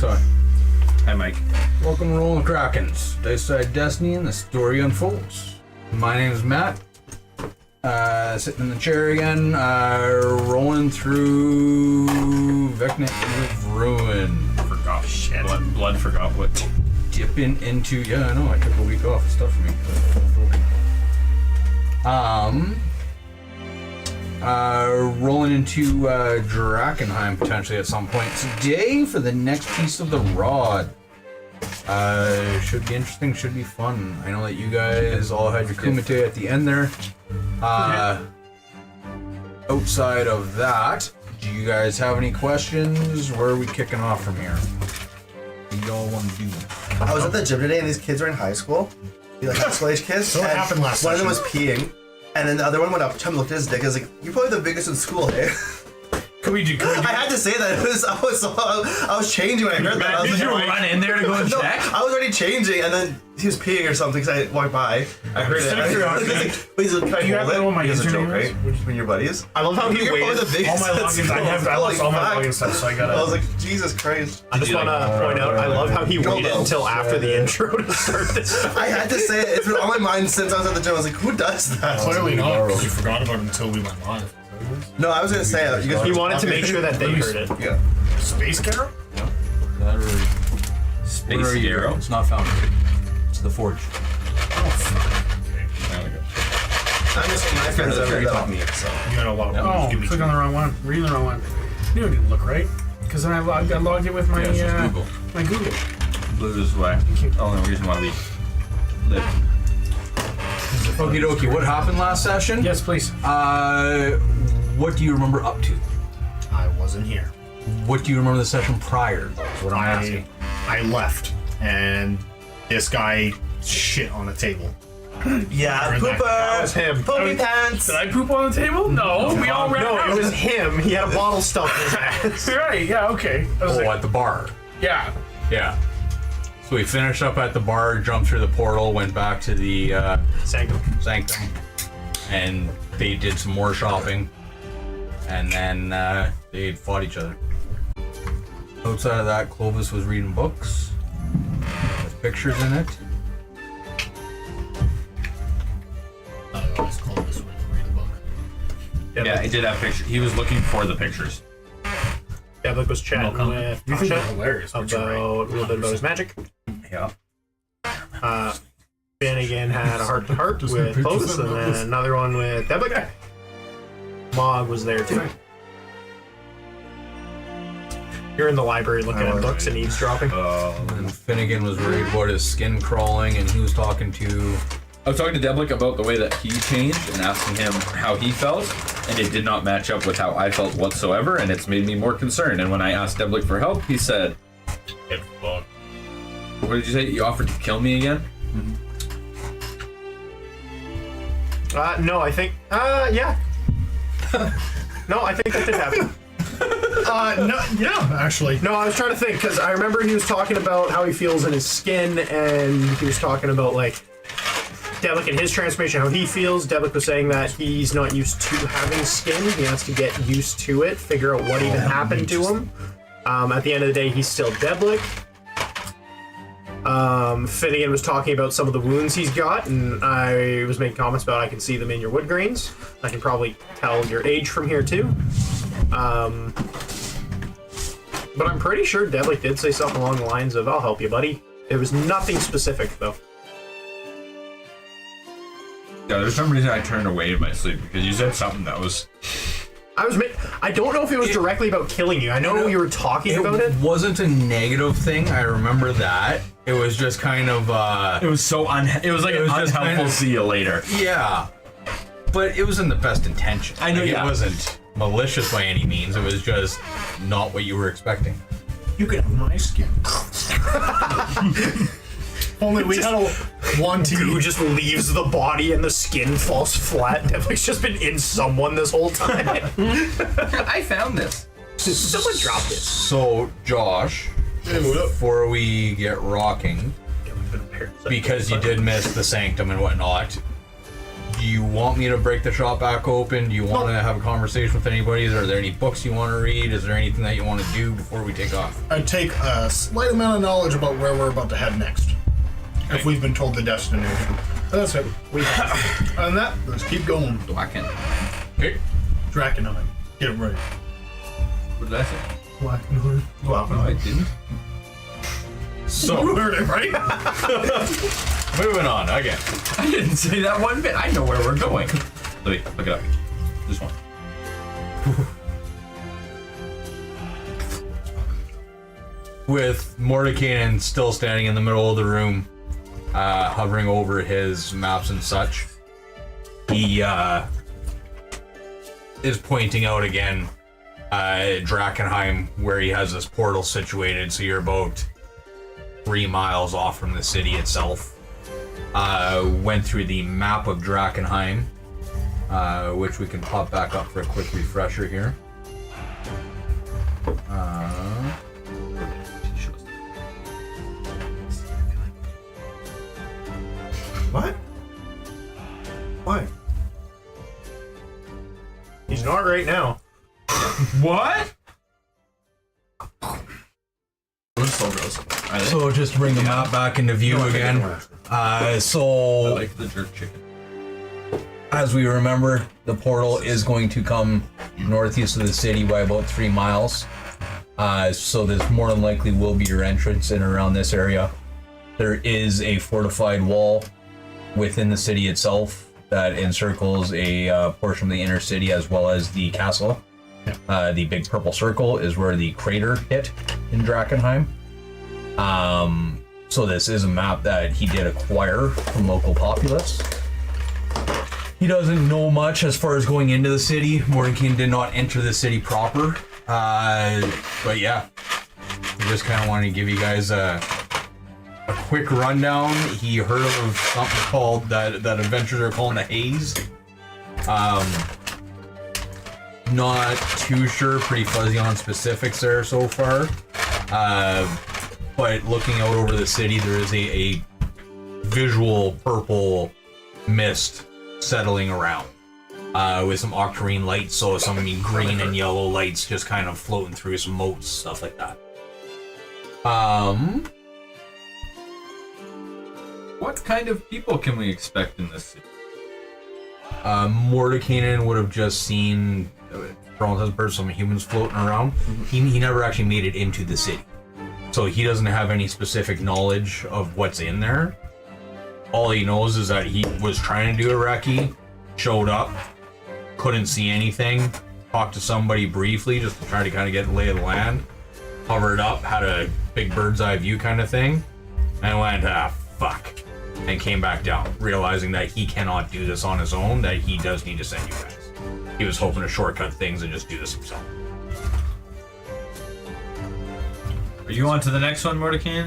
Mike's on. Hi, Mike. Welcome to Rollin Krakens. Dice Side Destiny and the story unfolds. My name is Matt. Sitting in the chair again, rolling through Vecna of Ruin. Forgot shit. Blood forgot what. Dipping into, yeah, I know, I took a week off. It's tough for me. Rolling into Drakkenheim potentially at some point today for the next piece of the rod. Should be interesting, should be fun. I know that you guys all had your kumite at the end there. Outside of that, do you guys have any questions? Where are we kicking off from here? What do y'all want to do? I was at the gym today and these kids were in high school. Like high school age kids. So what happened last One of them session? was peeing, and then the other one went up to him, looked at his dick, and was like, "You're probably the biggest in school, hey?" Can we do? I had to say that. I was changing when I heard that. I was Did like, you run in there to go and no, check? I was already changing, and then he was peeing or something because I walked by. I heard it. But he's like, "Can I you have hold it?" that on my He has a joke, usernames? right? When you're buddies. I love how he You're probably waited. the biggest All my in logins, school. I lost all my Holy login stuff, so I gotta. I was like, Jesus Christ. I just want to point out, I love how he waited until after the intro to start this. I had to say it. It's been on my mind since I was at the gym. I was like, who does that? Clearly not, because you forgot about it until we went live. No, I was going to say it. You guys He wanted to make sure that they heard it. Yeah. Space Carol? That or Space where are you? Hero. It's not found. It's the Forge. Oh, fuck. Okay. There we go. I'm just saying my friends have read that with me, so. You got a lot of Oh, click on the wrong one. Reading the wrong one. Knew it didn't look right. Because then I got logged in with my Yeah, it's just Google. my Google. Blue is why. Only reason why we live. Okie dokie, what happened last session? Yes, please. What do you remember up to? I wasn't here. What do you remember the session prior? That's what I'm asking. I left, and this guy shit on a table. Yeah, That was pooper! him. Poopy pants! Did I poop on the table? No, we all ran No, out. it was him. He had a bottle stuffed in his ass. Right, yeah, okay. I was Oh, like, at the bar. yeah. Yeah. So we finished up at the bar, jumped through the portal, went back to the Sanctum. sanctum, and they did some more shopping, and then they fought each other. Outside of that, Clovis was reading books with pictures in it. I always call this one read the book. Yeah, I did have pictures. He was looking for the pictures. Devlik was chatting No with You think Tasha that's hilarious, but you're right. about a little bit about his magic. Yeah. Finnegan had a heart-to-heart with Clovis, and then another one with Devlik. Mog was there too. You're in the library looking at books and eavesdropping. And Finnegan was worried about his skin crawling, and he was talking to... I was talking to Devlik about the way that he changed and asking him how he felt, and it did not match up with how I felt whatsoever, and it's made me more concerned. And when I asked Devlik for help, he said, "What did you say? You offered to kill me again?" No, I think. Yeah. No, I think that did happen. No, yeah, actually. No, I was trying to think because I remember he was talking about how he feels in his skin, and he was talking about like Devlik and his transformation, how he feels. Devlik was saying that he's not used to having skin; he has to get used to it, figure out what even happened to him. At the end of the day, he's still Devlik. Finnegan was talking about some of the wounds he's got, and I was making comments about I can see them in your wood grains. I can probably tell your age from here too. But I'm pretty sure Devlik did say something along the lines of, "I'll help you, buddy." It was nothing specific though. Yeah, there's some reason I turned away in my sleep because you said something that was. I don't know if it was directly about killing you. I know you were talking about it. It wasn't a negative thing, I remember that. It was just kind of, It was so It was like It an was just unhelpful. kind of- See you later. yeah. But it was in the best intention. I know, Like, yeah. It wasn't malicious by any means. It was just not what you were expecting. You can have my skin. Only we had one Goo team. just leaves the body and the skin falls flat. Devlik's just been in someone this whole time. I found this. Someone dropped it. So, Josh, before we get rocking, because you did miss the sanctum and whatnot, Do you want me to break the shop back open? Do you want to have a conversation with anybody? Are there any books you want to read? Is there anything that you want to do before we take off? I'd take a slight amount of knowledge about where we're about to head next. If we've been told the destination. That's it. Other than that, let's keep going. Drakkenheim. Okay. Drakkenheim. Get it right. What did I say? Drakkenheim. Well, No, I didn't. So, You heard it right. moving on again. I didn't say that one bit. I know where we're going. Wait, look it up. This one. With Mordecai still standing in the middle of the room, hovering over his maps and such, he is pointing out again Drakkenheim, where he has this portal situated. So you're about 3 miles off from the city itself. Went through the map of Drakkenheim, which we can pop back up for a quick refresher here. what? Why? He's not right now. What? We're so gross. Are they? So just to bring the map back into view again. I So like the jerk chicken. as we remember, the portal is going to come northeast of the city by about 3 miles. So this more than likely will be your entrance in and around this area. There is a fortified wall within the city itself that encircles a portion of the inner city as well as the castle. The big purple circle is where the crater hit in Drakkenheim. So this is a map that he did acquire from local populace. He doesn't know much as far as going into the city. Mordenkin did not enter the city proper. But yeah, I just kind of wanted to give you guys a quick rundown. He heard of something called that adventurers are calling the Haze. Not too sure, pretty fuzzy on specifics there so far. But looking out over the city, there is a visual purple mist settling around. With some octarine lights, so some green and yellow lights just kind of floating through some moats, stuff like that. What kind of people can we expect in this city? Mordekainen would have just seen, for all intents and purposes, some humans floating around. He never actually made it into the city, so he doesn't have any specific knowledge of what's in there. All he knows is that he was trying to do a recce, showed up, couldn't see anything, talked to somebody briefly just to try to kind of get the lay of the land, hovered up, had a big bird's eye view kind of thing, and went, fuck, and came back down, realizing that he cannot do this on his own, that he does need to send you guys. He was hoping to shortcut things and just do this himself. Are you on to the next one, Mordecai?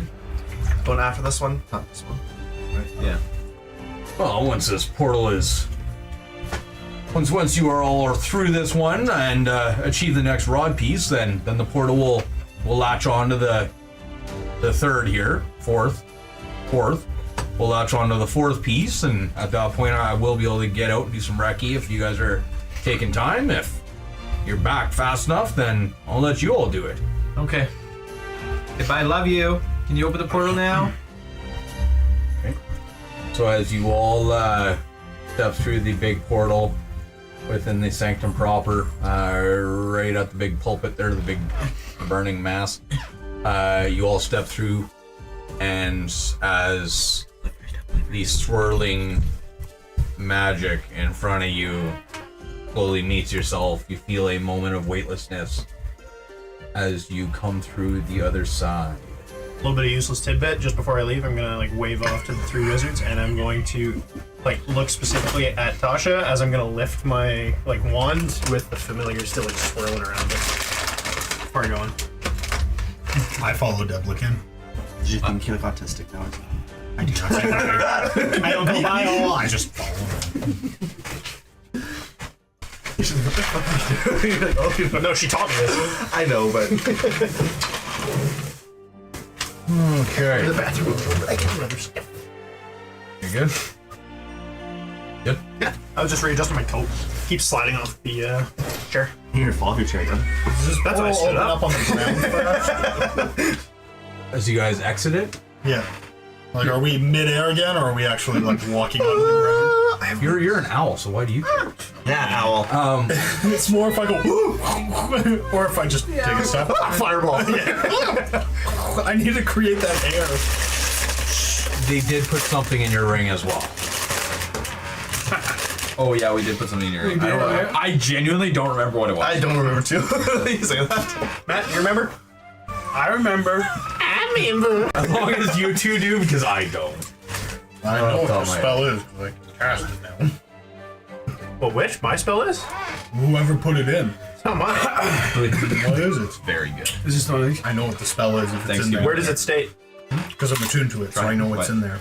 Going after this one? Not this one. Right. Yeah. Well, once this portal is... Once you are all through this one and achieve the next rod piece, then the portal will latch on to the third here, fourth. We'll latch on to the fourth piece, and at that point I will be able to get out and do some recce if you guys are taking time. If you're back fast enough, then I'll let you all do it. Okay. If I love you, can you open the portal now? Okay. So as you all step through the big portal within the sanctum proper, right at the big pulpit there, the big burning mass, you all step through, and as the swirling magic in front of you slowly meets yourself, you feel a moment of weightlessness as you come through the other side. A little bit of useless tidbit. Just before I leave, I'm gonna wave off to the three wizards, and I'm going to look specifically at Tasha as I'm gonna lift my wand with the familiar still swirling around it. Before I go on. I follow Deblican. Did you think you're autistic now? I do not say that. I don't know why. I just follow him. You're like, oh, No, she taught me this. I know, but Okay. The bathroom. I can understand. You good? Good. Yeah. I was just readjusting my coat. Keep sliding off the chair. You're gonna fall off your chair again. That's why I stood Open up. on the ground first. As you guys exit it, Yeah. Like, are we mid-air again, or are we actually like walking on the ground? you're an owl, so why do you? Yeah, owl. It's more if I go, or if I just take a step. Fireball. I need to create that air. They did put something in your ring as well. Oh yeah, we did put something in your ring. I genuinely don't remember what it was. I don't remember too. You say that. Matt, you remember? I remember. As long as you two do, because I don't. I know what Oh, the my spell is, because I can cast it now. Well, which? My spell is? Whoever put it in. It's not mine. What is it? Very good. Is this one? I know what the spell is if it's Thanks, in Steve. there. Where does it state? Because I'm attuned to it, so I know what's What? in there.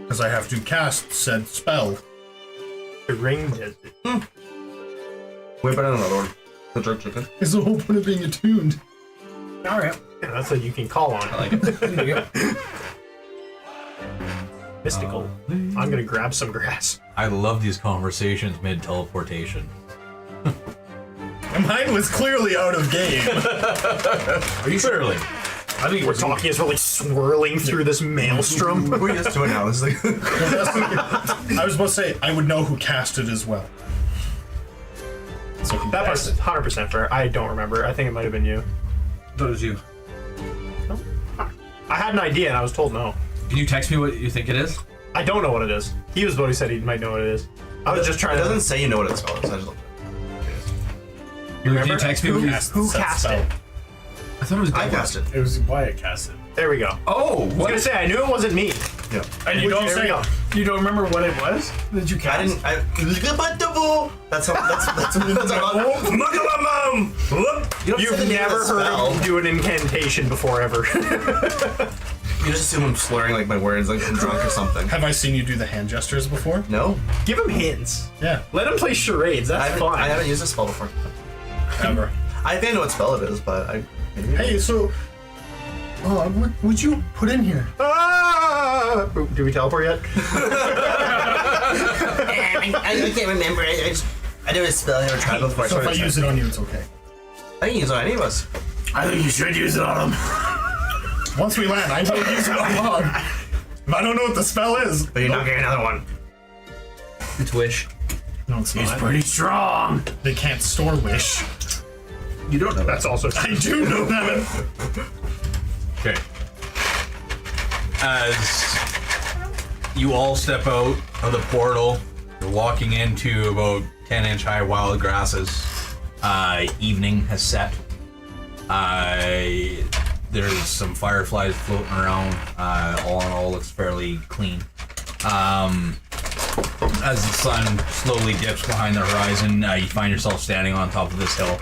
Because I have to cast said spell. The ring does it. Wait, but another one. The jerk chicken. It's the whole point of being attuned. All right. Yeah, that's what you can call on. I like it. Mystical. I'm gonna grab some grass. I love these conversations mid teleportation. Mine was clearly out of game. Are you clearly? I think we're talking as we're like swirling through this maelstrom. We're just doing now. This is like. I was supposed to say, I would know who cast it as well. So who That cast part's 100% fair. I don't remember. I think it might have been you. That was you. I had an idea and I was told no. Can you text me what you think it is? I don't know what it is. He was the one who said he might know what it is. I was just trying It to. doesn't say you know what it's called. I just looked You remember? Can you text me what you... Who cast it? I thought it was I cast it. It was Wyatt cast it. There we go. Oh, I was what? gonna say I knew it wasn't me. Yeah. And you don't There we say go. you don't remember what it was that you I cast? didn't. That's how. That's Look at my mom. You don't You've say the name of never the heard spell. him do an incantation before ever. You just assume I'm slurring like my words, like I'm drunk or something. Have I seen you do the hand gestures before? No, Give him hints. Yeah. Let him play charades. I That's haven't, fun. I haven't used this spell before. Ever. I think I know what spell it is, but I. Hey, so. Oh, what would you put in here? Ah! Do we teleport yet? I can't remember. I did a spell I never tried before. So if I use it on you, it's okay. I can use it on any of us. I think you should use it on him. Once we land, I will use it on Log. If I don't know what the spell is. But you're not getting another one. It's Wish. No, it's He's not. pretty strong. They can't store wish. You don't know That's also I do know that. Okay. As you all step out of the portal, you're walking into about 10-inch high wild grasses. Evening has set. There's some fireflies floating around. All in all, looks fairly clean. As the sun slowly dips behind the horizon, you find yourself standing on top of this hill.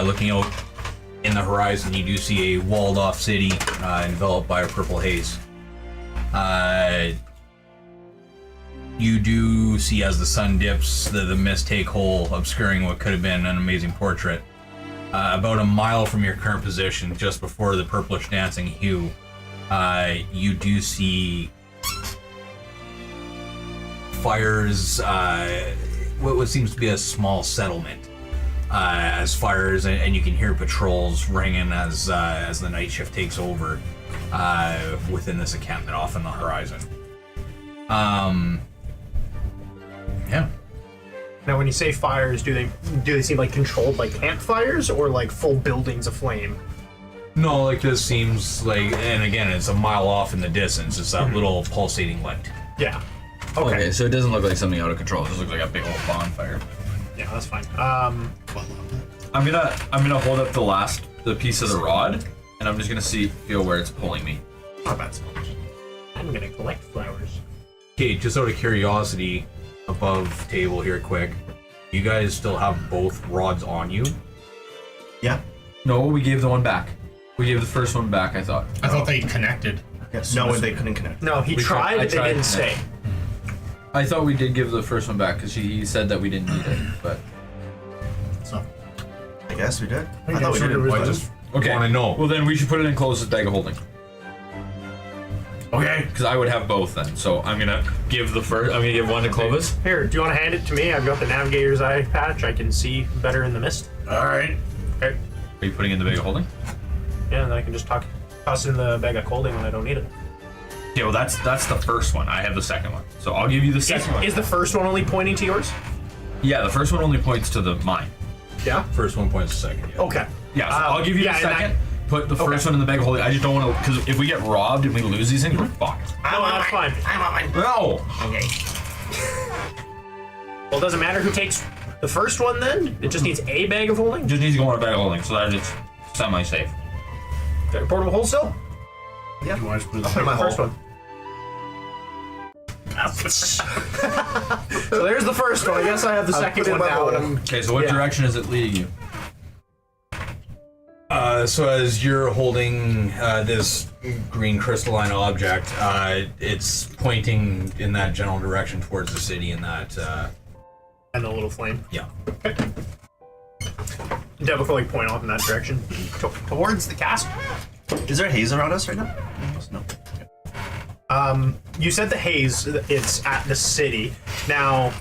Looking out in the horizon, you do see a walled-off city enveloped by a purple haze. You do see, as the sun dips, the mist take hold, obscuring what could have been an amazing portrait. About a mile from your current position, just before the purplish dancing hue, you do see fires, what seems to be a small settlement. As fires, and you can hear patrols ringing as the night shift takes over within this encampment off on the horizon. Yeah. Now, when you say fires, do they seem like controlled like campfires or like full buildings aflame? No, like this seems like, and again, it's a mile off in the distance. It's that little pulsating light. Yeah. Okay, so it doesn't look like something out of control. It just looks like a big old bonfire. Yeah, that's fine. I'm gonna hold up the piece of the rod, and I'm just gonna feel where it's pulling me. Not bad spell. I'm gonna collect flowers. Okay, just out of curiosity, above table here, quick. You guys still have both rods on you? Yeah. No, we gave the one back. We gave the first one back, I thought. I thought they connected. Yes. No, they couldn't connect. No, he We tried, tried- I but they tried didn't to stay. I thought we did give the first one back because he said that we didn't need it, but... So, I guess we did. I guess thought we we did. did. I just Okay. want to know. Well, then we should put it in closest bag of holding. Okay. Because I would have both then. So I'm gonna give the first. I'm gonna give one to Clovis. Here, do you want to hand it to me? I've got the navigator's eye patch. I can see better in the mist. All right. Okay. Are you putting it in the bag of holding? Yeah, and then I can just toss it in the bag of holding when I don't need it. Yeah, well that's the first one. I have the second one. So I'll give you the second one. Is the first one only pointing to yours? Yeah, the first one only points to the mine. Yeah. First one points to second. Yeah. Okay. Yeah, so I'll give you the and second. Put the first one in the bag of holding. I just don't want to, because if we get robbed and we lose these things, we're fucked. No, that's fine. I want mine. No. Okay. Well, it doesn't matter who takes the first one then? It just needs a bag of holding? Just needs to go in a bag of holding, so that it's semi-safe. Portable hold still? Yeah. You want to put I'll put it in my First hole. one. So there's the first one. I guess I have the second put it one in my now. hole. And Okay, so what Yeah. direction is it leading you? So as you're holding this green crystalline object, it's pointing in that general direction towards the city. In that, and a little flame. yeah. Devil will point off in that direction. Towards the castle. Is there a haze around us right now? No. You said the haze, it's at the city. Now,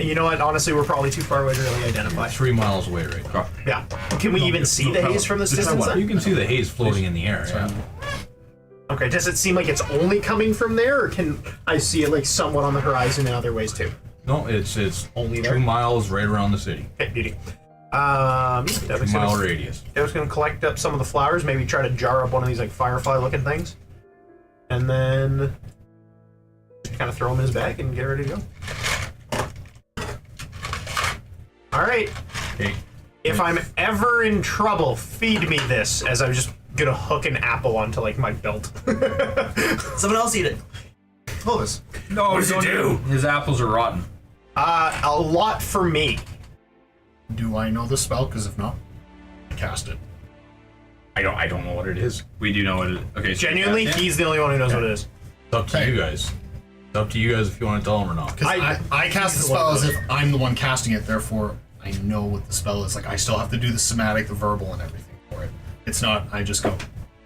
you know what? Honestly, we're probably too far away to really identify. 3 miles away right now. Yeah. Can we even see the haze from this distance You then? can see the haze floating in the air. Yeah. Okay, does it seem like it's only coming from there, or can I see it like somewhat on the horizon in other ways too? No, it's Only 2 there? miles right around the city. Okay, beauty. 2 mile radius. I was gonna collect up some of the flowers, maybe try to jar up one of these like firefly looking things. And then kind of throw them in his bag and get ready to go. Alright. Okay. If I'm ever in trouble, feed me this, as I'm just gonna hook an apple onto like my belt. Someone else eat it. Clovis. No, What does it do? His apples are rotten. A lot for me. Do I know the spell? Because if not, cast it. I don't know what it is. We do know what it is. Okay, so Genuinely, yeah. he's the only one who knows what it is. It's up to you guys. It's up to you guys if you want to tell them or not. Because I cast the spell as if I'm the one casting it, therefore I know what the spell is. Like, I still have to do the somatic, the verbal, and everything for it. It's not, I just go,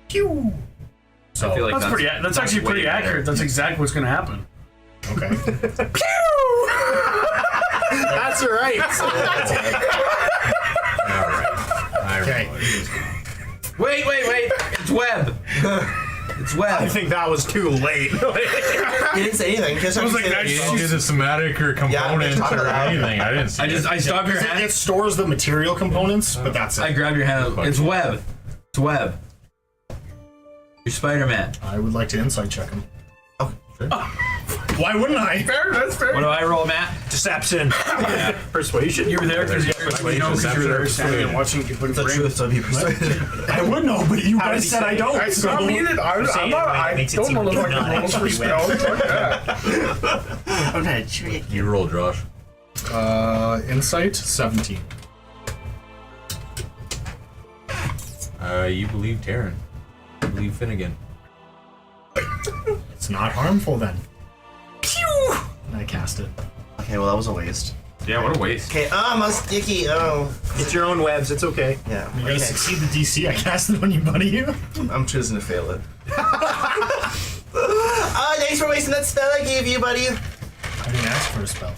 pew! So, I feel like That's actually pretty way accurate. That's exactly what's going to happen. okay. That's right. Okay. Wait! It's web. It's web. I think that was too late. He didn't say anything. Just I was like, You didn't do the somatic or component talking or about anything. I didn't see I stopped your hand. It stores the material components, but that's it. I grabbed your hand. It's web. It's web. You're Spider-Man. I would like to insight check him. Oh, sure. Why wouldn't I? Fair, that's fair. What do I roll, Matt? Deception. Persuasion. You were there because you were there standing and watching you put the truth, so be persuaded. I would know, but you How guys did said he I say- don't. It's not needed. I makes it don't seem know like the it's not fucking rules for actually web. spells. Fuck that. I'm not sure. You roll, Josh. Insight 17. You believe Taryn. You believe Finnegan. It's not harmful then. Pew! And I cast it. Okay, well that was a waste. Yeah, what a waste. Okay, my sticky. Oh. It's your own webs. It's okay. Yeah. You gotta Okay. succeed the DC I casted on you, buddy. I'm choosing to fail it. Thanks for wasting that spell I gave you, buddy. I didn't ask for a spell.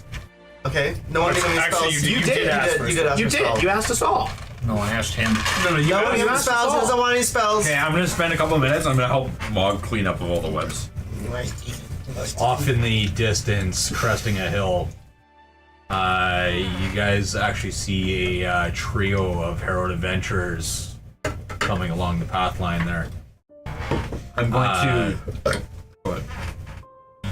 Okay, no one gave me Actually, spells. you did ask for a You did ask You for did. spells. You asked us all. No, I asked him. No, you No one gave me asked spells. us He all. doesn't want any spells. Okay, I'm gonna spend a couple of minutes. I'm gonna help Mog clean up of all the webs. Off in the distance, cresting a hill, you guys actually see a trio of heroed adventurers coming along the path line there. I'm going But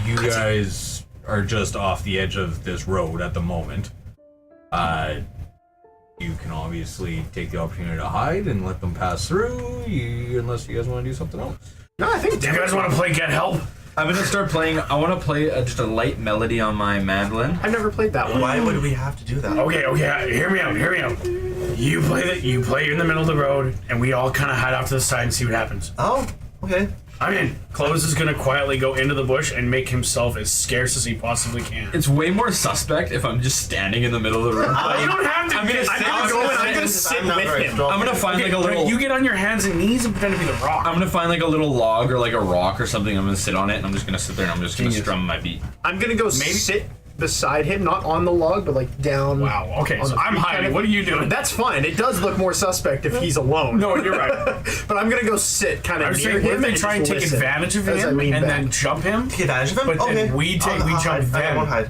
you guys are just off the edge of this road at the moment. You can obviously take the opportunity to hide and let them pass through, unless you guys want to do something else. No, I think. Do you guys want to play Get Help? I'm gonna start playing. I want to play just a light melody on my mandolin. I've never played that one. Why would we have to do that? Okay, hear me out. You play in the middle of the road, and we all kind of hide off to the side and see what happens. Oh, okay. I'm in. Clovis is gonna quietly go into the bush and make himself as scarce as he possibly can. It's way more suspect if I'm just standing in the middle of the room. You don't have to. I'm gonna sit. I'm gonna sit with him. I'm gonna find like a little. You get on your hands and knees and pretend to be the rock. I'm gonna find like a little log or like a rock or something. I'm gonna sit on it and I'm just gonna sit there and I'm just gonna strum my beat. I'm gonna go sit beside him, not on the log, but like down. Wow. Okay. on So the I'm feet hiding. kind of- What are you doing? That's fine. It does look more suspect if he's alone. No, you're right. But I'm gonna go sit kind I of was near saying, what him if they try and just take listen advantage of as I him lean and back. then jump him? Take advantage of him? But then okay. we jump hide. I them. won't hide.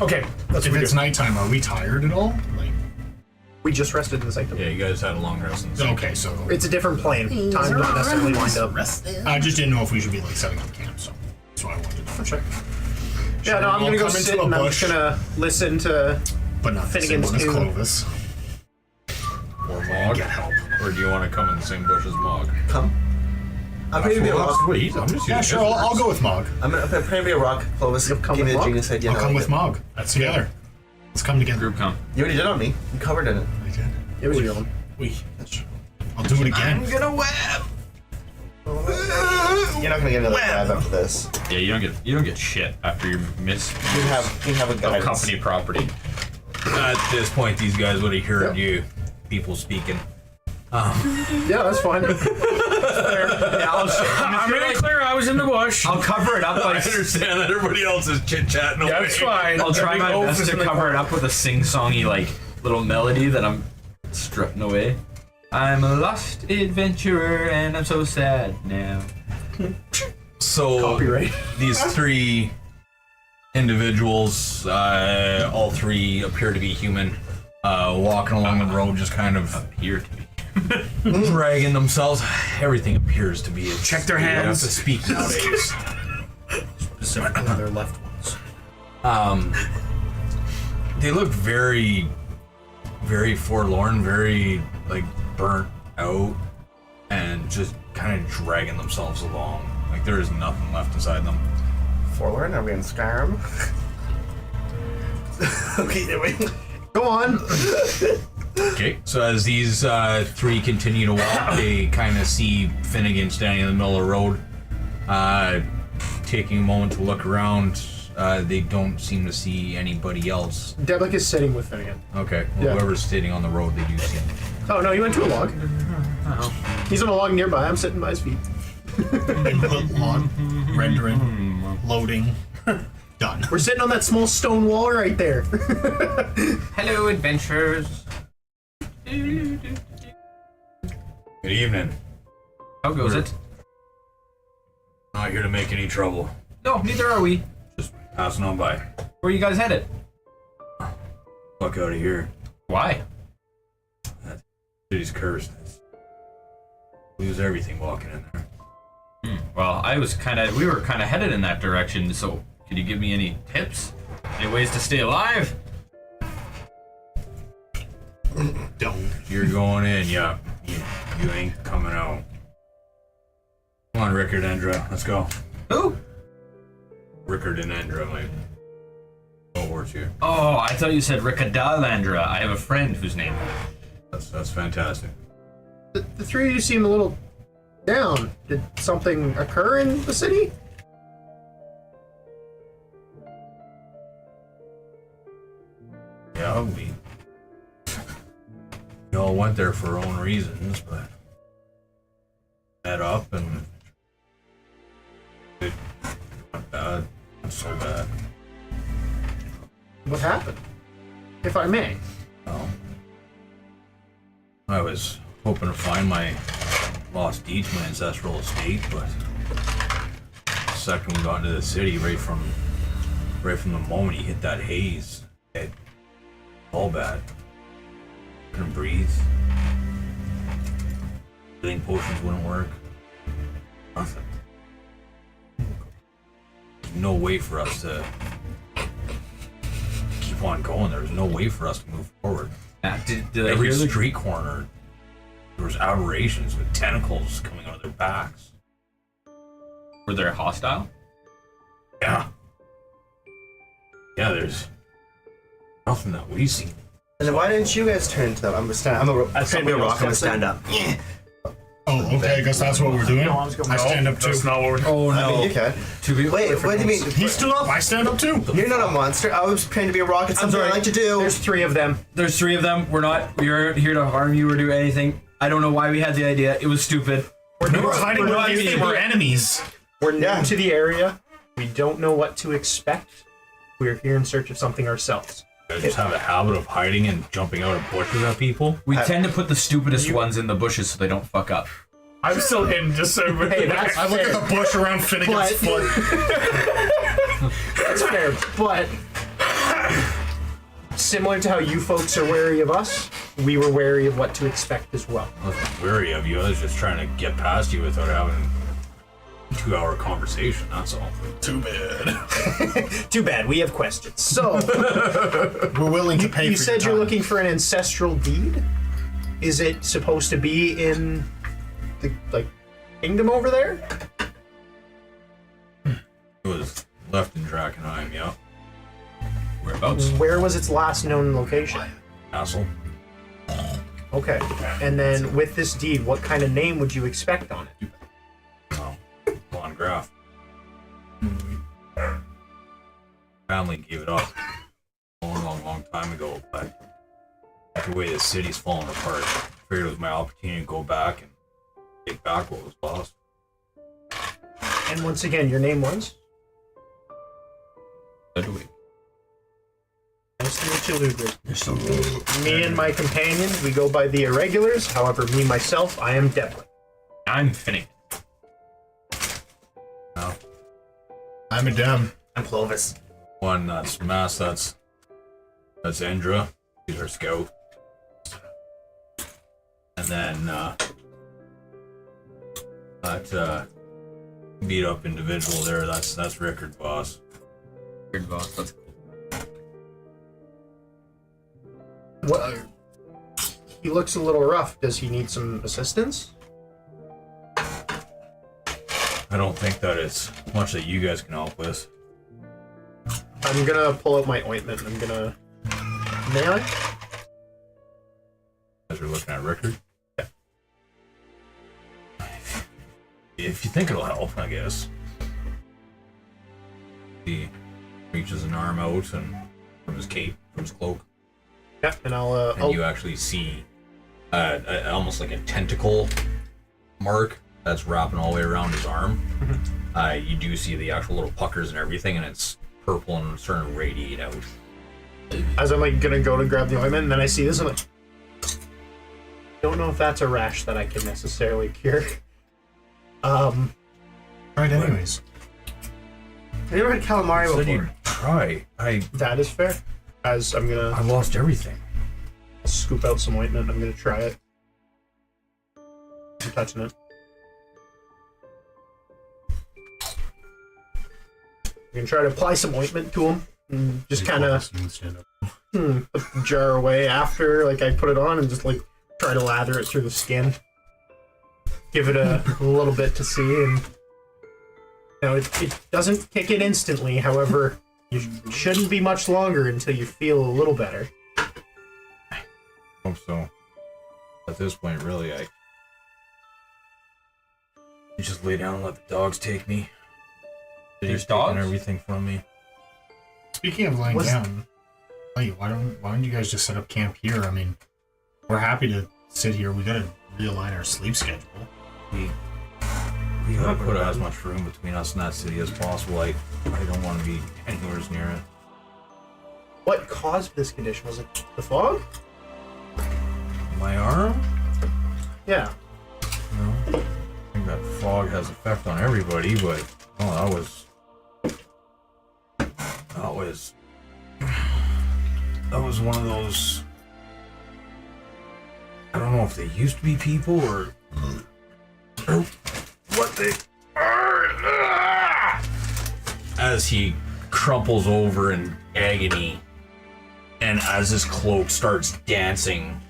Okay. That's If what we it's do. nighttime, are we tired at all? Like, We just rested in the sanctum. Yeah, you guys had a long rest in the okay, so It's a different plane. Time don't necessarily wind up. I just didn't know if we should be like setting up camp, so that's what I wanted to know. Sure. Yeah, no, I'm I'll gonna go come into sit a and I'm bush. just gonna listen to. But not the same Finnegan's one as too. Clovis. Or Mog? Get help. Or do you want to come in the same bush as Mog? Come. I'm pretty to be a rock. Sweet. I'm just Yeah, sure. I'll go with Mog. I'm pretty to be a rock. Clovis, You'll come give me with the Mog? genius idea. I'll now. come with Mog. That's together. Let's come together. Group come. You already did on me. You covered in it. I did. It was your own. I'll do it again. gonna web. You're not gonna get another web after this. Yeah, you don't get shit after you miss You have a guidance. company property. At this point, these guys would have heard you people speaking. Yeah, that's fine. Yeah, I'm gonna clear. I was in the bush. I'll cover it up I like. understand that everybody else is chit-chatting away. That's fine. I'll try Big my oaf best is to in the cover it up with a sing-songy like little melody that I'm strutting away. I'm a lost adventurer and I'm so sad now. So Copyright. these three individuals, all three appear to be human, walking along the road, just kind of Here to be. dragging themselves. Everything appears to be. Check their You have hands. to speak nowadays. Specifically their left ones. They look very, very forlorn, very like burnt out, and just kind of dragging themselves along. Like there is nothing left inside them. Forward, are we in Skyrim? Okay, wait. Go on. Okay. So as these three continue to walk, they kind of see Finnegan standing in the middle of the road. Taking a moment to look around, they don't seem to see anybody else. Deblik is sitting with Finnegan. Okay. Well, Yeah. whoever's sitting on the road, they do see him. Oh no, he went to a log. He's on a log nearby. I'm sitting by his feet. Input, log, rendering, loading. Done. We're sitting on that small stone wall right there. Hello, adventurers. Good evening. How goes it? Not here to make any trouble. No, neither are we. Just passing on by. Where you guys headed? Fuck out of here. Why? City's cursed. Lose everything walking in there. Well, we were kind of headed in that direction, so could you give me any tips? Any ways to stay alive? Don't. You're going in, yeah. You ain't coming out. Come on, Rickard Endra. Let's go. Who? Rickard and Endra, my cohorts here. Oh, I thought you said Rickadalandra. I have a friend whose name. That's fantastic. The three of you seem a little down. Did something occur in the city? Yeah, we all went there for our own reasons, but met up and it not bad, not so bad. What happened? If I may. Well, I was hoping to find my lost deed to my ancestral estate, but the second we got into the city, right from the moment he hit that haze, it all bad. Couldn't breathe. Healing potions wouldn't work. Nothing. There's no way for us to keep on going. There's no way for us to move forward. Did I Every hear the street corner, there was aberrations with tentacles coming out of their backs. Were they hostile? Yeah. Yeah, there's nothing that we see. And then why didn't you guys turn to them? I'm gonna be a rock. I'm gonna stand up. Oh, Oh, okay. I guess that's what we're doing. No, I was going- I stand up too. That's not what we're Oh I no. mean, you can. Wait, what do you mean? He stood up. I stand up too. You're not a monster. I was pretending to be a rock. It's something I sorry. like to do. There's 3 of them. There's 3 of them. We aren't here to harm you or do anything. I don't know why we had the idea. It was stupid. We're fighting with not you. even- We're enemies. We're new Yeah. to the area. We don't know what to expect. We're here in search of something ourselves. You guys just have a habit of hiding and jumping out of bushes at people. We tend to put the stupidest ones in the bushes so they don't fuck up. I'm still hidden, just so Hey, that's I look fair. at the bush around Finnegan's But- foot. That's fair, but similar to how you folks are wary of us, we were wary of what to expect as well. I wasn't wary of you. I was just trying to get past you without having a 2-hour conversation. That's all. Too bad. Too bad, we have questions. So, We're willing to pay you for said your you're time. looking for an ancestral deed? Is it supposed to be in the, kingdom over there? It was left in Drakkenheim, yeah. Whereabouts? Where was its last known location? Castle. Okay. And then with this deed, what kind of name would you expect on it? No. Von Graf. Family gave it up a long time ago, but the way the city's falling apart, I figured it was my opportunity to go back and take back what was lost. And once again, your name was? Ludwig. Nice to meet you, Ludwig. Me and my companions, we go by the Irregulars. However, me, myself, I am Devlin. I'm Finnegan. No. I'm a dem. I'm Clovis. One that's Mass, that's Endra. He's our scout. And then that beat up individual there, that's Rickard Boss. Good boss. That's cool. What? He looks a little rough. Does he need some assistance? I don't think that it's much that you guys can help with. I'm gonna pull out my ointment. I'm gonna nail it. As we're looking at Rickard. If you think it'll help, I guess. He reaches an arm out and from his cape, from his cloak, Yeah, and and you actually see almost like a tentacle mark that's wrapping all the way around his arm. You do see the actual little puckers and everything, and it's purple and starting to radiate out. as I'm gonna go to grab the ointment, and then I see this, I'm like, don't know if that's a rash that I can necessarily cure. Right, anyways. I never had calamari Said before. you try. That is fair. As I'm gonna I lost everything. scoop out some ointment, I'm gonna try it. I'm touching it. I'm gonna try to apply some ointment to him, and just kind of Stand up. put the jar away after, I put it on, and just try to lather it through the skin. Give it a little bit to see, and it doesn't kick in instantly. However, you shouldn't be much longer until you feel a little better. Hope so. At this point, really, you just lay down and let the dogs take me. There's City's taking dogs? everything from me. Speaking of laying down, wait, why don't you guys just set up camp here? I mean, we're happy to sit here. We gotta realign our sleep schedule. We gotta put as much room between us and that city as possible. I don't want to be anywhere near it. What caused this condition? Was it the fog? My arm? Yeah. No. I think that fog has effect on everybody, but that was one of those. I don't know if they used to be people or what they are. As he crumples over in agony, and as his cloak starts dancing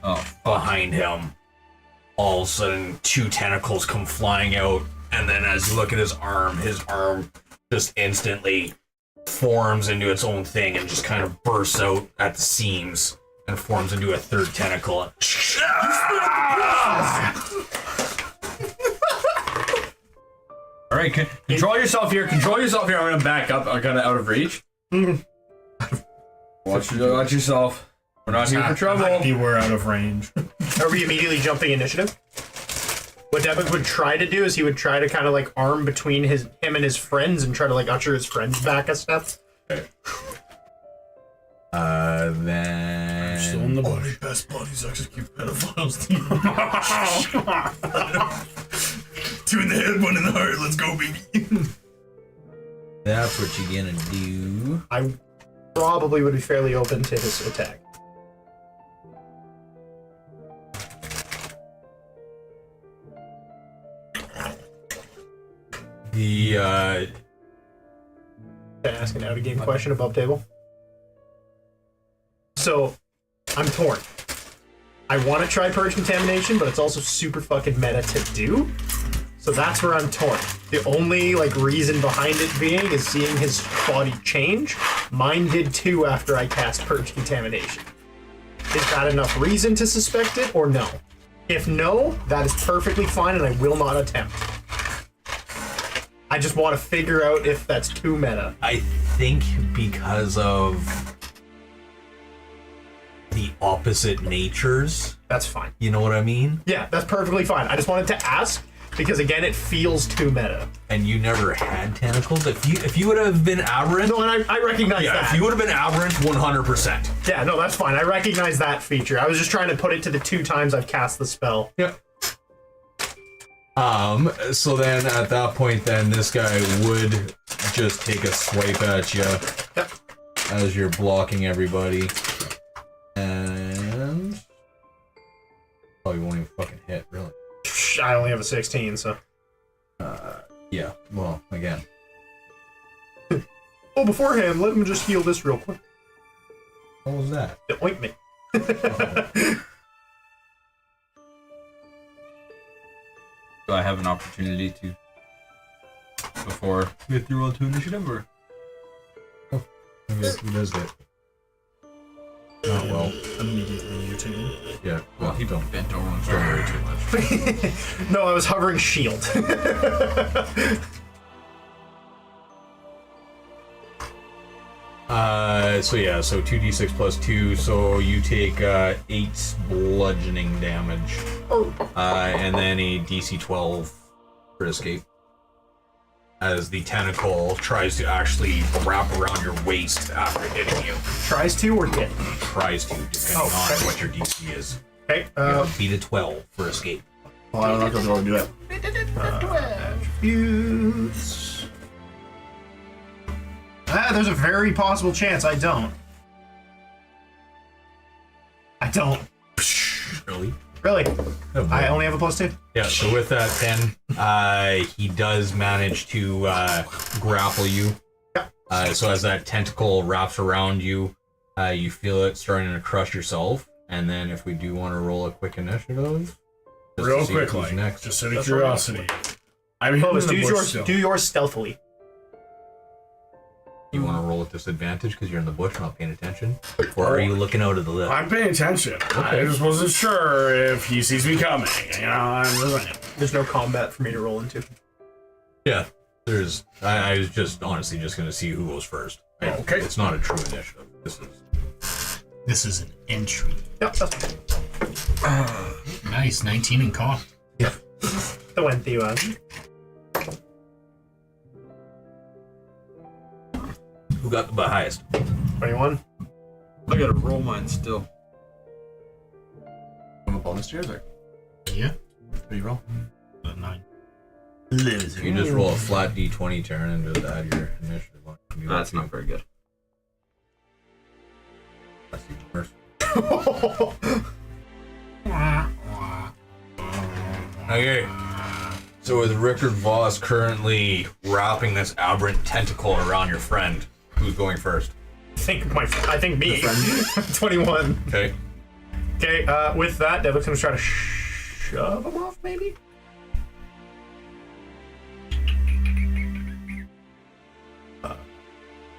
behind him, all of a sudden 2 tentacles come flying out, and then as you look at his arm just instantly forms into its own thing and just kind of bursts out at the seams and forms into a 3rd tentacle. Wait, control yourself here. Control yourself here. I'm gonna back up. I'm kind of out of reach. Watch yourself. We're not here for trouble. Happy we're out of range. Are we immediately jumping initiative? What Devin would try to do is he would try to kind of like arm between him and his friends and try to like usher his friends back a step. Okay. Then Still in the bush. Only best buddies execute pedophiles. Two in the head, one in the heart. Let's go, baby. that's what you're gonna do. I probably would be fairly open to his attack. The Can I ask an out-of-game question above table? So, I'm torn. I want to try Purge Contamination, but it's also super fucking meta to do. So that's where I'm torn. The only like reason behind it being is seeing his body change. Mine did too after I cast Purge Contamination. Is that enough reason to suspect it or no? If no, that is perfectly fine and I will not attempt. I just want to figure out if that's too meta. I think because of the opposite natures. That's fine. You know what I mean? Yeah, that's perfectly fine. I just wanted to ask because again, it feels too meta. And you never had tentacles. If you would have been aberrant, No, and I recognize yeah. that. If you would have been aberrant, 100%. Yeah, no, that's fine. I recognize that feature. I was just trying to put it to the 2 times I've cast the spell. Yep. So then at that point, then this guy would just take a swipe at you Yep. as you're blocking everybody, and probably won't even fucking hit, really. I only have a 16, so. Yeah. Well, again. Oh, beforehand, let him just heal this real quick. What was that? The ointment. Do I have an opportunity to before we get through on to initiative, or Who does that? Not well. Immediately mutating. Yeah. well, he bent over and started way too much. No, I was hovering shield. So 2d6 plus 2, so you take 8 bludgeoning damage. And then a DC 12 for escape. As the tentacle tries to actually wrap around your waist after hitting you. Tries to or did? Tries to, depending Oh, okay. on what your DC is. Okay, Beat a 12 for escape. Well, I don't know if they'll do it. attributes. There's a very possible chance I don't. I don't. Really? Really? Oh, boy. I only have a +2. Yeah, so with that 10, he does manage to grapple you. So as that tentacle wraps around you, you feel it starting to crush yourself. And then if we do want to roll a quick initiative. just Real to see quick, who's like, next. just out of That's curiosity. I'm hitting Clovis, the do bush yours, still. do yours stealthily. You want to roll at disadvantage because you're in the bush not paying attention? Or are you looking out of the lip? I'm paying attention. I just wasn't sure if he sees me coming. You know, I'm just saying. There's no combat for me to roll into. Yeah, there's. I was just honestly just going to see who goes first. Okay. It's not a true initiative. This is an entry. Yep, that's Nice, 19 in con. the 21. Who got the highest? 21. I gotta roll mine still. From a bonus tiers, or Yeah, what do you roll? 9. If you just roll a flat d20 turn and just add your initiative on. That's not very good. That's even worse. Okay. So with Rickard Voss currently wrapping this aberrant tentacle around your friend, who's going first? I think me. 21. Okay. Okay, with that, Devik's gonna try to shove him off, maybe?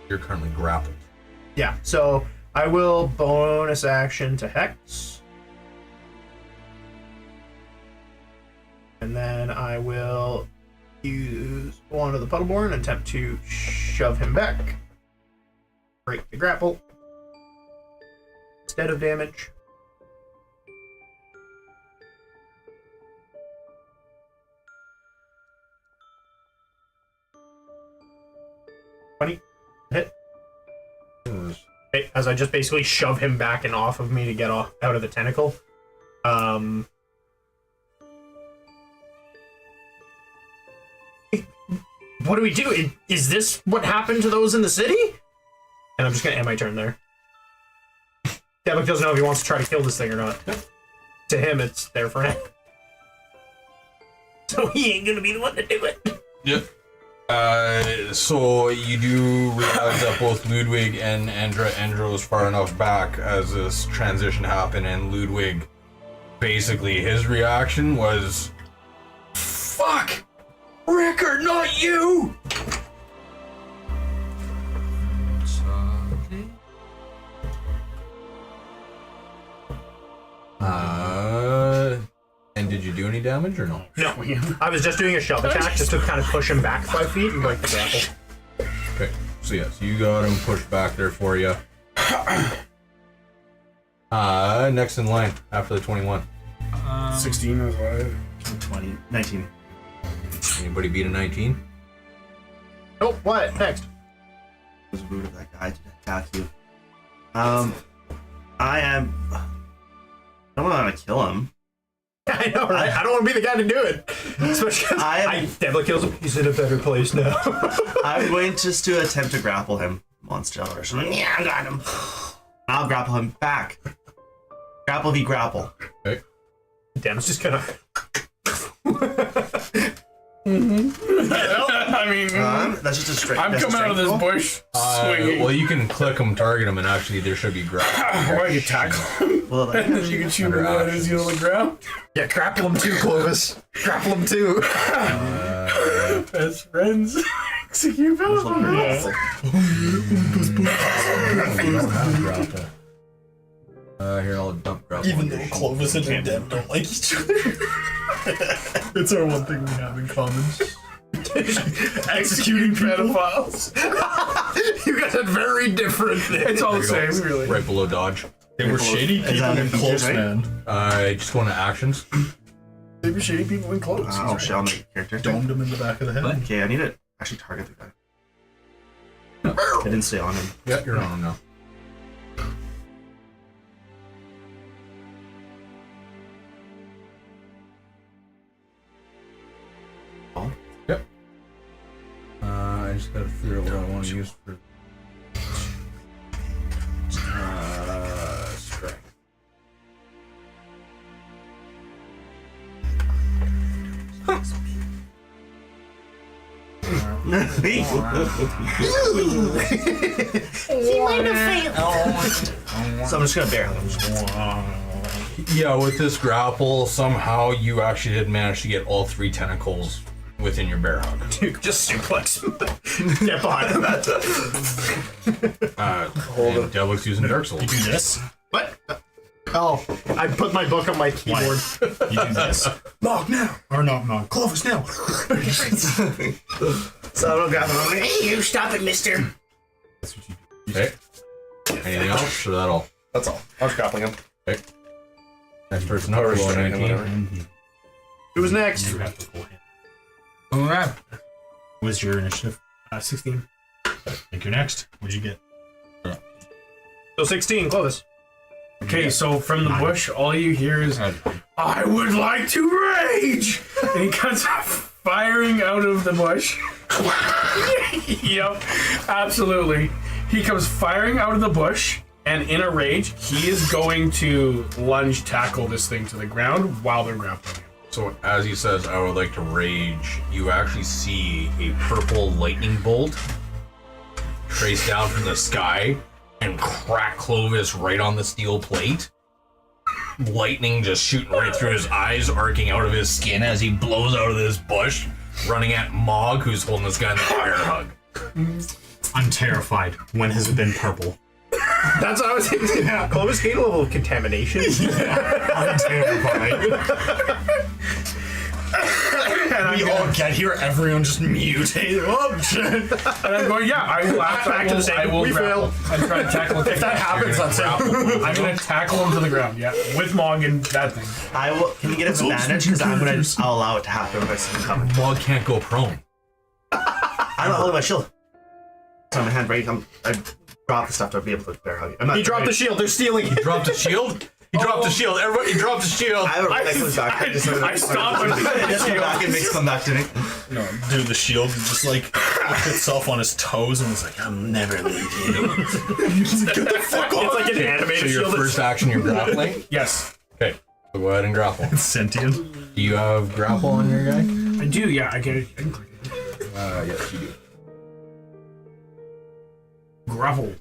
You're currently grappled. Yeah, so I will bonus action to Hex. And then I will use go onto the Puddleborn and attempt to shove him back. Break the grapple. Instead of damage. Hit. As I just basically shove him back and off of me to get out of the tentacle. What do we do? Is this what happened to those in the city? And I'm just gonna end my turn there. Devik doesn't know if he wants to try to kill this thing or not. To him, it's there for him. So he ain't gonna be the one to do it. Yep. So you do realize that both Ludwig and Andro is far enough back as this transition happened, and Ludwig, basically his reaction was, "Fuck, Rickard, not you!" And did you do any damage or no? No, I was just doing a shove attack just to kind of push him back 5 feet and break the grapple. Okay, so yes, you got him pushed back there for you. Next in line after the 21. 16 was what I had. 20, 19. Anybody beat a 19? Oh, what? Next. It was rude of that guy to attack you. I don't want to kill him. I know, right? I don't want to be the guy to do it. Especially because I definitely kills him. He's in a better place now. I'm going just to attempt to grapple him, monster or something. Yeah, I got him. I'll grapple him back. Grapple v grapple. Okay. Damn, it's just gonna. I mean, That's just a straight. I'm that's a coming out of this strength roll? bush swinging. Well, you can click him, target him, and actually there should be grapple. Or I could tackle him. Well, And then you can shoot him while he's on the ground. Yeah, grapple him too, Clovis. Grapple him too. Best friends. Execute Grapple. Here, I'll dump grapple. Even though Clovis and Dem don't like each other. It's our one thing we have in common. Executing pedophiles. You guys are very different things. It's all the same, really. Right below dodge. They were shady Is people that in a feature, close, right? man. Just go into actions. They were shady people in clothes. Oh shit! I'll make a character. Domed him in the back of the head. Okay, I need to actually target the guy. I didn't stay on him. Yeah, you're on him now. Oh. Yep. I just gotta figure out what I want to use for. Strength. So I'm just gonna bear him. Yeah, with this grapple, somehow you actually did manage to get all 3 tentacles within your bear hug. Dude, just suplex. Get behind him. And Devil's using Dark Souls. You do this. What? Oh, I put my book on my keyboard. You do this. Mog now. Or no, Clovis now. So I don't grapple him. Hey, you stop it, mister. That's what you do. Okay. Anything else? Or that all? That's all. I was grappling him. Okay. Next person up. Or roll restraining him, 19. whatever. Who's next? You have to pull him. Alright. What was your initiative? 16. I think you're next. What'd you get? So 16, Clovis. Okay, so from the bush, all you hear is, I would like to rage! And he comes firing out of the bush. Yep, absolutely. He comes firing out of the bush, and in a rage, he is going to lunge tackle this thing to the ground while they're grappling him. So as he says, I would like to rage, you actually see a purple lightning bolt trace down from the sky and crack Clovis right on the steel plate. Lightning just shooting right through his eyes, arcing out of his skin as he blows out of this bush, running at Mog, who's holding this guy in the fire hug. I'm terrified. When has it been purple? That's what I was thinking. Clovis gained a level of contamination. I'm terrified. And I'm You all get here, everyone just mutated. Oh shit! And I'm going, yeah, I will. Back to the same. I will We grapple. I'm trying to tackle him. If that happens, that's it. I'm gonna tackle him to the ground. Yeah, with Mog and that thing. I will. Can we get an advantage? Because I'll allow it to happen if I see him coming. Mog can't go prone. I'm not holding my shield. So my hand right. I drop the stuff to be able to bear hug. He dropped the shield. They're stealing. He dropped the shield. He dropped the shield. Everybody, he dropped the shield. I have a that comes back. I stopped him. Just come back and makes come back to me. No, dude, the shield just like flipped itself on his toes and was like, I'm never leaving. He's like, get the fuck off. It's like an So animated your shield. first action, you're grappling. Yes, Okay, so go ahead and grapple. Sentient. Do you have grapple on your guy? I do. Yeah, I get it. I can click it. Yes, you do. Grapple.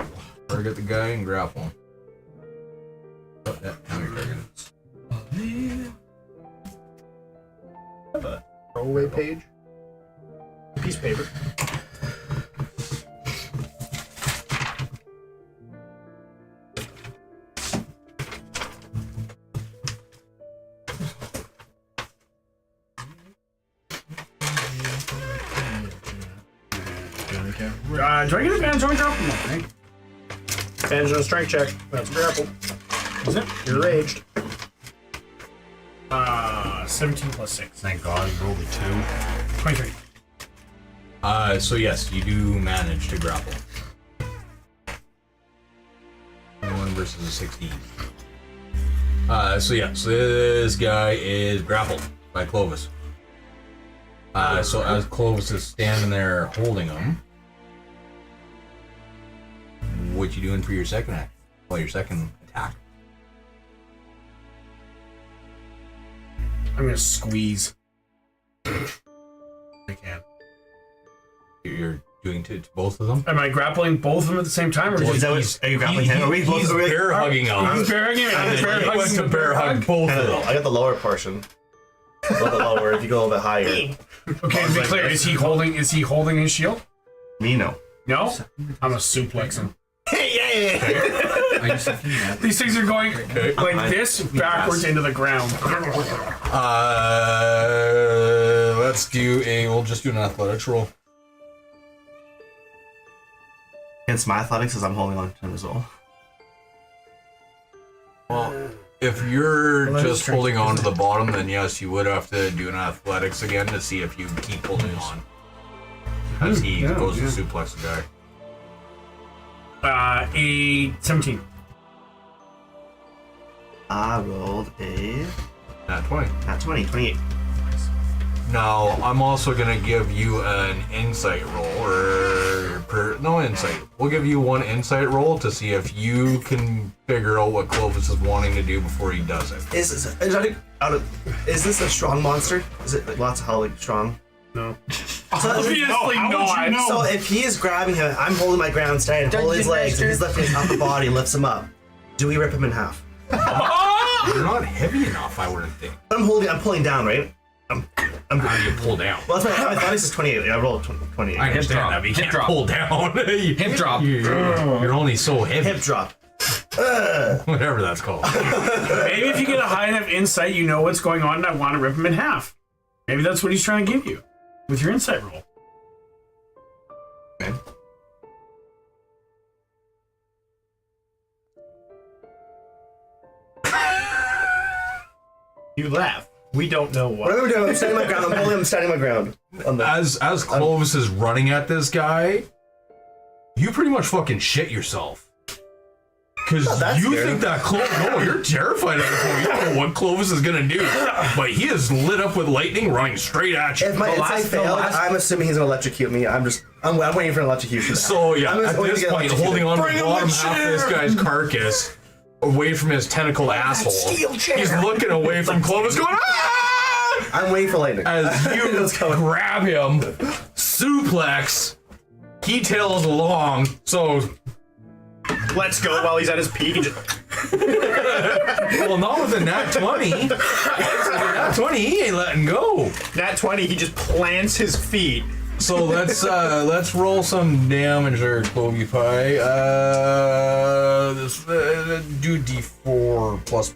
Target the guy and grapple him. Oh, yeah, now you're targeted. Throwaway page. Piece of paper. Do I get advantage on grapple? No, right? Advantage on a strength check. That's grapple. Is it? You're raged. 17 plus 6. Thank God, he rolled a 23. So yes, you do manage to grapple. 21 versus a 16. So this guy is grappled by Clovis. So as Clovis is standing there holding him, what you doing for your second act? Well, your second attack. I'm gonna squeeze. I can. You're doing to both of them? Am I grappling both of them at the same time, or Is just that what, are you grappling him? Are we both? He's Are we, bear hugging him. he's bearing him? And then he went to bear hug both of them. I got the lower portion. A little bit lower. If you go a little bit higher. Okay, to be clear, is he holding his shield? Me no. No? I'm a suplex him. Are you second? These things are going like Mine. this backwards into the ground. We'll just do an athletics roll. Against my athletics, as I'm holding on to him as well. Well, if you're just holding on to the bottom, then yes, you would have to do an athletics again to see if you keep holding on. As he goes to suplex the guy. A 17. I rolled a Nat 20. 28. Now, I'm also going to give you an insight roll, no insight. We'll give you one insight roll to see if you can figure out what Clovis is wanting to do before he does it. Is this a strong monster? Is it like lots of how like strong? No. Obviously not. So if he is grabbing him, I'm holding my ground steady and hold his legs, and he's lifting his upper body, lifts him up. Do we rip him in half? You're not heavy enough, I wouldn't think. I'm pulling down, right? How do you pull down? Well, that's my thought. This is 28. I rolled 28. I understand that, but you can't pull down. Hip drop. You're only so heavy. Hip drop. Whatever that's called. Maybe if you get a high enough insight, you know what's going on, and I want to rip him in half. Maybe that's what he's trying to give you with your insight roll. Okay. You laugh. We don't know What what. am I doing? I'm standing my ground. I'm standing my ground. On the, As Clovis is running at this guy, you pretty much fucking shit yourself. Because that's you fair. think that Clovis... No, you're terrified of this one. You don't know what Clovis is going to do. But he is lit up with lightning running straight at you. if my insight failed, I'm assuming he's gonna electrocute me. I'm waiting for an electrocution. So yeah, I'm just at waiting this to get point, electrocuted. holding on to Bring the him bottom the half of this guy's carcass, away from his tentacle asshole, steel chair. he's looking away from Clovis going, ah! I'm waiting for lightning. As you It's coming. grab him, suplex, he tails along, so... Let's go while he's at his peak and just. Well, not with a nat 20. With a nat 20, he ain't letting go. Nat 20, he just plants his feet. So let's roll some damage there, Clovey Pie. Do D4 plus.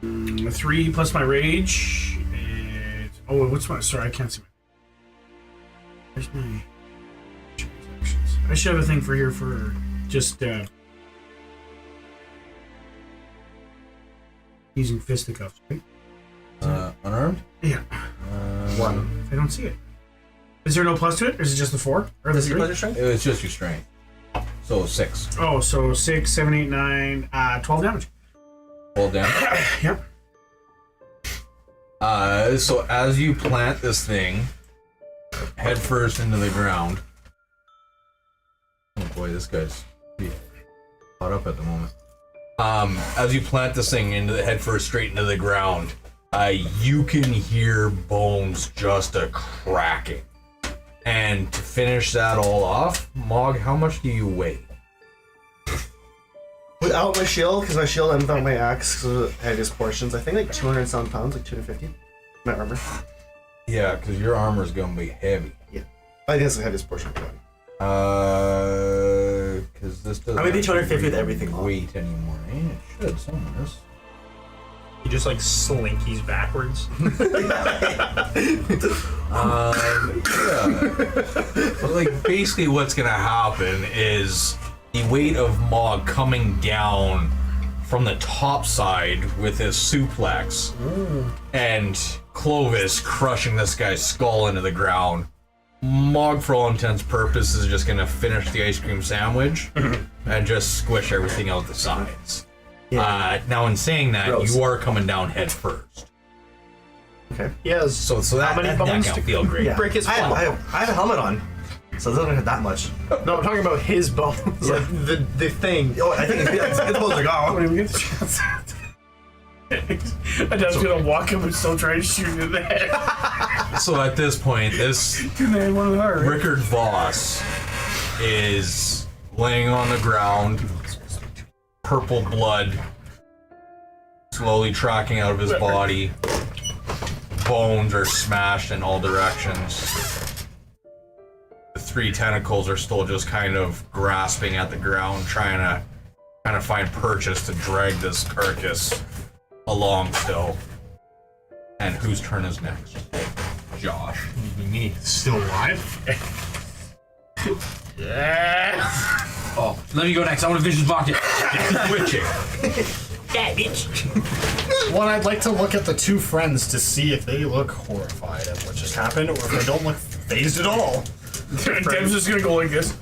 3 plus my rage. What's my? Sorry, I can't see. Where's my transactions? I should have a thing for here for just using fisticuffs, right? Unarmed? Yeah. 1. I don't see it. Is there no plus to it? Or is it just the 4? Or the 3? It's just your strength. So 6. Oh, so 6, 7, 8, 9, 12 damage. 12 damage. Yep. So as you plant this thing head first into the ground. Oh boy, this guy's caught up at the moment. As you plant this thing into the head first straight into the ground, you can hear bones just a cracking. And to finish that all off, Mog, how much do you weigh? Without my shield, because my shield and without my axe, because I had his portions, I think like 200 some pounds, like 250. My armor. Yeah, because your armor is going to be heavy. Yeah. I guess I had his portion. Because this doesn't. I would be 250 with everything on. Weight anymore. Eh? It should somewhere. He just like slinkies backwards. Yeah. But like basically, what's gonna happen is the weight of Mog coming down from the top side with his suplex, and Clovis crushing this guy's skull into the ground. Mog, for all intents and purposes, is just gonna finish the ice cream sandwich and just squish everything out the sides. Yeah. Now, in saying that, Gross. you are coming down head first. Okay. He has So that, many that, bones that to can't feel great. Yeah. break his I fall. have a helmet on, so it doesn't hurt that much. No, I'm talking about his bones. Yeah. Like the thing. Oh, I think it's bones are I gone. don't even get the chance. Adam's gonna walk up and still try to shoot him in the head. So at this point, this In the head, one of the heart, right? Rickard Voss is laying on the ground, purple blood slowly tracking out of his body. Bones are smashed in all directions. The 3 tentacles are still just kind of grasping at the ground, trying to find purchase to drag this carcass along still. And whose turn is next? Josh. Me, still alive? Yeah. Oh, let me go next. I want a vicious pocket. Twitching. One, I'd like to look at the 2 friends to see if they look horrified at what just happened, or if they don't look phased at all. Dem's just gonna go like this.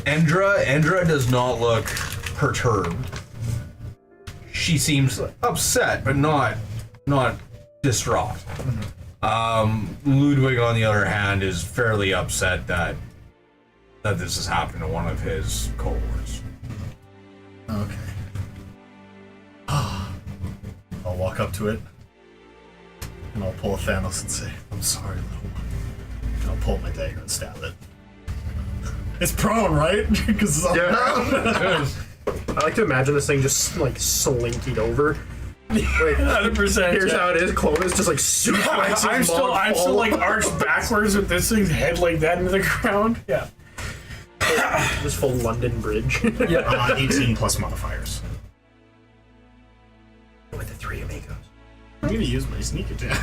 Endra does not look perturbed. She seems upset, but not distraught. Ludwig, on the other hand, is fairly upset that this has happened to one of his cohorts. Okay. I'll walk up to it, and I'll pull a Thanos and say, "I'm sorry, little one." And I'll pull my dagger and stab it. It's prone, right? Because it's on the ground. I like to imagine this thing just like slinkied over. Like, 100%. here's how it is. Clovis just like suplexes I'm still Mog like arched backwards with this thing's head like that into the ground. Yeah. this full London Bridge. 18 plus modifiers. With the 3 amigos. I'm gonna use my sneak attack.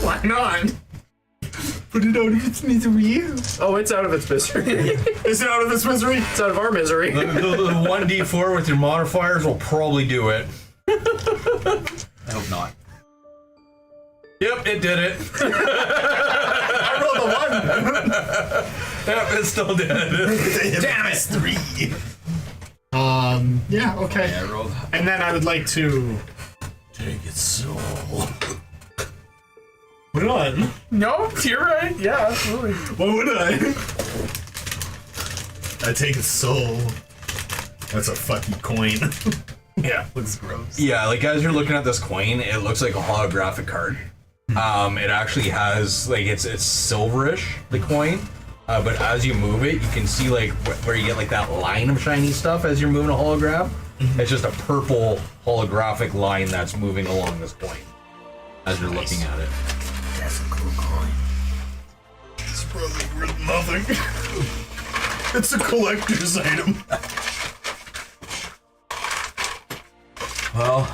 Why not? Put it out of its misery. Oh, it's out of its misery. Is it out of its misery? It's out of our misery. The 1d4 with your modifiers will probably do it. I hope not. Yep, it did it. I rolled a 1. Yep, it still did it. Damn it! 3. Yeah, okay. Yeah, I rolled. And then I would like to take its soul. Put it on. No, you're right. Yeah, absolutely. What would I take its soul. That's a fucking coin. Yeah. Looks gross. Yeah, like as you're looking at this coin, it looks like a holographic card. It actually has like it's silverish, the coin, but as you move it, you can see like where you get like that line of shiny stuff as you're moving a hologram. It's just a purple holographic line that's moving along this coin as you're looking at it. That's a cool coin. It's probably worth nothing. It's a collector's item. Well,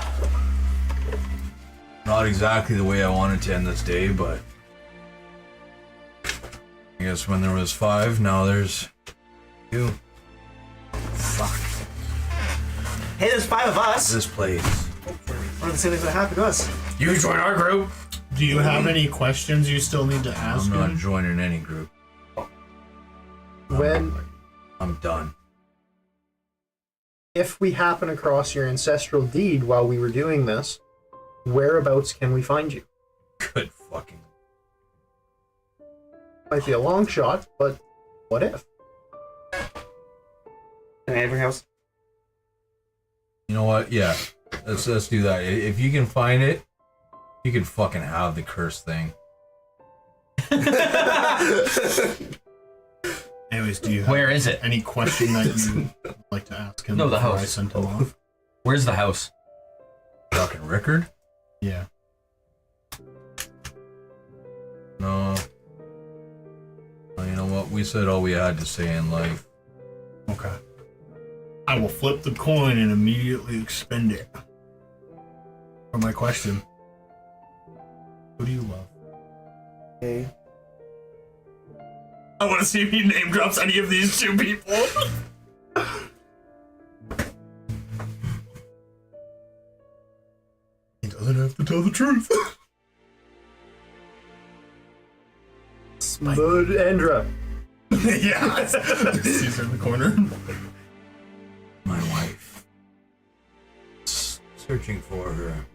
not exactly the way I wanted to end this day, but I guess when there was 5, now there's 2. Fuck. Hey, there's 5 of us. This place. One of the same things that happened to us. You join our group. Do you have any questions you still need to ask I'm not him? joining any group. When, I'm done. if we happen across your ancestral deed while we were doing this, whereabouts can we find you? Good fucking. Might be a long shot, but what if? In Avery House. You know what? Yeah. Let's do that. If you can find it, you can fucking have the cursed thing. Anyways, do you have Where is it? any question that you would like to ask him No, the before I house. send him off? Where's the house? Fucking Rickard? Yeah. No. Well, you know what? We said all we had to say in life. Okay. I will flip the coin and immediately expend it. For my question. Who do you love? Okay. I want to see if he name drops any of these 2 people. He doesn't have to tell the truth. Bud Andra. Yeah. He's in the corner. My wife. Searching for her.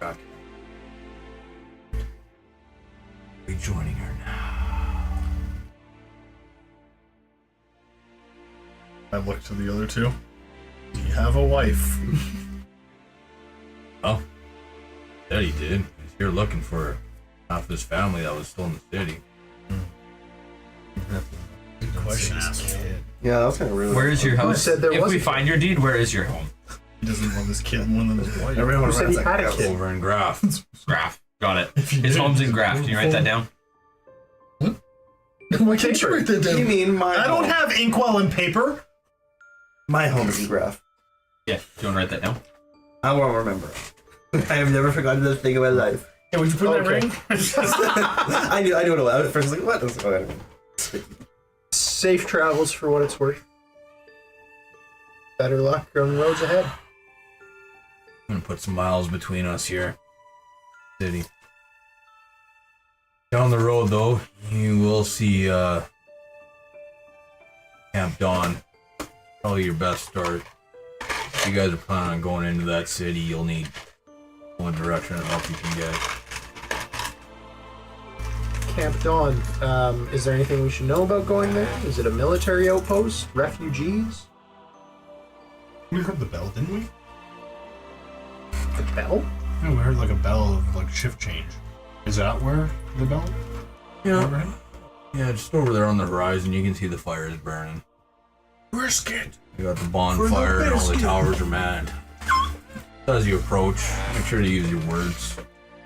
Got rejoining her now. I look to the other 2. Do you have a wife? Oh. That he did. He's here looking for half his family that was still in the city. Good question, asshole. Yeah, that was kind of rude. Where is your Who house? said there If we wasn't? find your deed, where is your home? He doesn't love his kid more than his wife. Everyone Who said runs he like had a that. kid? Over in Graf. Graph. Got it. If you His did, home's in just Graph. Can you write that down? Why can't you write that down? You mean my I don't home? have inkwell and paper. My home is in Graph. Yeah. Do you want to write that down? I won't remember. I have never forgotten this thing in my life. Hey, would you put in that Okay. ring? I knew it well. At first, I was like, what? I was like, oh, I don't know. Safe travels for what it's worth. Better luck on the roads ahead. I'm gonna put some miles between us here. City. Down the road, though, you will see Camp Dawn. Probably your best start. If you guys are planning on going into that city, you'll need one direction of help you can get. Camp Dawn. Is there anything we should know about going there? Is it a military outpost? Refugees? We heard the bell, didn't we? The bell? Yeah, we heard like a bell of like shift change. Is that where the bell? Yeah. Yeah, just over there on the horizon, you can see the fires burning. Brisket. You got the bonfire and all the towers are manned. As you approach, make sure to use your words.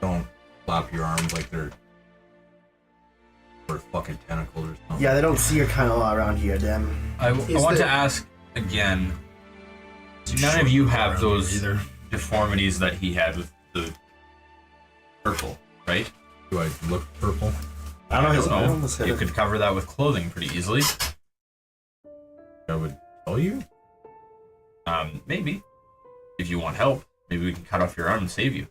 Don't flap your arms like they're fucking tentacles or something. Yeah, they don't see your kind of law around here, damn. I Is want to there- ask again. None of you have Around those here either. deformities that he had with the purple, right? Do I look purple? I don't know. I don't No. You could cover that with clothing pretty easily. I would tell you. Maybe. If you want help, maybe we can cut off your arm and save you.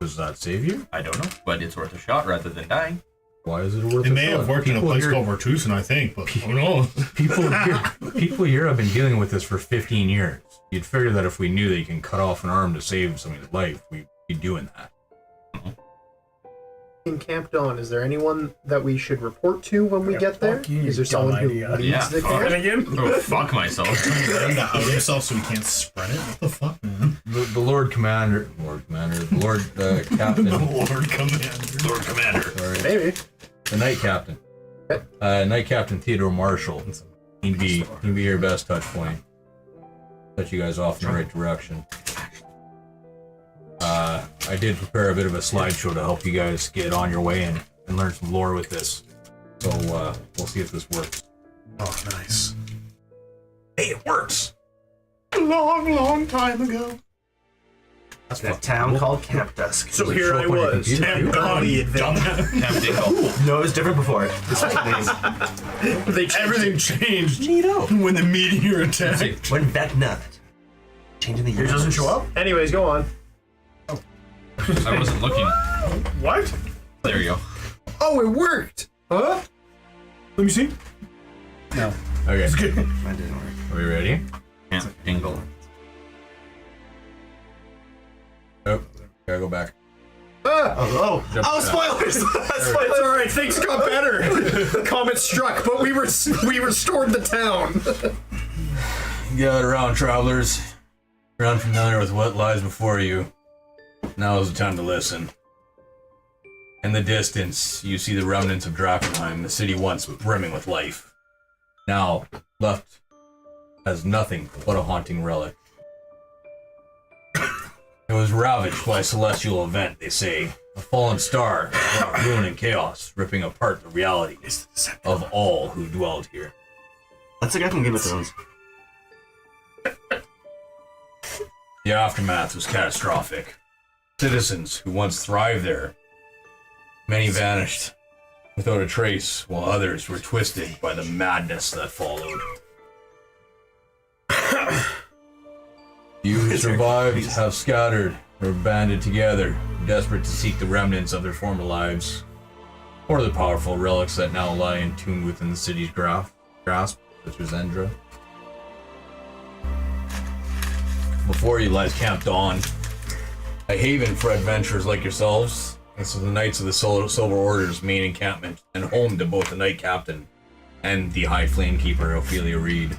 Does that save you? I don't know, but it's worth a shot rather than dying. Why is it worth It a may have shot? worked in a People place here- called Vertusen, I think, but who knows? People here have been dealing with this for 15 years. You'd figure that if we knew that you can cut off an arm to save somebody's life, we'd be doing that. In Camp Dawn, is there anyone that we should report to when we get there? fuck you, Is there dumb someone who idea. leads Yeah, the fuck camp? And again? Oh, fuck myself. Trying to out himself so he can't spread it? What the fuck, man? The Lord Captain, The Lord Commander. Lord Commander. sorry, Maybe. the Knight Captain. Knight Captain Theodore Marshall. He'd be your best touch point. Set you guys off in the right direction. I did prepare a bit of a slideshow to help you guys get on your way and learn some lore with this. So we'll see if this works. Oh, nice. Hey, it works! A long, long time ago. in a town called Camp Dusk. So here I was, body adventure. Camp Dingle. No, it was different before. This was Everything changed Neato. when the meteor attacked. When Vecna changing the It universe. doesn't show up. Anyways, go on. I wasn't looking. What? There you go. Oh, it worked. Huh? Let me see. Okay. That didn't work. Are we ready? Camp Dingle. Oh, gotta go back. Oh, spoilers! It's all right. Things got better. The comet struck, but we restored the town. Gather around, travelers. You're unfamiliar with what lies before you. Now is the time to listen. In the distance, you see the remnants of Drakkenheim, the city once brimming with life. Now, left as nothing but a haunting relic. It was ravaged by a celestial event, they say. A fallen star brought ruin and chaos, ripping apart the reality of all who dwelled here. That's the guy from Game of Thrones. The aftermath was catastrophic. Citizens who once thrived there, many vanished without a trace, while others were twisted by the madness that followed. Few who survived have scattered or banded together, desperate to seek the remnants of their former lives, or the powerful relics that now lie entombed within the city's grasp, such as Endra. Before you lies Camp Dawn, a haven for adventurers like yourselves. This is the Knights of the Silver Order's main encampment, and home to both the Knight Captain and the High Flame Keeper, Ophelia Reed.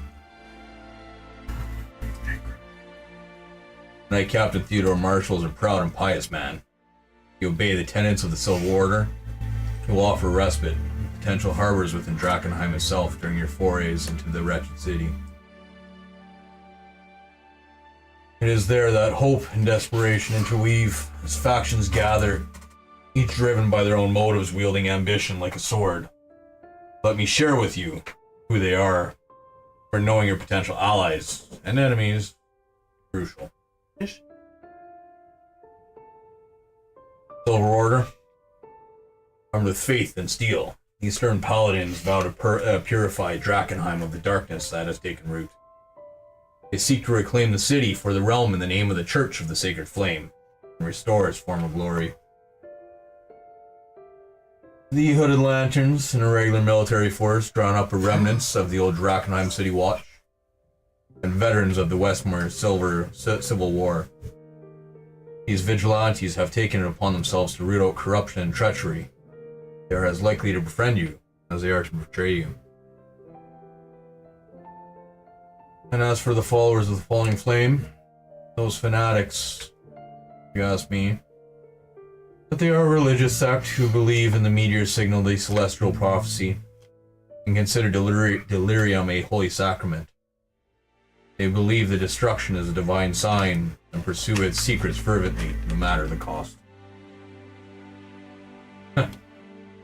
Knight Captain Theodore Marshall is a proud and pious man. He obey the tenets of the Silver Order. He will offer respite, potential harbors within Drakkenheim itself during your forays into the wretched city. It is there that hope and desperation interweave as factions gather, each driven by their own motives, wielding ambition like a sword. Let me share with you who they are, for knowing your potential allies and enemies is crucial. Silver Order, armed with faith and steel, these stern paladins vow to purify Drakkenheim of the darkness that has taken root. They seek to reclaim the city for the realm in the name of the Church of the Sacred Flame, and restore its former glory. The hooded lanterns and a regular military force drawn up are remnants of the old Drakkenheim City Watch, and veterans of the Westmere Civil War. These vigilantes have taken it upon themselves to root out corruption and treachery. They are as likely to befriend you as they are to betray you. And as for the followers of the Falling Flame, those fanatics, if you ask me, but they are a religious sect who believe in the meteor signal, the celestial prophecy, and consider delirium a holy sacrament. They believe the destruction is a divine sign and pursue its secrets fervently, no matter the cost.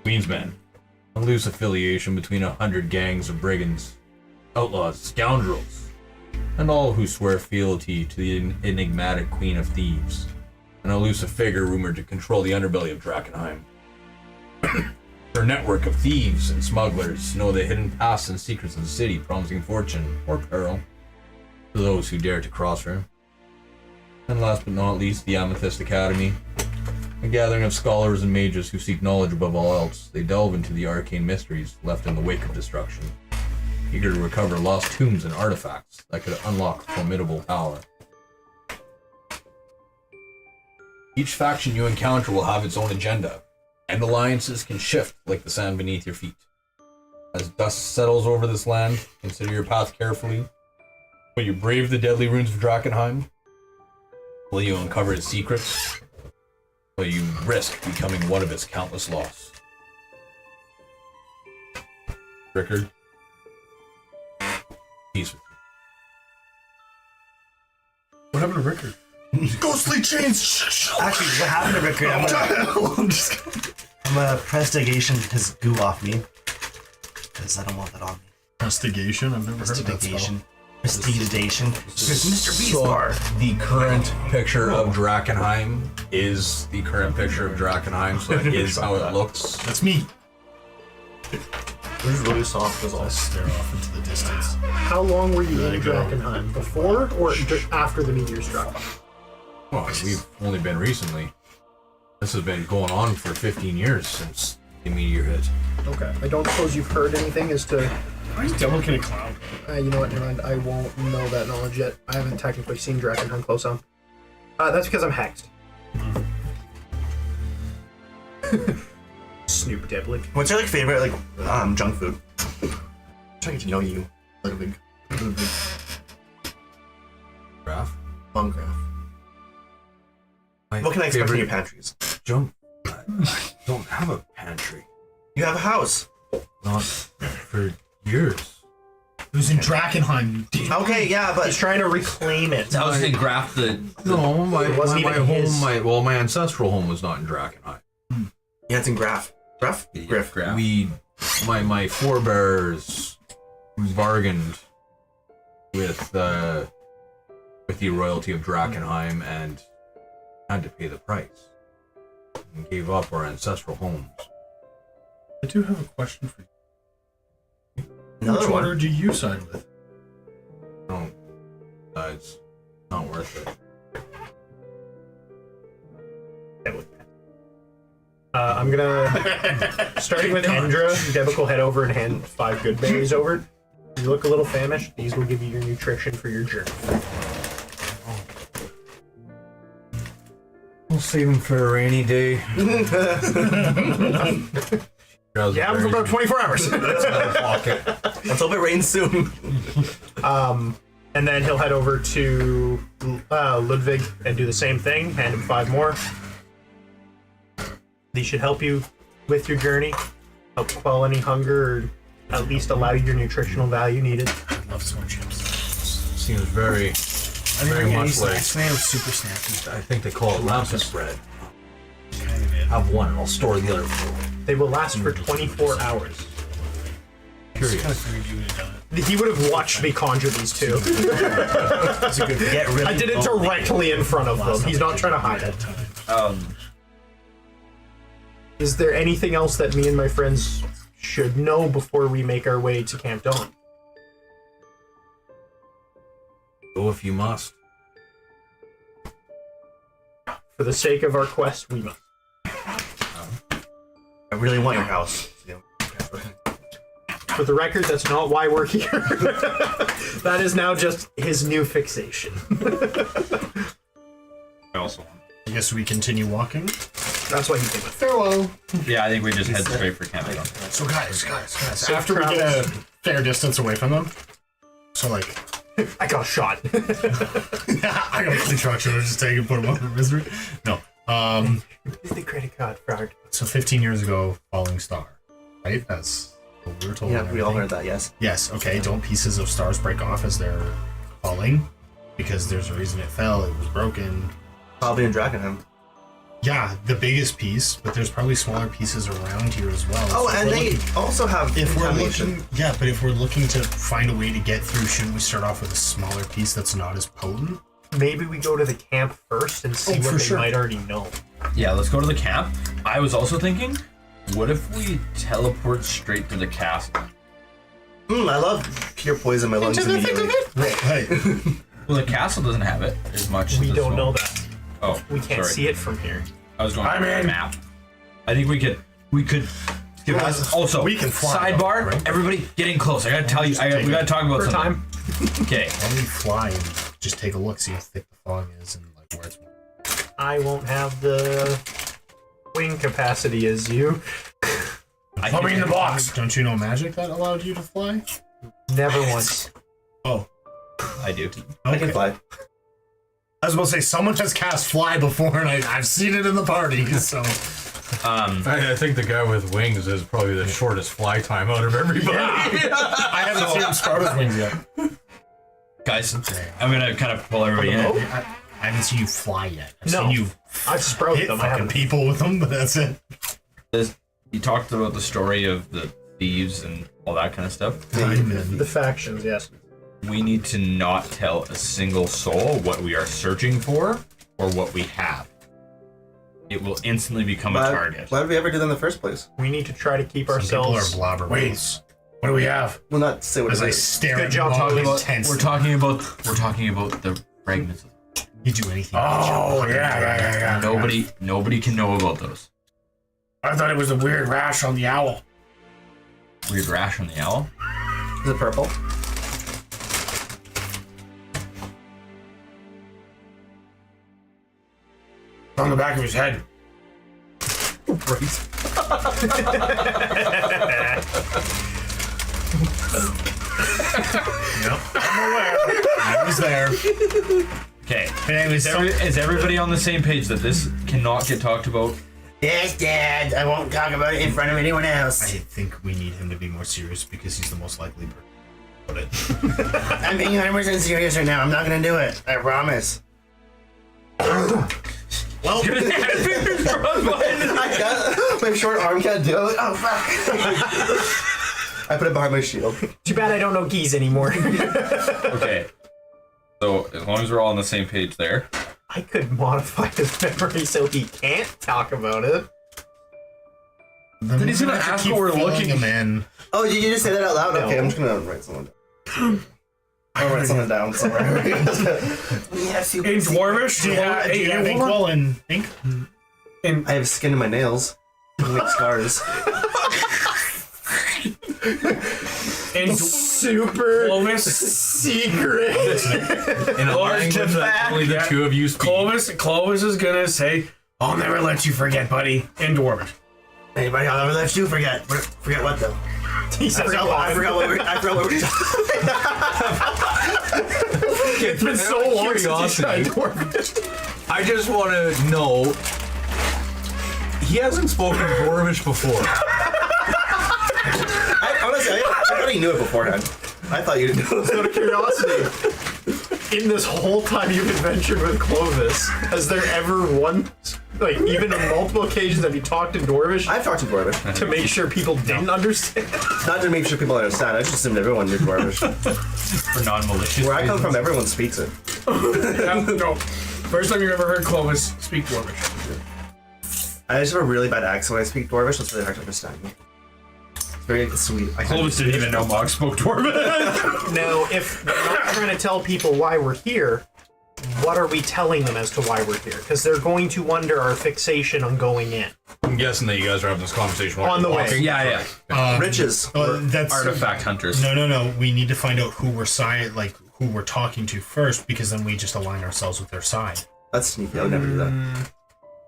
Queensmen, a loose affiliation between 100 gangs of brigands, outlaws, scoundrels, and all who swear fealty to the enigmatic Queen of Thieves, an elusive figure rumored to control the underbelly of Drakkenheim. Her network of thieves and smugglers know the hidden paths and secrets of the city, promising fortune or peril to those who dare to cross her. And last but not least, the Amethyst Academy, a gathering of scholars and mages who seek knowledge above all else. They delve into the arcane mysteries left in the wake of destruction, eager to recover lost tombs and artifacts that could unlock formidable power. Each faction you encounter will have its own agenda, and alliances can shift like the sand beneath your feet. As dust settles over this land, consider your path carefully. Will you brave the deadly runes of Drakkenheim? Will you uncover its secrets? Will you risk becoming one of its countless loss? Rickard, peace with you. What happened to Rickard? Ghostly chains! Actually, what happened to Rickard? I'm gonna prestigation his goo off me. Because I don't want that on me. Prestigation? I've never heard of that spell. Prestigation. Prestigization. There's Mr. Beast So bar. the current picture of Drakkenheim is the current picture of Drakkenheim, so it is how it looks. That's me. This is really soft as all. I stare off into the distance. How long were you There in you go. Drakkenheim? Before or after the meteor struck? Well, we've only been recently. This has been going on for 15 years since the meteor hit. Okay. I don't suppose you've heard anything as to. Why is Devil in a cloud? You know what? Never mind. I won't know that knowledge yet. I haven't technically seen Drakkenheim close up. That's because I'm hexed. Snoop Dibblick. What's your like favorite like junk food? I'm trying to know you. Like a big Graph? Bum graph. My What can I expect from your favorite pantries? junk? I don't have a pantry. You have a house. Not for years. It was in Drakkenheim. Okay, yeah, He's but trying to reclaim it. I was gonna graph the. No, my wasn't my even his. home, my ancestral home was not in Drakkenheim. yeah, it's in Graph. Graph? Griff. Graph. My forebears bargained with the royalty of Drakkenheim and had to pay the price and gave up our ancestral homes. I do have a question for you. Another Which one. order do you side with? No, it's not worth it. I'm gonna, starting with Endra, Debik will head over and hand 5 good berries over. You look a little famished. These will give you your nutrition for your journey. We'll save them for a rainy day. Yeah, for about 24 hours. Let's hope it rains soon. And then he'll head over to Ludwig and do the same thing. Hand him 5 more. These should help you with your journey, help quell any hunger, or at least allow you your nutritional value needed. I love some chips. Seems very much like, Snack was super snacky. I think they call it lampas bread. Have one and I'll store the other 4. They will last for 24 hours. Curious. He would have watched me conjure these 2. Get really I did it lonely. directly in front of them. He's not trying to hide it. Is there anything else that me and my friends should know before we make our way to Camp Dawn? Go if you must. For the sake of our quest, we must. I really want your house. For the record, that's not why we're here. That is now just his new fixation. I also want. I guess we continue walking. That's why he came with. Farewell. Yeah, I think we just head straight for Camp Dawn. So guys, after we get a fair distance away from them, so like, I got shot. I got a construction, we'll just take and put them up in misery. No. Is the credit card fraud? So 15 years ago, falling star, right? That's what we were told. Yeah, and we all everything. heard that, yes. Yes, okay, don't pieces of stars break off as they're falling? Because there's a reason it fell, it was broken. Probably in Drakkenheim. Yeah, the biggest piece, but there's probably smaller pieces around here as well. Oh, So and we're they looking- also have if we're contamination. looking, yeah, but if we're looking to find a way to get through, shouldn't we start off with a smaller piece that's not as potent? Maybe we go to the camp first and see Oh, what for they sure. might already know. Yeah, let's go to the camp. I was also thinking, what if we teleport straight to the castle? I love pure poison my lungs immediately. Hey, Well, the castle doesn't have it as much. We as this don't one. know that. Oh, We can't sorry. see it from here. I was going I'm on the in. map. I think we could. Give us also we can fly, sidebar. right? Everybody, getting close. I gotta tell you. We gotta talk about For something. time, Okay. why don't we fly and just take a look, see how thick the fog is and like where it's. I won't have the wing capacity as you. Put me in the box. Don't you know magic that allowed you to fly? Never once. Oh, I do. I can fly. I was about to say someone has cast fly before, and I've seen it in the party. So I think the guy with wings is probably the shortest fly time out of everybody. I haven't seen him sprout his wings yet. Guys, I'm gonna kind of pull everybody in. I haven't seen you fly yet. I've No. seen you I've sprouted hit them. I fucking haven't. people with them, but that's it. You talked about the story of the thieves and all that kind of stuff. Diamond. The factions, yes. we need to not tell a single soul what we are searching for or what we have. It will instantly become a target. Why did we ever do that in the first place? We need to try to keep Some ourselves. people are blabbermouths. Wait, what do we have? Well, not say what As it I is. stare Good at job them all talking about- intensely. We're talking about the fragments. You do anything. Oh, yeah. Nobody can know about those. I thought it was the weird rash on the owl. Weird rash on the owl. Is it purple? On the back of his head. Yep. I'm aware. I was there. Okay. And it was Is everybody on the same page that this cannot get talked about? Yes, Dad. I won't talk about it in front of anyone I else. think we need him to be more serious because he's the most likely person about it. I'm being 100% serious right now. I'm not gonna do it. I promise. Well, I got my short arm can't do it. Oh fuck! I put it behind my shield. Too bad I don't know keys anymore. Okay. So as long as we're all on the same page there. I could modify his memory so he can't talk about it. then he's gonna ask what we're looking- him in. Oh, did you just say that out loud? Okay, I'm just gonna write someone down. I'll write someone down somewhere. Yes, you. In Dwarvish, Do you have ink? hold on. Well, and ink? I have skin in my nails. I make scars. In Super Clovis, secret. In a language that only the two of you speak. Clovis is gonna say, "I'll never let you forget, buddy." In Dwarvish. Anybody, I'll never let you forget. Forget what though? He says I forgot what we're It's been so long since you tried Dwarvish. I just want to know. He hasn't spoken Dwarvish before. Honestly, I thought he knew it beforehand. I thought you didn't know it. Out of curiosity, in this whole time you've adventured with Clovis, has there ever one, like even on multiple occasions, have you talked in Dwarvish I've talked to Dwarvish. to make sure people didn't understand? Not to make sure people understand. I just assumed everyone knew Dwarvish. For non-malicious Where I come reasons. from, everyone speaks it. Yeah, no. First time you ever heard Clovis speak Dwarvish. I just have a really bad accent when I speak Dwarvish. It's really hard to understand me. It's very sweet. Clovis didn't even know Mog spoke Dwarvish. Now, if we're not trying to tell people why we're here, what are we telling them as to why we're here? Because they're going to wonder our fixation on going in. I'm guessing that you guys are having this conversation while On the you're way. walking. Yeah. Riches. That's Artifact hunters. No. We need to find out who we're who we're talking to first, because then we just align ourselves with their side. That's sneaky. I would never do that.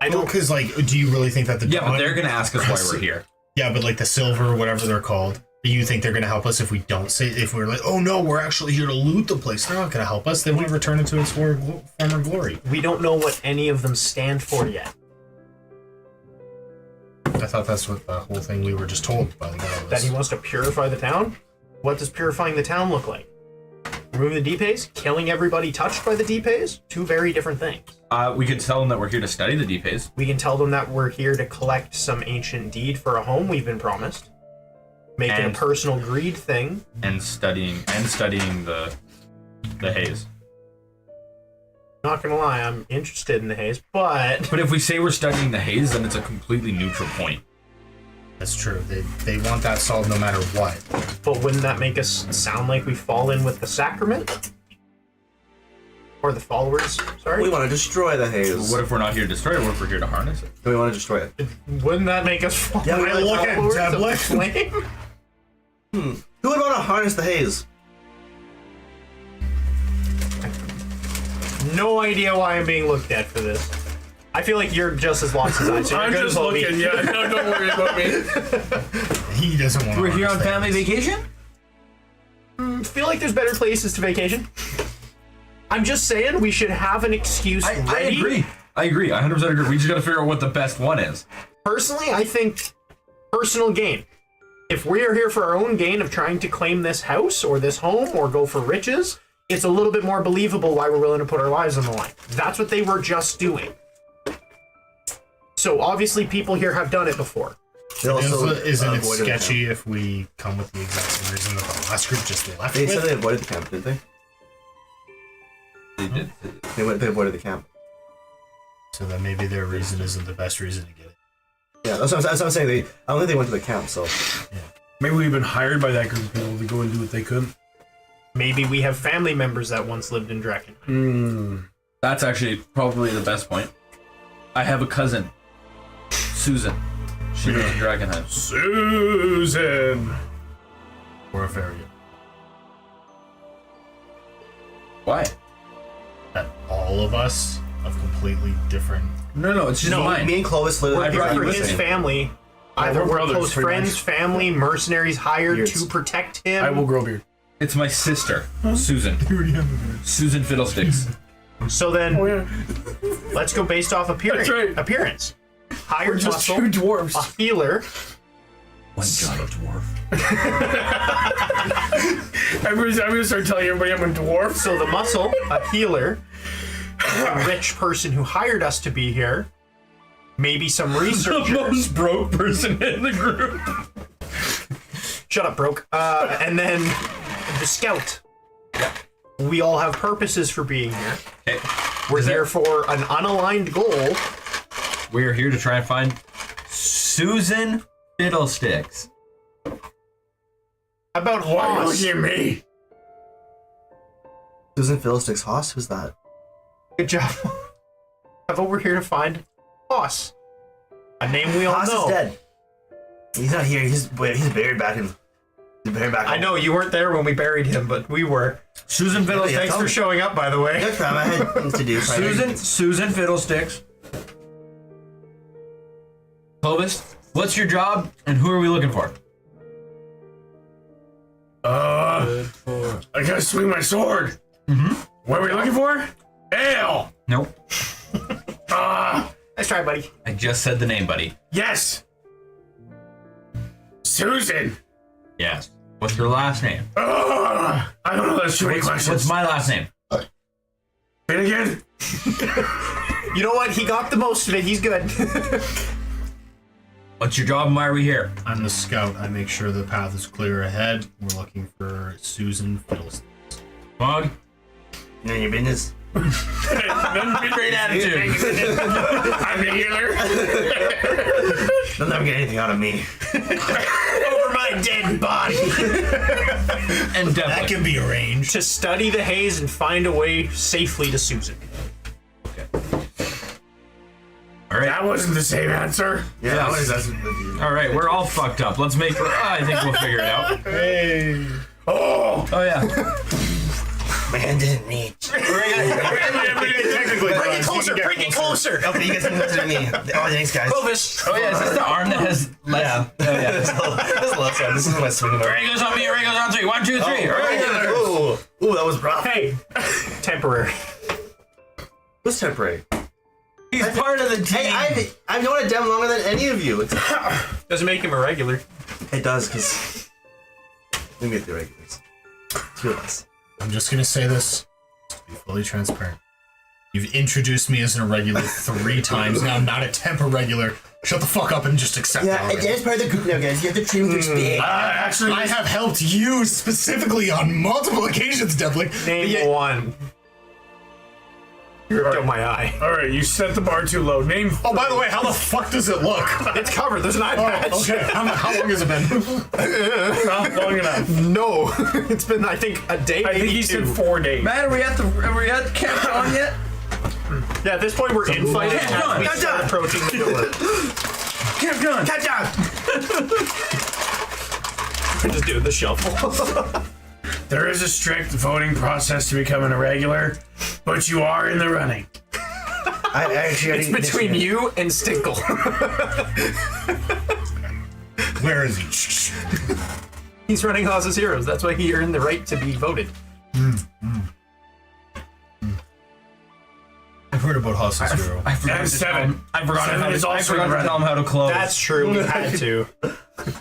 I Well, don't. because do you really think that the Yeah, but dawn- they're gonna ask us why we're here. Yeah, but like the silver, whatever they're called, do you think they're gonna help us if we don't say? If we're like, oh no, we're actually here to loot the place, they're not gonna help us. They want to return it to its former glory. We don't know what any of them stand for yet. I thought that's what the whole thing we were just told by the guy. That he wants to purify the town? What does purifying the town look like? Removing the deepays? Killing everybody touched by the deepays? Two very different things. We could tell them that we're here to study the deepays. We can tell them that we're here to collect some ancient deed for a home we've been promised. Make it a And- personal greed thing. and studying the haze. Not gonna lie, I'm interested in the haze, but But if we say we're studying the haze, then it's a completely neutral point. That's true. They want that solved no matter what. wouldn't that make us sound like we fall in with the sacrament? Or the followers? Sorry. We want to destroy the haze. What if we're not here to destroy it? What if we're here to harness it? We want to destroy it. Wouldn't that make us fall Yeah, in we with look the at followers of tablet. the flame? Who would want to harness the haze? No idea why I'm being looked at for this. I feel like you're just as lost as I am. So I'm you're good just about me. looking. Yeah, no, don't worry about me. He doesn't want. We're here on family vacation? Feel like there's better places to vacation. I'm just saying we should have an excuse I ready. agree. I 100% agree. We just gotta figure out what the best one is. Personally, I think personal gain. If we are here for our own gain of trying to claim this house or this home or go for riches, it's a little bit more believable why we're willing to put our lives on the line. That's what they were just doing. So obviously people here have done it before. They also Isn't it avoided the sketchy if we come with the exact same reason that the last group just left camp. They with? said they avoided the camp, did they? They did. They avoided the camp. So that maybe their reason isn't the best reason to get it. Yeah, that's what I'm saying. I don't think they went to the camp, so. Maybe we've been hired by that group of people to go and do what they couldn't. Maybe we have family members that once lived in Drakkenheim. That's actually probably the best point. I have a cousin, Susan. She lives in Drakkenheim. Susan! Or a fairy. Why? That all of us have completely different. No, it's just mine. Me and Clovis live. I brought you For with his me. family, either we're we're brothers, close pretty friends, much. family, mercenaries hired Beards. to protect him. I will grow a beard. It's my sister, Susan. Susan Fiddlesticks. So then, yeah. let's go based off That's right. appearance. Hired We're just muscle, two dwarves. a healer. One giant dwarf. I'm gonna start telling everybody I'm a dwarf. So the muscle, a healer, a rich person who hired us to be here, maybe some The researchers. most broke person in the group. Shut up, broke. And then the scout. We all have purposes for being here. Okay. We're here for an unaligned goal. We are here to try and find Susan Fiddlesticks. About Why are you Hoss. looking at me? Susan Fiddlesticks Hoss? Who's that? Good job. I thought we're here to find Hoss. A name we all Hoss know. is dead. He's not here. He's buried back in. He's buried back. I know you weren't there when we buried him, but we were. Susan Yeah, Fiddlesticks. Thanks tell for me. showing up, by the way. No problem. I had things to do. Susan Fiddlesticks. Clovis, what's your job and who are we looking for? I gotta swing my sword. What are we looking for? Ale. Nope. Nice try, buddy. I just said the name, buddy. Yes. Susan. Yes. What's your last name? I don't know. That's too many questions. What's my last name? Say it again. You know what? He got the most of it. He's good. What's your job and why are we here? I'm the scout. I make sure the path is clear ahead. We're looking for Susan Fiddlesticks. Mog? None of your business. Great attitude. I'm the healer. They'll never get anything out of me. Over my dead body. And That Devlin. can be arranged. To study the haze and find a way safely to Susan. All right. That wasn't the same answer. Yeah, Yes. that's what All right, we're all fucked up. Let's make. I think we'll figure it out. Hey. Oh. Oh yeah. my hand didn't reach. Technically, Bring it closer. Bring it closer. Okay, you guys can listen to me. Oh, thanks, guys. Clovis. Oh yeah. Is this the arm that has? Yeah. Oh yeah. This is the left side. This is my swinging arm. Ray goes on me. Ray goes on 3. 1, 2, 3. Ooh, that was rough. Hey. Temporary. What's temporary? He's part of the team. Hey, I've known it damn longer than any of you. Doesn't make him irregular. It does, because we get the regulars. Two of us. I'm just gonna say this to be fully transparent. You've introduced me as an irregular 3 times now. I'm not a temp irregular. Shut the fuck up and just accept it. Yeah, already. it's part of the group now, guys. You have to treat them big. Actually, I have helped you specifically on multiple occasions, Devlin. Name one. You ripped out my eye. All right, you set the bar too low. Name. Oh, by the way, how the fuck does it look? It's covered. There's an eye patch. Okay, how long has it been? Not long enough. No. It's been, I think, a day. I think maybe he said 2. 4 days. Man, are we at Camp on yet? Yeah, at this point, we're infighting Catch as on, we catch start on. approaching the door. Camp John. Catch up! We're just doing the shuffle. There is a strict voting process to become an irregular, but you are in the running. I actually It's between you and Stinkle. Where is he? He's running Haas's Heroes. That's why he earned the right to be voted. I've heard about Hustle Hero. I forgot And to 7. I forgot Seven is I also forgot to running. tell him how to close. That's true. We had to.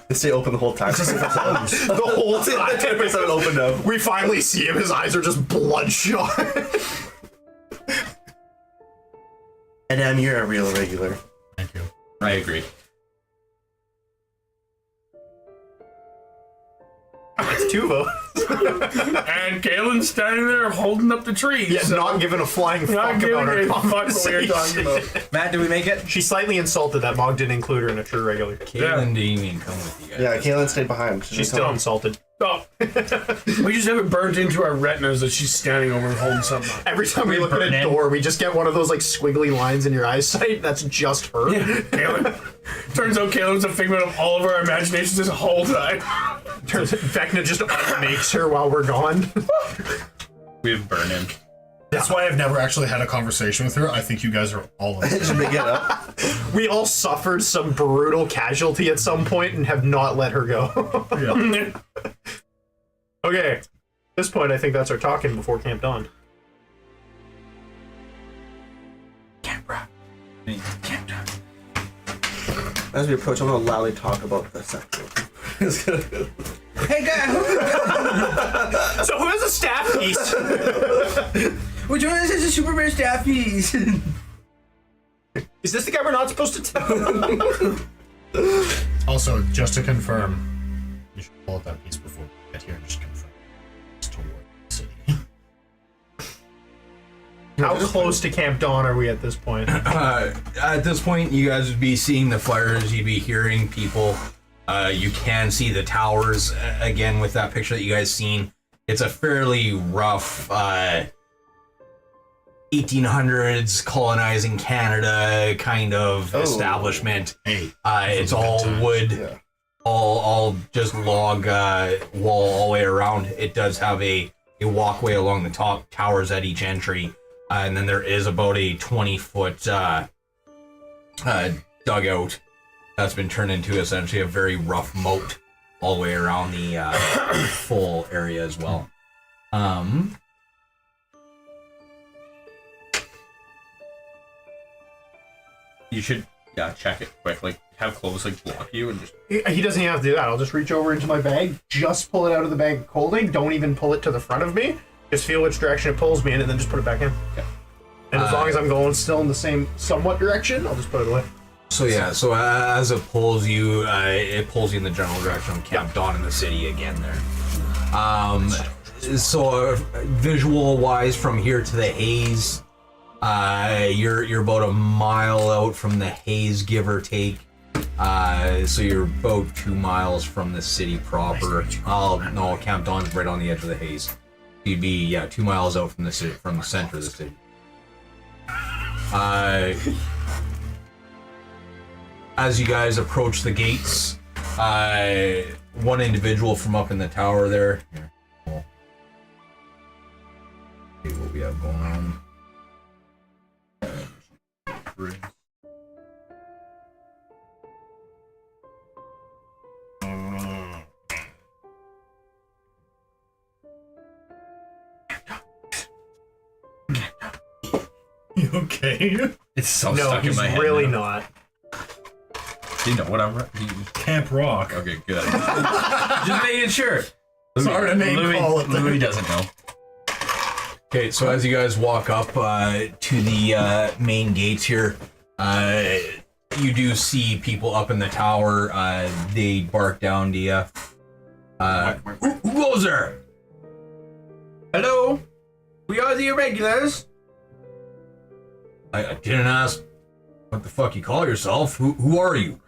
They stay open the whole time. The whole time. 10% open now. We finally see him. His eyes are just bloodshot. And you're a real regular. Thank you. I agree. It's 2 votes. And Galen's standing there holding up the trees. Yeah, not giving a flying fuck Not giving about our a fuck what we were conversation. talking about. Matt, did we make it? She's slightly insulted that Mog didn't include her in a true regular. Caitlin didn't even come with you guys. Yeah, Kaylin stayed behind. She's still insulted. Oh. We just have it burnt into our retinas that she's standing over and holding something up. Every time we look at a door, we just get one of those like squiggly lines in your eyesight. That's just her. Kaylin. Turns out Kaylin's a figment of all of our imaginations this whole time. Turns out Vecna just makes her while we're gone. We have burn-in. That's why I've never actually had a conversation with her. I think you guys are all in. Should we get up? We all suffered some brutal casualty at some point and have not let her go. Yeah. Okay. At this point, I think that's our talking before Camp Dawn. As we approach, I'm gonna loudly talk about the sector. Hey guys! So who has a staff piece? Which one is this a Super Bear staff piece? Is this the guy we're not supposed to tell? Also, just to confirm, you should pull out that piece before we get here and just confirm it's toward the city. How close to Camp Dawn are we at this point? At this point, you guys would be seeing the flares. You'd be hearing people. You can see the towers again with that picture that you guys seen. It's a fairly rough 1800s colonizing Canada kind of establishment. Hey, It's all wood, Yeah. all just log wall all the way around. It does have a walkway along the top, towers at each entry, and then there is about a 20-foot dugout that's been turned into essentially a very rough moat all the way around the full area as well. You should, check it quick. Like, have clothes like block you and just. He doesn't have to do that. I'll just reach over into my bag, just pull it out of the bag of clothing. Don't even pull it to the front of me. Just feel which direction it pulls me in, and then just put it back in. Okay. And as long as I'm going still in the same somewhat direction, I'll just put it away. So as it pulls you in the general direction of Camp Dawn in the city again there. Visual wise from here to the haze, you're about a mile out from the haze, give or take. So you're about 2 miles from the city proper. No, Camp Dawn's right on the edge of the haze. You'd be 2 miles out from the city, from the center of the city. As you guys approach the gates, one individual from up in the tower there. Here, we'll see what we have going on. You okay? It's so No, stuck in he's my head. really now. not. You know what I'm. Camp Rock. Okay, good. Just making sure. Sorry to name call it there. Louis doesn't know. Okay, so as you guys walk up to the main gates here, you do see people up in the tower. They bark down to you. Who goes there? Hello? We are the irregulars. I didn't ask what the fuck you call yourself. Who are you?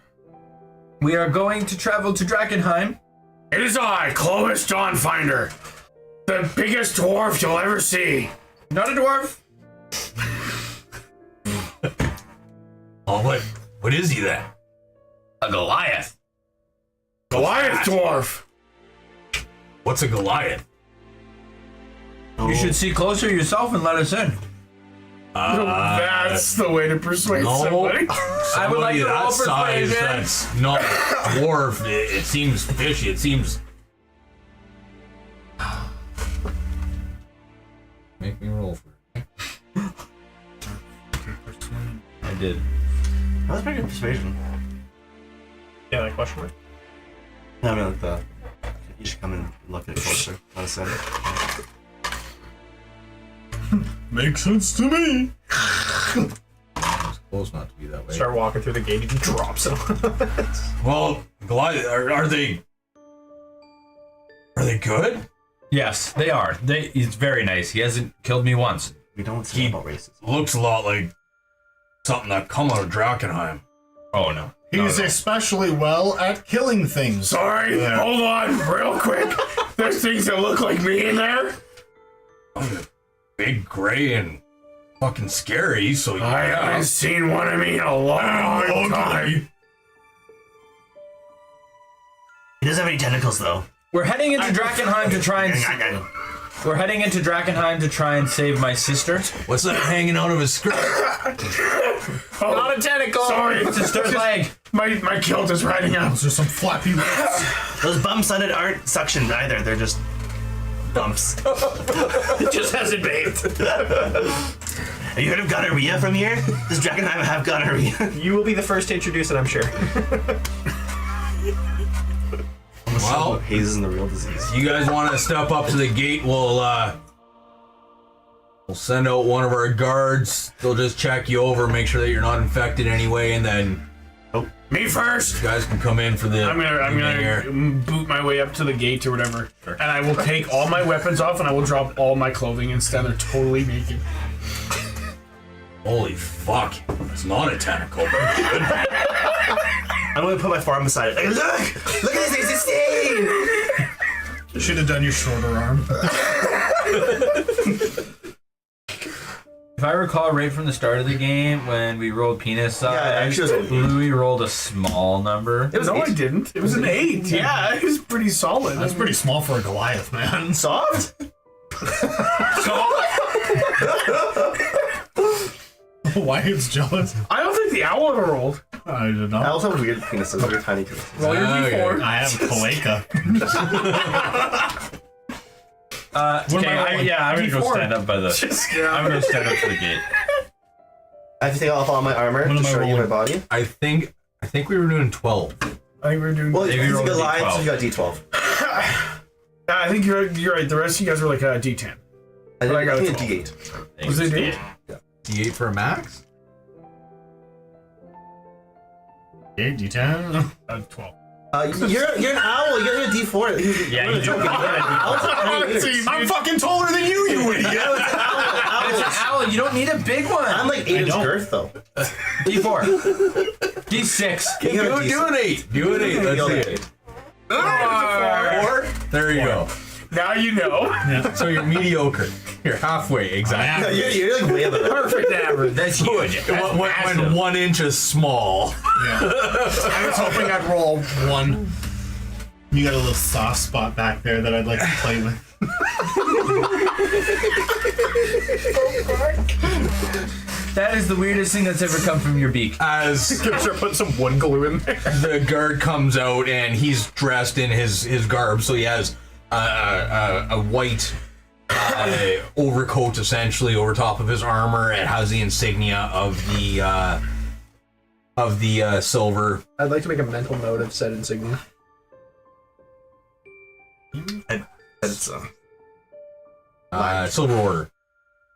We are going to travel to Drakkenheim. It is I, Clovis Dawnfinder. The biggest dwarf you'll ever see. Not a dwarf. Oh, what is he then? A Goliath. Goliath dwarf. What's a Goliath? You should see closer yourself and let us in. That's the way to persuade somebody. I would like to roll that size, persuasion. that's not dwarf. It seems fishy. It seems. Make me roll for it. I did. That was pretty good persuasion. Yeah, that question mark. I mean, like you should come and look at it closer. Let us in. Makes sense to me. It's close not to be that way. Start walking through the gate, he drops it on. Well, Goliath, are they good? Yes, they are. He's very nice. He hasn't killed me once. We don't say about racism. Looks a lot like something that come out of Drakkenheim. Oh no. He's especially well at killing things. Sorry, hold on, real quick. There's things that look like me in there. Big, gray, and fucking scary, so I haven't seen one of me in a long time. He doesn't have any tentacles though. We're heading into Drakkenheim to try and. We're heading into Drakkenheim to try and save my sister. What's that hanging out of his skirt? Not a tentacle. Sorry, It's his third leg. my kilt is riding out. Those are some flappy lips. Those bumps on it aren't suctioned either. They're just bumps. It just hasn't bathed. Have you heard of gonorrhea from here? Does Drakkenheim have gonorrhea? You will be the first to introduce it, I'm sure. Well, Haze isn't the real disease. you guys want to step up to the gate? We'll send out one of our guards. They'll just check you over, make sure that you're not infected anyway, and then Me first. you guys can come in for the. I'm gonna boot my way up to the gate or whatever, and I will take all my weapons off and I will drop all my clothing instead. They're totally naked. Holy fuck! It's not a tentacle, but good. I'm gonna put my forearm beside it. Like, look at this, it's a stain! You should have done your shorter arm. If I recall right from the start of the game, when we rolled penis size, actually it was an 8. Louis rolled a small number. It was No, 8. I didn't. It was an 8. Yeah, it was pretty solid. That's pretty small for a Goliath, man. Soft? Why is jealous? I don't think the owl ever rolled. I did I not. also have weird penises, weird tiny penises. Roll your D4. I have Cloaca. Okay, I'm gonna go D4. stand up by the. I'm gonna stand up to the gate. I have to take off all my armor What to am I show you my rolling? body. I think we were doing 12. I think we're doing. Well, Maybe he's a roll a Goliath, so D12. you got D12. I think you're right. The rest of you guys were like a D10. I I got think a a 12. D8. Was it D8? D8 for a max. Okay, D10. 12. You're an owl. You got a D4. Yeah, you don't get I'm fucking taller than you idiot! It's an owl. You don't need a big one. I'm like 8 inch don't. girth though. D4. D6. You got a Do an 8. Do an 8. Let's see it. 4. There you go. Now you know. So you're mediocre. You're halfway, exactly. You're like way above it. Perfect average. That's huge. When 1 inch is small. I was hoping I'd roll 1. You got a little soft spot back there that I'd like to play with. That is the weirdest thing that's ever come from your beak. As Put some wood glue in there. the guard comes out and he's dressed in his garb, so he has a white overcoat essentially over top of his armor. It has the insignia of the silver. I'd like to make a mental note of said insignia. It's, Silver Order.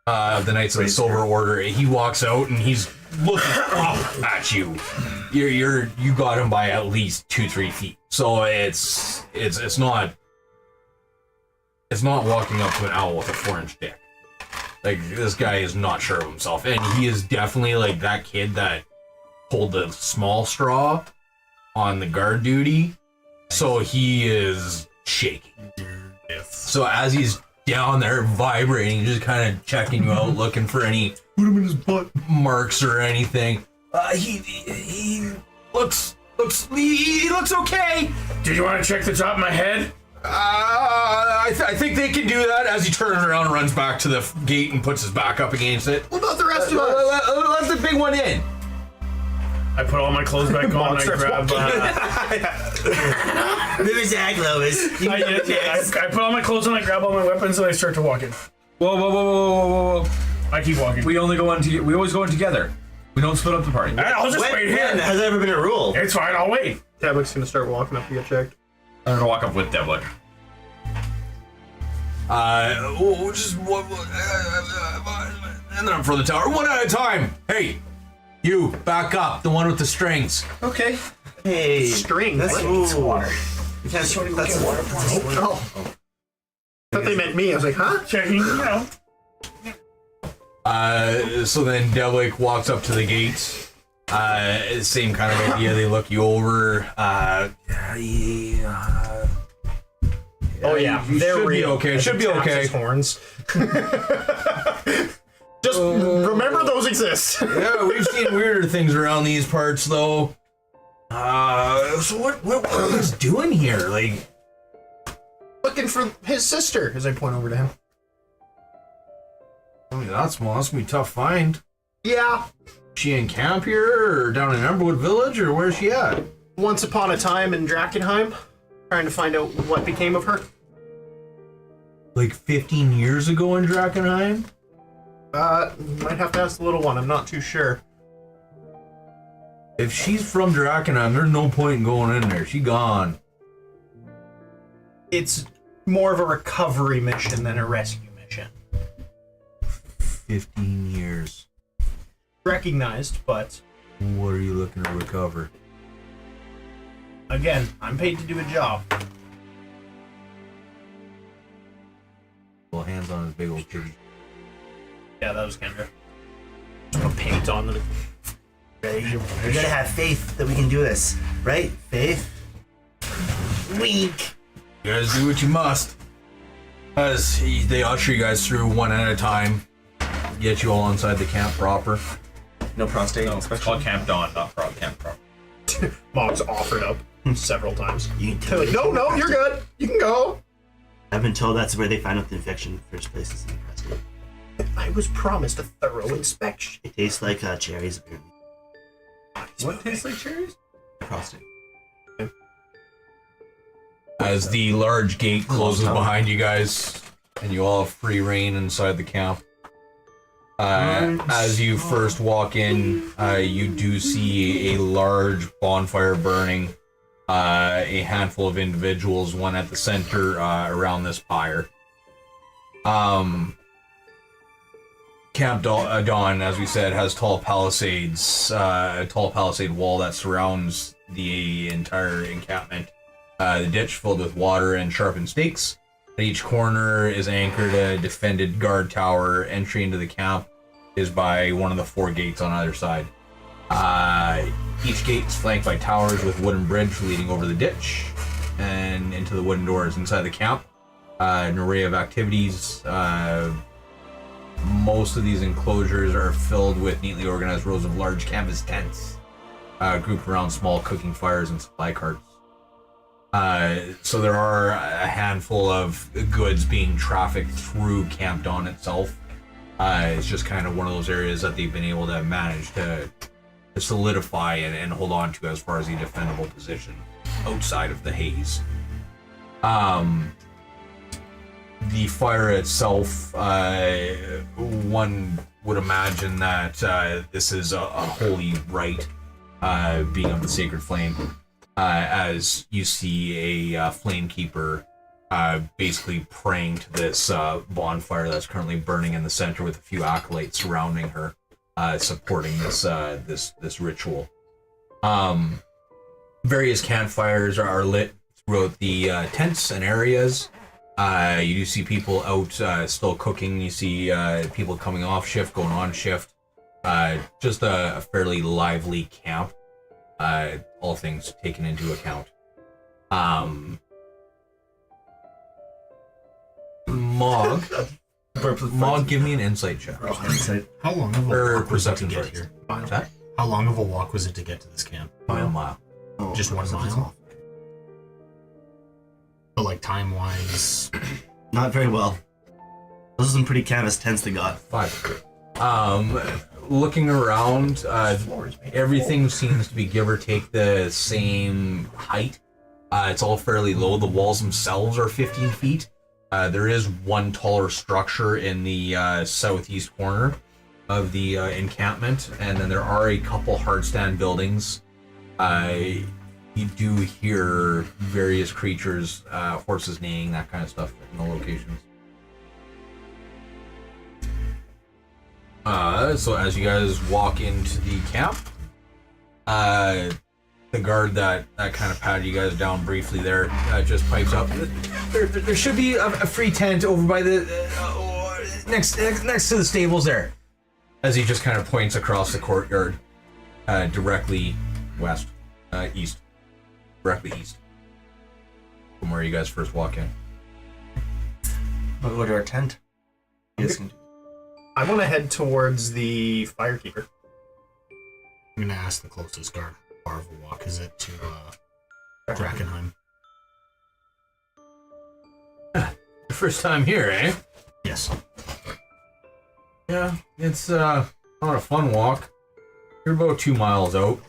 The Knights of the Silver Order. He walks out and he's looking up at you. You got him by at least 2-3 feet. So it's not walking up to an owl with a 4-inch dick. Like, this guy is not sure of himself, and he is definitely like that kid that pulled the small straw on the guard duty. So he is shaking. So as he's down there vibrating, just kind of checking you out, looking for any Put him in his butt. marks or anything. He looks okay. Did you want to check the top of my head? I think they can do that. As he turns around and runs back to the gate and puts his back up against it. What about the rest of us? Let the big one in. I put all my clothes back on. I grab. Maybe Zach Lois. I put all my clothes on. I grab all my weapons and I start to walk in. Whoa. I keep walking. We always go in together. We don't split up the party. I'll just wait here. Has that ever been a rule? It's fine. I'll wait. Tablet's gonna start walking up to get checked. I'm gonna walk up with Devlik. And then I'm for the tower, one at a time. Hey, you back up, the one with the strings. Okay. Hey. String. That's What? water. You can't show that's water. Oh. thought they meant me. I was like, huh? Checking, you know. So then Devlik walks up to the gate. Same kind of idea. They look you over. Oh yeah, you they're should be real. okay. Should be Taps okay. his horns. Just remember those exist. Yeah, we've seen weirder things around these parts, though. So what are you guys doing here? Like, Looking for his sister, as I point over to him. I mean, that's must be a tough find. Yeah. She in camp here, or down in Emberwood Village, or where's she at? Once upon a time in Drakkenheim, trying to find out what became of her. Like 15 years ago in Drakkenheim? Might have to ask the little one. I'm not too sure. If she's from Drakkenheim, there's no point in going in there. She gone. It's more of a recovery mission than a rescue mission. 15 years. Recognized, but What are you looking to recover? again, I'm paid to do a job. Well, hands on his big old titty. Yeah, that was kind of put paint on the. We gotta have faith that we can do this, right? Faith? Wink. You guys do what you must. As they usher you guys through one at a time, get you all inside the camp proper. No prostate No, it's called Camp Dawn, not Camp Pro. Mog's offered up several times. You can They're tell like, no, you're good. You can go. I've been told that's where they find out the infection in the first place is in the prostate. I was promised a thorough inspection. It tastes like cherries, apparently. What tastes like cherries? Prostate. As the large gate closes behind you guys, and you all have free reign inside the camp. As you first walk in, you do see a large bonfire burning. A handful of individuals, one at the center around this pyre. Camp Dawn, as we said, has tall palisades, a tall palisade wall that surrounds the entire encampment. The ditch filled with water and sharpened stakes. At each corner is anchored a defended guard tower. Entry into the camp is by one of the 4 gates on either side. Each gate is flanked by towers with wooden bridge leading over the ditch and into the wooden doors inside the camp. An array of activities. Most of these enclosures are filled with neatly organized rows of large canvas tents, grouped around small cooking fires and supply carts. So there are a handful of goods being trafficked through Camp Dawn itself. It's just kind of one of those areas that they've been able to manage to solidify and hold on to as far as the defendable position outside of the haze. The fire itself, one would imagine that this is a holy rite, being of the sacred flame, as you see a flame keeper basically praying to this bonfire that's currently burning in the center with a few acolytes surrounding her, supporting this ritual. Various campfires are lit throughout the tents and areas. You do see people out still cooking. You see people coming off shift, going on shift. Just a fairly lively camp, all things taken into account. Mog, give me an insight check. How long of a Or walk was it to perception get first. here? What's that? How long of a walk was it to get to this camp? By a mile. Just 1 mile? But like time-wise... Not very well. Those are some pretty canvas tents they got. 5. Looking around, everything seems to be give or take the same height. It's all fairly low. The walls themselves are 15 feet. There is one taller structure in the southeast corner of the encampment, and then there are a couple hardstand buildings. You do hear various creatures, horses neighing, that kind of stuff in the locations. So as you guys walk into the camp, the guard that kind of patted you guys down briefly there just pipes up. There should be a free tent over by the next to the stables there. As he just kind of points across the courtyard, directly east, directly east from where you guys first walk in. We'll go to our tent. Yes. I want to head towards the firekeeper. I'm gonna ask the closest guard how far of a walk is it to Drakkenheim. First time here, eh? Yes. Yeah, it's not a fun walk. You're about 2 miles out.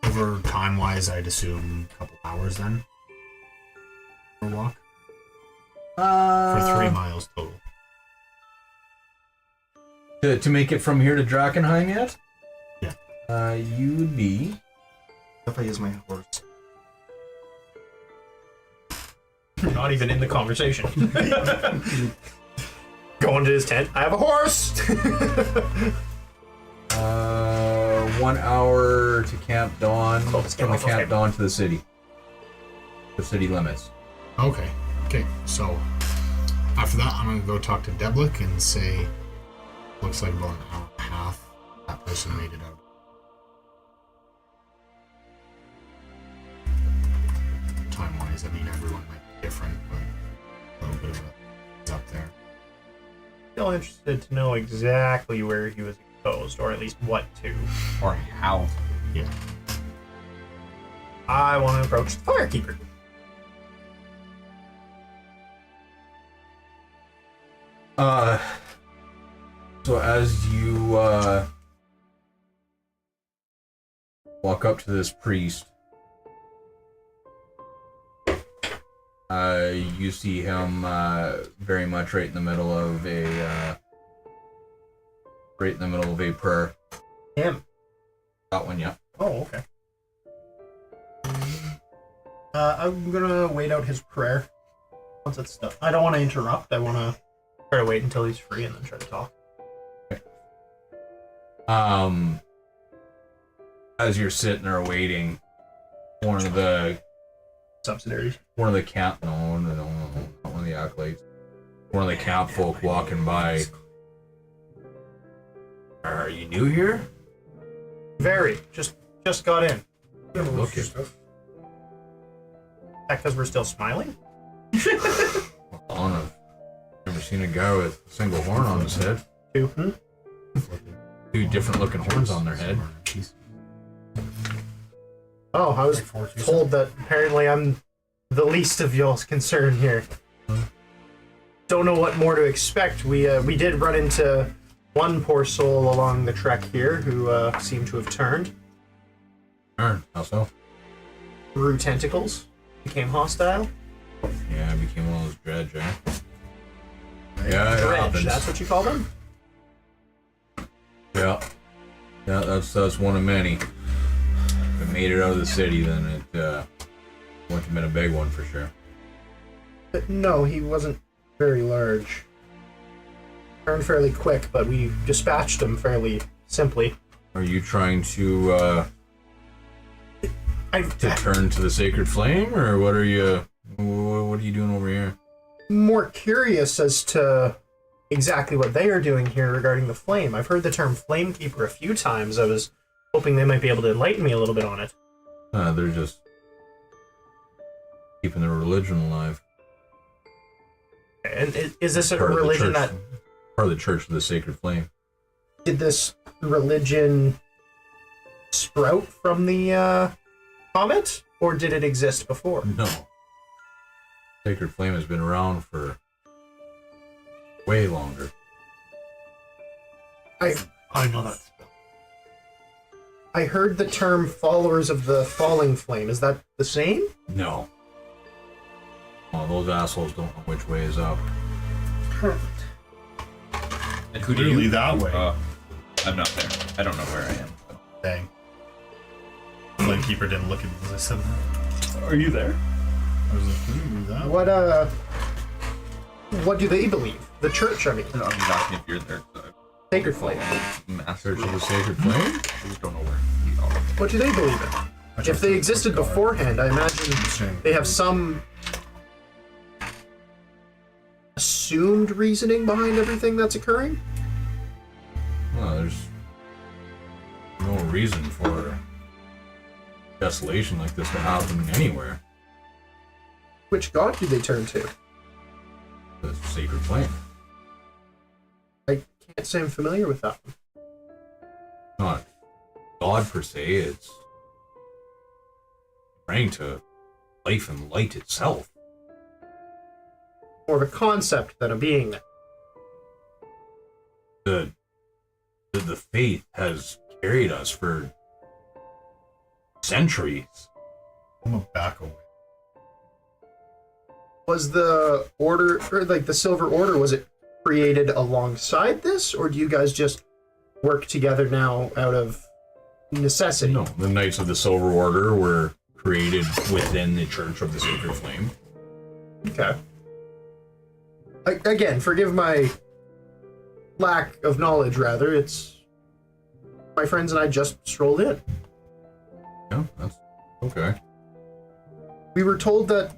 Over time-wise, I'd assume a couple hours then. For a walk. For 3 miles total. To make it from here to Drakkenheim yet? Yeah. You would be. If I use my horse. Not even in the conversation. Going to his tent. I have a horse. 1 hour to Camp Dawn. Let's get From the off of Camp him. Dawn to the city. The city limits. Okay. Okay, so after that, I'm gonna go talk to Deblik and say, looks like about an hour and a half. That person made it out. Time-wise, I mean, everyone might be different, but a little bit of a heads up there. Still interested to know exactly where he was exposed, or at least what to. Or how. Yeah. I want to approach the firekeeper. So as you walk up to this priest, you see him very much right in the middle of a prayer. Him. That one, yeah. Oh, okay. I'm gonna wait out his prayer. Once it's done. I don't want to interrupt. I want to try to wait until he's free and then try to talk. As you're sitting there waiting, one of the Subsidiaries. camp, no, not one of the acolytes. One of the camp folk walking by. Are you new here? Very. Just got in. Look at That because we're still smiling? on I've never seen a guy with a single horn on his head. Two. Two different looking horns on their head. Oh, I was told that apparently I'm the least of y'all's concern here. Don't know what more to expect. We did run into one poor soul along the trek here who seemed to have turned. How so? Grew tentacles. Became hostile. Yeah, I became one of those dredge, eh? Yeah, it Dredge, happens. that's what you call them? Yeah. Yeah, that's one of many. If it made it out of the city, then it wouldn't have been a big one for sure. But no, he wasn't very large. Turned fairly quick, but we dispatched him fairly simply. Are you trying to turn to the sacred flame, or what are you doing over here? More curious as to exactly what they are doing here regarding the flame. I've heard the term flamekeeper a few times. I was hoping they might be able to enlighten me a little bit on it. They're just keeping their religion alive. And is this a Part of the religion church- that... part of the Church of the Sacred Flame? Did this religion sprout from the comet? Or did it exist before? No. Sacred Flame has been around for way longer. I know that spell. I heard the term followers of the falling flame. Is that the same? No. Oh, those assholes don't know which way is up. And who do Clearly you? that way. I'm not there. I don't know where I am. Dang. Flamekeeper didn't look at me as I said that. Are you there? I was like, that? What do they believe? The church, I mean. I'm just asking if you're there. So Sacred Flame. Masters Search of of the Sacred Flame? I just don't know where he are. What do they believe in? If they existed beforehand, I imagine they have some assumed reasoning behind everything that's occurring. Well, there's no reason for desolation like this to happen anywhere. Which god do they turn to? The Sacred Flame. I can't say I'm familiar with that one. Not God per se, it's praying to life and light itself. More of a concept than a being. The faith has carried us for centuries. I'm a back away. Was the order, or like the Silver Order, was it created alongside this, or do you guys just work together now out of necessity? No, the Knights of the Silver Order were created within the Church of the Sacred Flame. Okay. Again, forgive my lack of knowledge, rather. It's my friends and I just strolled in. Yeah, that's okay. We were told that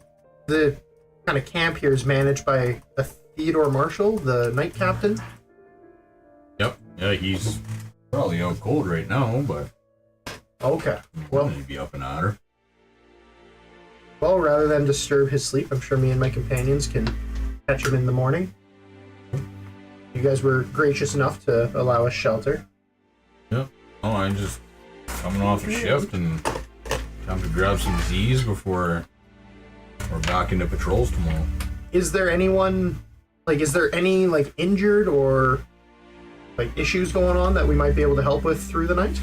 the kind of camp here is managed by a Theodore Marshall, the knight captain. Yep. Yeah, he's probably out cold right now, but Okay. Well, he'd be up and at her. well, rather than disturb his sleep, I'm sure me and my companions can catch him in the morning. You guys were gracious enough to allow us shelter. Yep. Oh, I'm just coming off a shift and time to grab some Z's before we're back into patrols tomorrow. Is there anyone, like, is there any, like, injured or, like, issues going on that we might be able to help with through the night?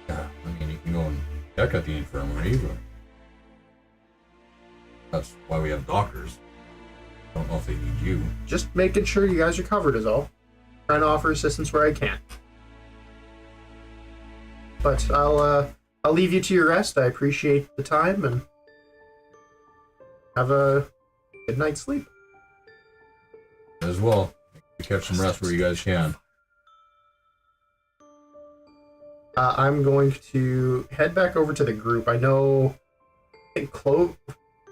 Yeah, I mean, you can go and check at the infirmary, but that's why we have doctors. Don't know if they need you. Just making sure you guys are covered is all. Trying to offer assistance where I can. But I'll leave you to your rest. I appreciate the time and have a good night's sleep. As well. Catch some rest where you guys can. I'm going to head back over to the group. I know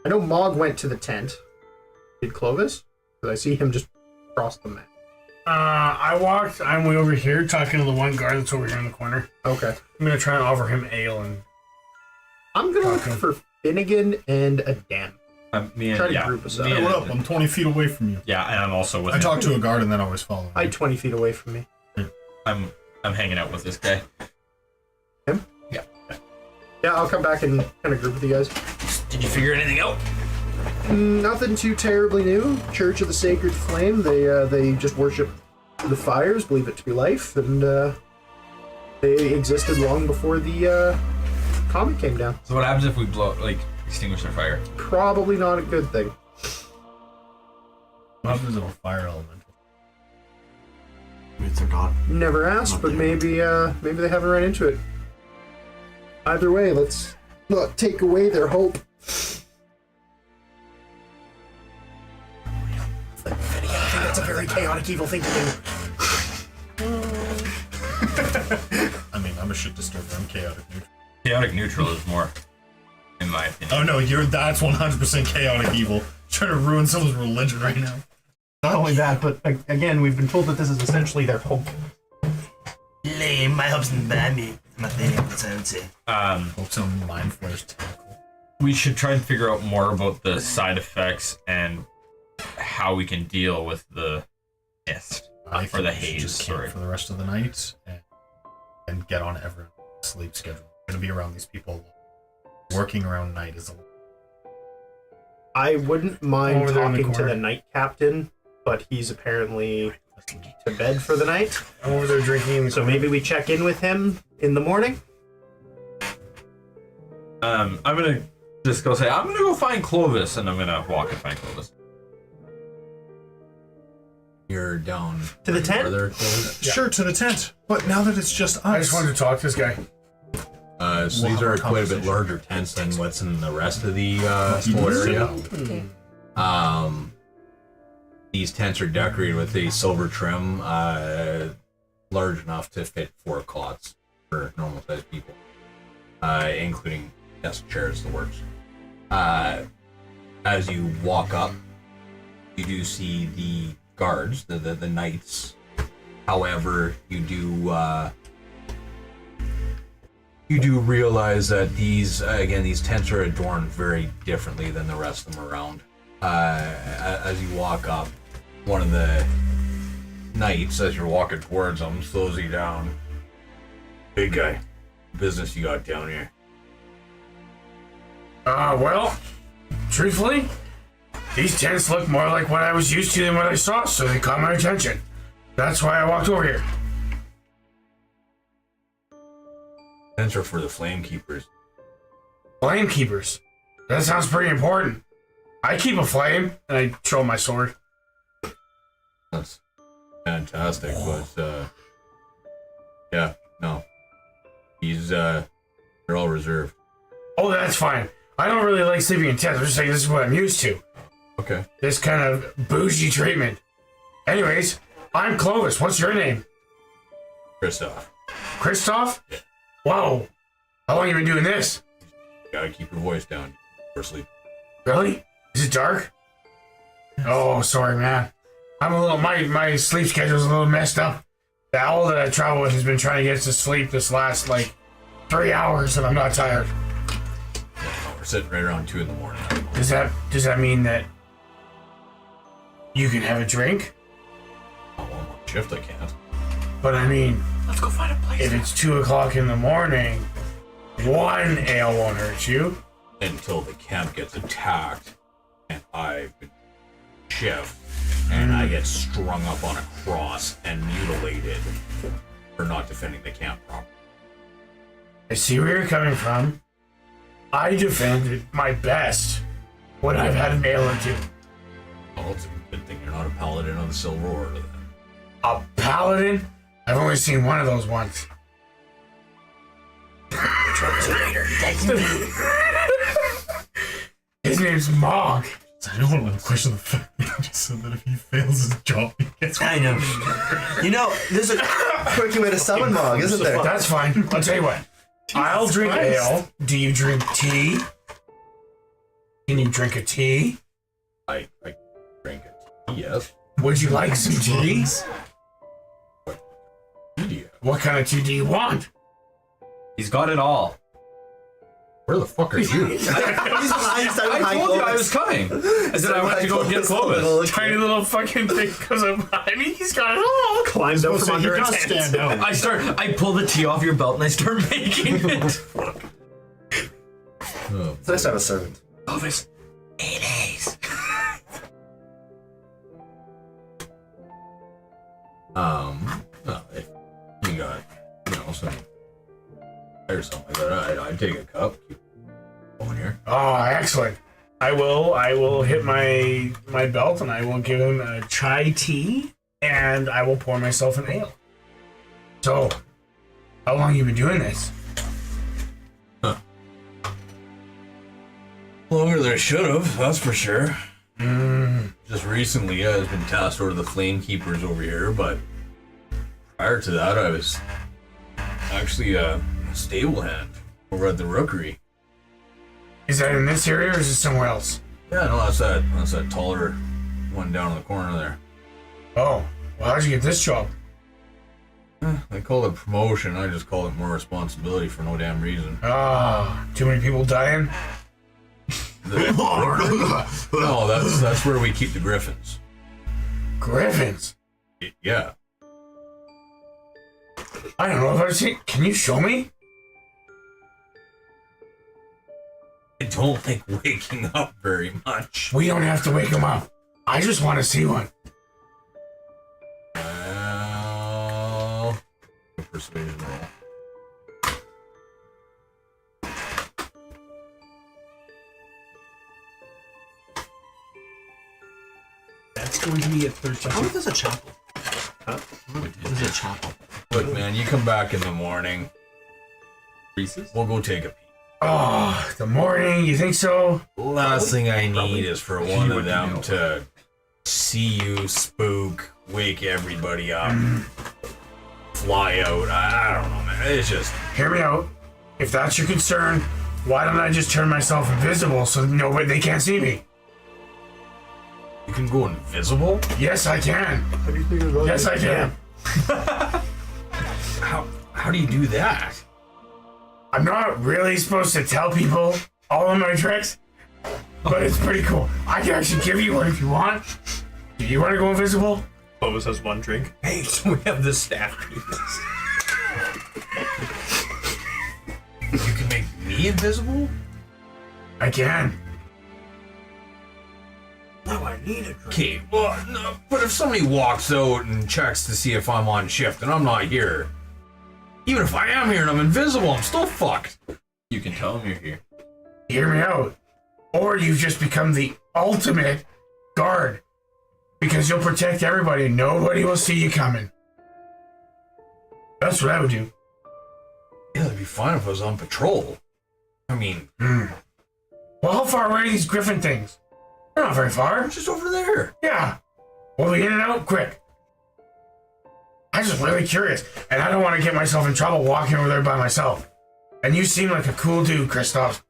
Mog went to the tent. Did Clovis? Because I see him just across the map. I'm way over here talking to the one guard that's over here in the corner. Okay. I'm gonna try and offer him ale and I'm gonna look for Finnegan and Adam. Me and, Try to yeah, group us up. me Hey, and- what up? I'm 20 feet away from you. Yeah, and I'm also with I him. talk to a guard and then I always follow him. Hide 20 feet away from me. I'm hanging out with this guy. Him? Yeah. Yeah, I'll come back and kind of group with you guys. Did you figure anything out? Nothing too terribly new. Church of the Sacred Flame. They just worship the fires, believe it to be life, and they existed long before the comet came down. So what happens if we extinguish their fire? Probably not a good thing. What happens if a fire elemental? It's their god. Never asked, but maybe they haven't run into it. Either way, let's not take away their hope. I think that's a very chaotic, evil thing to do. I mean, I'm a shit disturber. I'm chaotic neutral. Chaotic neutral is more, in my opinion. Oh no, that's 100% chaotic evil. Trying to ruin someone's religion right now. Not only that, but again, we've been told that this is essentially their hope. Lame, my hopes and bambi. That's what I would say. Hope some mind flares tackle. We should try and figure out more about the side effects and how we can deal with the mist. I Or think the we should haze, just camp sorry. for the rest of the night and get on everyone's sleep schedule. I'm gonna be around these people. Working around night is a I wouldn't mind Over there in the talking to corner. the night captain, but he's apparently to bed for the night. I'm over there drinking in the So maybe we check in with him in the morning. I'm gonna just go say, I'm gonna go find Clovis, and I'm gonna walk and find Clovis. You're down To the tent? further, Clovis? Sure, to the tent. But now that it's just us, I just wanted to talk to this guy. So these have are a quite a bit conversation. larger tents than what's in the rest of the whole area. These tents are decorated with a silver trim. large enough to fit 4 cots for normal-sized people, including desk chairs, the works. As you walk up, you do see the guards, the knights. However, you do realize that these tents are adorned very differently than the rest of them around. As you walk up, one of the knights, as you're walking towards them, slows you down. Big guy, business you got down here? Well, truthfully, these tents look more like what I was used to than what I saw, so they caught my attention. That's why I walked over here. Tents are for the flame keepers. Flame keepers? That sounds pretty important. I keep a flame, and I show my sword. That's fantastic, but yeah, no. They're all reserved. Oh, that's fine. I don't really like sleeping in tents. I'm just saying this is what I'm used to. Okay. This kind of bougie treatment. Anyways, I'm Clovis. What's your name? Christoph. Christoph? Yeah. Whoa. How long you been doing this? Gotta keep your voice down for sleep. Really? Is it dark? Oh, sorry, man. My sleep schedule's a little messed up. The owl that I travel with has been trying to get us to sleep this last, 3 hours, and I'm not tired. Yeah, no, we're sitting right around 2 in the morning. Does that mean that you can have a drink? Oh, well, I'm on shift, I can't. But I mean, Let's go find a place. if it's 2 o'clock in the morning, 1 ale won't hurt you. Until the camp gets attacked, and I've been shift, and I get strung up on a cross and mutilated for not defending the camp properly. I see where you're coming from. I defended my best when I've had an ale or 2. Well, it's a good thing you're not a paladin of the Silver Order, then. A paladin? I've only seen one of those once. His name's Mog. I don't want to question the fact that he just said that if he fails his job, he gets I know. You know, there's a quirky way to summon Mog, isn't there? That's fine. I'll tell you what. I'll drink ale. Do you drink tea? Can you drink a tea? I drink it. Yes. Would you like some tea? Media. What kind of tea do you want? He's got it all. Where the fuck are you? He's lying, I told you I was coming. I said I went to go and get Clovis. Tiny little fucking thing comes up behind me. He's got it all. Climbs up from under he a does tent. stand out. I pull the tea off your belt and I start making it. Oh, It's nice to have a servant. Clovis, mayonnaise. well, if you got, some or something like that, I'd take a cup. Keep going here. Oh, excellent. I will hit my belt and I will give him a chai tea and I will pour myself an ale. So, how long you been doing this? Longer than I should have, that's for sure. Just recently, I've been tasked over the flame keepers over here, but prior to that, I was actually a stable hand over at the rookery. Is that in this area or is it somewhere else? Yeah, no, that's that taller one down in the corner there. Oh, well, how'd you get this job? They call it promotion. I just call it more responsibility for no damn reason. Ah, too many people dying? No, that's where we keep the griffins. Griffins? Yeah. I don't know if I've seen. Can you show me? I don't think waking up very much. We don't have to wake him up. I just want to see one. Well, persuasion roll. That's going to be a 13. I wonder if there's a chapel. There's a chapel. Look, man, you come back in the morning. Reese's? We'll go take a peek. Oh, the morning, you think so? Last thing I need is for one of them to see you spook, wake everybody up, fly out. I don't know, man. It's just. Hear me out. If that's your concern, why don't I just turn myself invisible so they can't see me? You can go invisible? Yes, I can. How do you think about Yes, I can. How do you do that? I'm not really supposed to tell people all of my tricks, but it's pretty cool. I can actually give you one if you want. Do you want to go invisible? Bovis has one drink. Hey, so we have this staff piece. You can make me invisible? I can. Now I need a drink. Okay, well, no, but if somebody walks out and checks to see if I'm on shift and I'm not here, even if I am here and I'm invisible, I'm still fucked. You can tell him you're here. Hear me out. Or you've just become the ultimate guard. Because you'll protect everybody and nobody will see you coming. That's what I would do. Yeah, that'd be fine if I was on patrol. I mean, Well, how far away are these griffin things? They're not very far. just over there. Yeah. We'll be in and out quick. I'm just really curious, and I don't want to get myself in trouble walking over there by myself. And you seem like a cool dude, Christoph.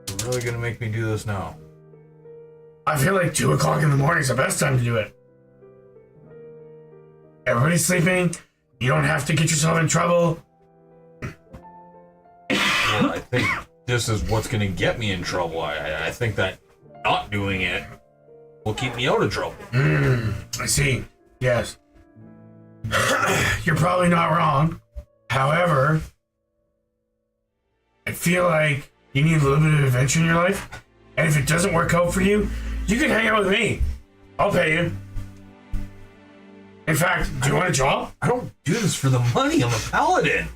You're really gonna make me do this now? I feel like 2 o'clock in the morning is the best time to do it. Everybody's sleeping. You don't have to get yourself in trouble. Well, I think this is what's gonna get me in trouble. I think that not doing it will keep me out of trouble. I see. Yes. You're probably not wrong. However, I feel like you need a little bit of adventure in your life. And if it doesn't work out for you, you can hang out with me. I'll pay you. In fact, do you want a job? I don't do this for the money. I'm a paladin.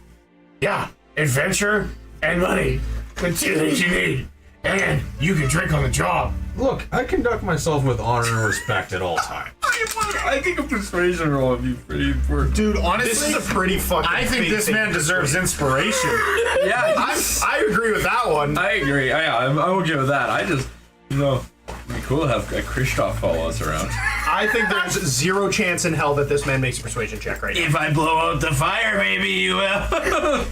Yeah, adventure and money. The 2 things you need. And you can drink on the job. Look, I conduct myself with honor and respect at all times. I think a persuasion roll would be pretty important. Dude, honestly, This is a pretty fucking. I think big this thing man to deserves inspiration. Yeah, I agree with that one. I agree. I'm okay with that. I just, it'd be cool to have a Christoph follow us around. I think there's zero chance in hell that this man makes a persuasion check right now. If I blow out the fire, maybe you will.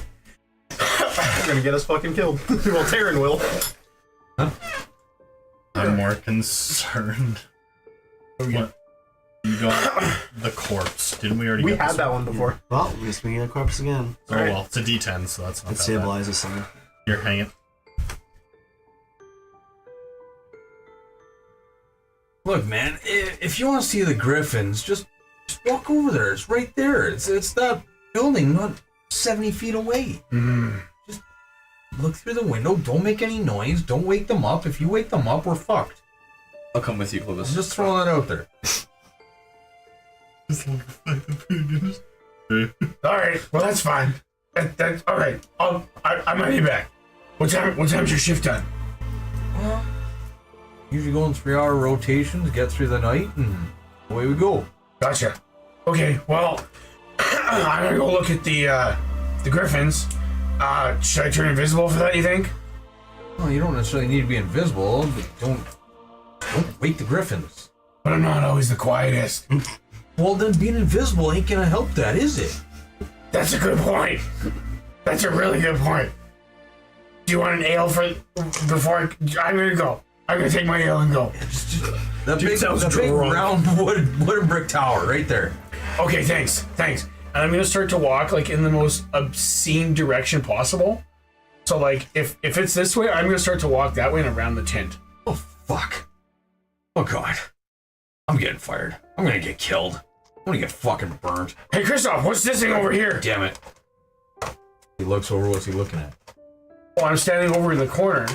You're gonna get us fucking killed. Well, Taryn will. I'm more concerned. What? You got the corpse. Didn't we already We get had this that one before. Well, we just making a corpse again. Oh, well, it's a D10, so that's not It that bad. stabilizes something. Here, hang it. Look, man, if you want to see the griffins, just walk over there. It's right there. It's that building, not 70 feet away. Just look through the window. Don't make any noise. Don't wake them up. If you wake them up, we're fucked. I'll come with you, Clovis. I'm just throwing that out there. Alright, well that's fine. That's alright. I might be back. What time's your shift done? Well, usually go in 3-hour rotations, get through the night, and away we go. Gotcha. Okay, well, I'm gonna go look at the griffins. Should I turn invisible for that, you think? Well, you don't necessarily need to be invisible, but don't wake the griffins. But I'm not always the quietest. Well, then being invisible ain't gonna help that, is it? That's a good point. That's a really good point. Do you want an ale before I'm gonna go. I'm gonna take my ale and go. That big drunk. round wooden brick tower right there. Okay, thanks. And I'm gonna start to walk like in the most obscene direction possible. So like if it's this way, I'm gonna start to walk that way and around the tent. Oh, fuck. Oh, God. I'm getting fired. I'm gonna get killed. I'm gonna get fucking burnt. Hey Christoph, what's this thing over here? Damn it. He looks over, what's he looking at? Well, I'm standing over in the corner.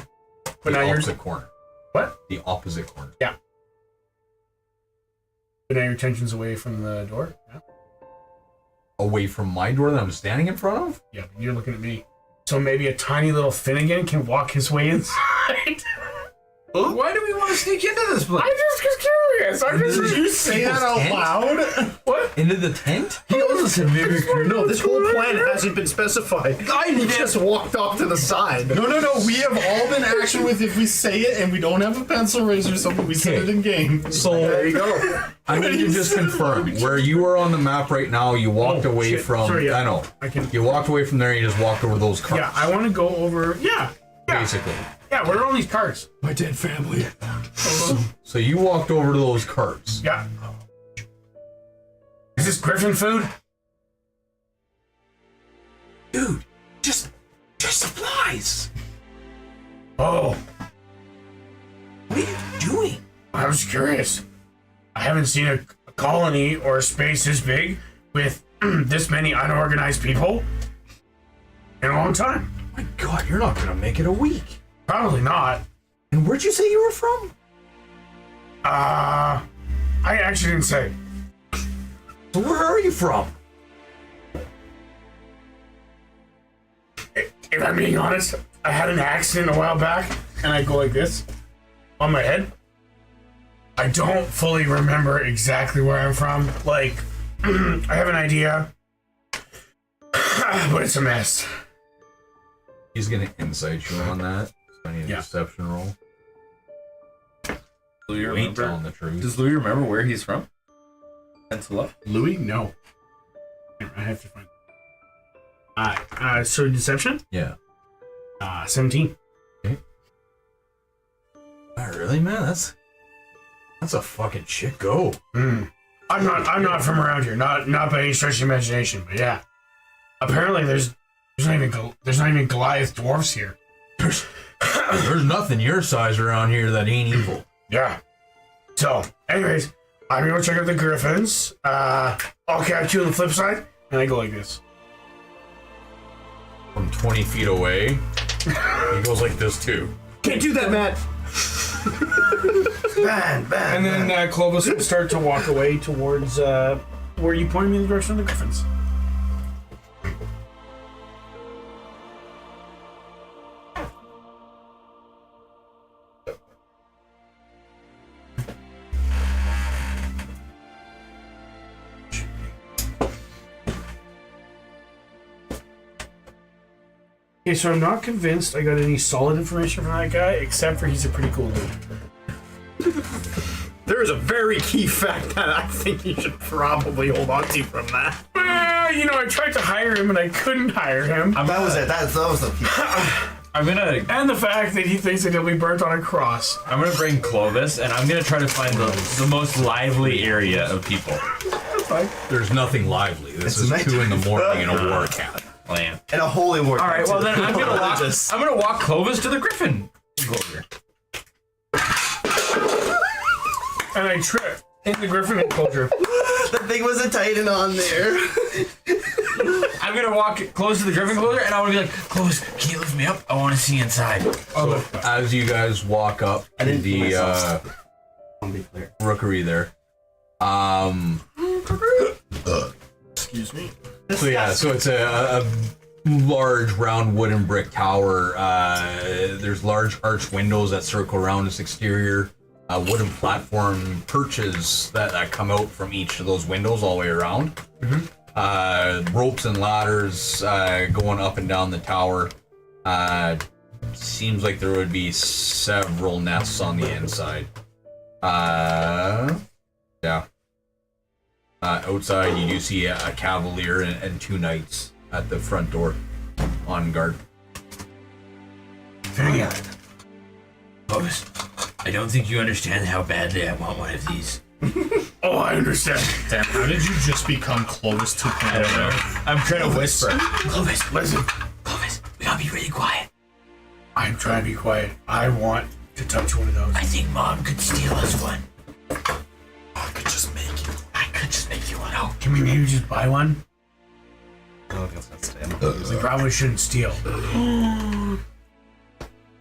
But The now you're opposite corner. what? The opposite corner. Yeah. But now your attention's away from the door? Yeah. Away from my door that I'm standing in front of? Yeah, but you're looking at me. So maybe a tiny little Finnegan can walk his way inside. Why do we want to sneak into this place? I'm just curious. Did you say that out loud? What? Into the tent? He also said mimicry. No, this whole plan hasn't been specified. He just walked off to the side. No. We have all been action with if we say it and we don't have a pencil razor or something, we say it in game. So There you go. I need to just confirm where you are on the map right now. You walked away shit. from. Sorry, yeah. I know. I can. You walked away from there. And you just walked over those carts. Yeah, I want to go over. Yeah. Basically. Yeah, where are all these carts? My dead family. So you walked over to those carts. Yeah. Is this griffin food? Dude, just supplies. Oh, What are you doing? I was curious. I haven't seen a colony or a space this big with this many unorganized people in a long time. My God, you're not gonna make it a week. Probably not. And where'd you say you were from? I actually didn't say. So where are you from? If I'm being honest, I had an accident a while back, and I go like this on my head. I don't fully remember exactly where I'm from. Like, I have an idea, but it's a mess. He's gonna insight you on that. So I need a Yeah. deception roll. Louis You ain't telling the truth. Does Louis remember where he's from? Pencil up. Louis? No. I have to find. So deception? Yeah. 17. Oh, really, man? That's a fucking shit go. I'm not from around here. Not by any stretch of the imagination. But yeah, apparently there's not even Goliath dwarfs here. There's nothing your size around here that ain't evil. Yeah. So, anyways, I'm gonna check out the griffins. I'll catch you on the flip side, and I go like this. From 20 feet away, he goes like this too. Can't do that, Matt. Ban. And then Clovis will start to walk away towards where you pointed me in the direction of the griffins. Okay, so I'm not convinced I got any solid information from that guy, except for he's a pretty cool dude. There is a very key fact that I think you should probably hold on to from that. Well, I tried to hire him, and I couldn't hire him. That was it. That was the piece. I'm gonna And the fact that he thinks that he'll be burnt on a cross. bring Clovis, and I'm gonna try to find the most lively area of people. There's nothing lively. This It's is night. 2 in the morning in a war camp. Land. And a holy war. All right. Well, then I'm gonna walk. Religious. I'm gonna walk Clovis to the Griffin enclosure. And I trip in the griffin enclosure. The thing wasn't tightened on there. I'm gonna walk close to the Griffin enclosure, and I want to be like, Clovis, can you lift me up? I want to see inside. So as you guys walk up I to didn't put the myself. I'll be clear. rookery there, Excuse me. so yeah, so it's a large round wooden brick tower. There's large arched windows that circle around its exterior. Wooden platform perches that come out from each of those windows all the way around. Ropes and ladders going up and down the tower. Seems like there would be several nests on the inside. Yeah. Outside, you do see a cavalier and 2 knights at the front door on guard. Very good. Clovis, I don't think you understand how badly I want one of these. Oh, I understand. Damn, how did you just become Clovis 2.0? I'm trying to whisper. Clovis, listen. Clovis, we gotta be really quiet. I'm trying to be quiet. I want to touch one of those. I think Mom could steal us one. I could just make you. I could just make you one. Oh, Can we maybe just buy one? Oh, that's not staying. We probably shouldn't steal.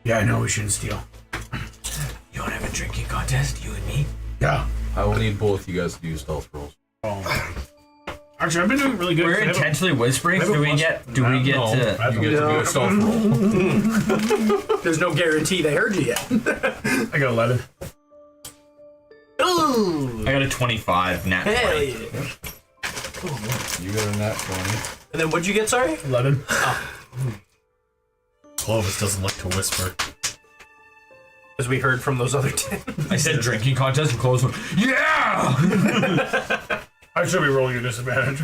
Yeah, I know we shouldn't steal. you wanna have a drinking contest, you and me? Yeah. I will need both you guys to do stealth rolls. I Actually, I've been doing really good. We're intentionally whispering. Do we get to? You get to do a stealth roll. There's no guarantee they heard you yet. I got 11. Ooh. I got a 25 nat 20. Hell yeah. You got a nat 20. And then what'd you get, sorry? 11. Clovis doesn't like to whisper. As we heard from those other 10. I said drinking contest and close one. Yeah! I should be rolling a disadvantage.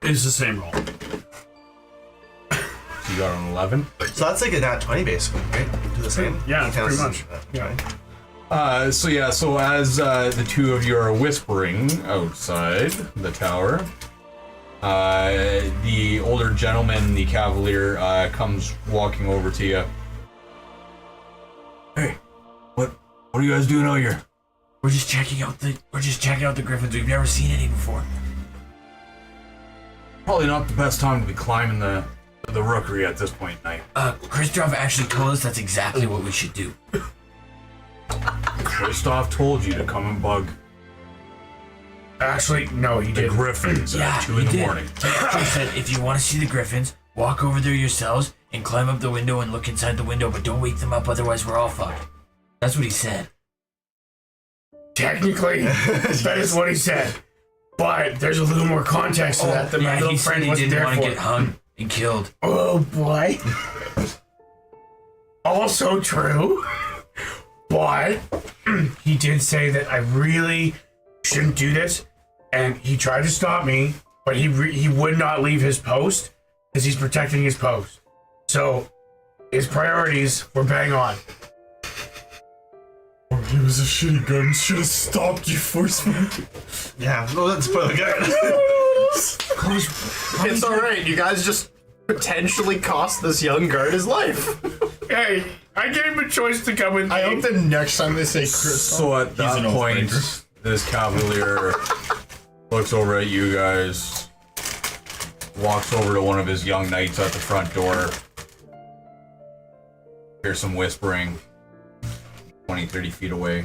It's the same roll. You got an 11. So that's like a nat 20 basically, right? Do the same? Yeah, Counts pretty as- much. Yeah. So as the two of you are whispering outside the tower, the older gentleman, the cavalier, comes walking over to you. Hey, what are you guys doing out here? We're just checking out the griffins. We've never seen any before. Probably not the best time to be climbing the rookery at this point in night. Christoph actually told us that's exactly what we should do. Christoph told you to come and bug Actually, no, he the didn't. griffins at 2 in the morning. He actually said if you want to see the griffins, walk over there yourselves and climb up the window and look inside the window, but don't wake them up, otherwise we're all fucked. That's what he said. Technically, that is what he said. But there's a little more context to that my little he said friend he wasn't didn't there want to for. get hung and killed. Oh boy. Also true. But he did say that I really shouldn't do this, and he tried to stop me, but he would not leave his post because he's protecting his post. So his priorities were bang on. He was a shitty gun. Should have stopped you first, man. Yeah, no, that's spoil the gun. It's alright, you guys just potentially cost this young guard his life. Hey, I gave him a choice to come with me. I hope the next time they say Chris. So at that an point, oathbreaker. this cavalier looks over at you guys, walks over to one of his young knights at the front door. Here's some whispering, 20, 30 feet away.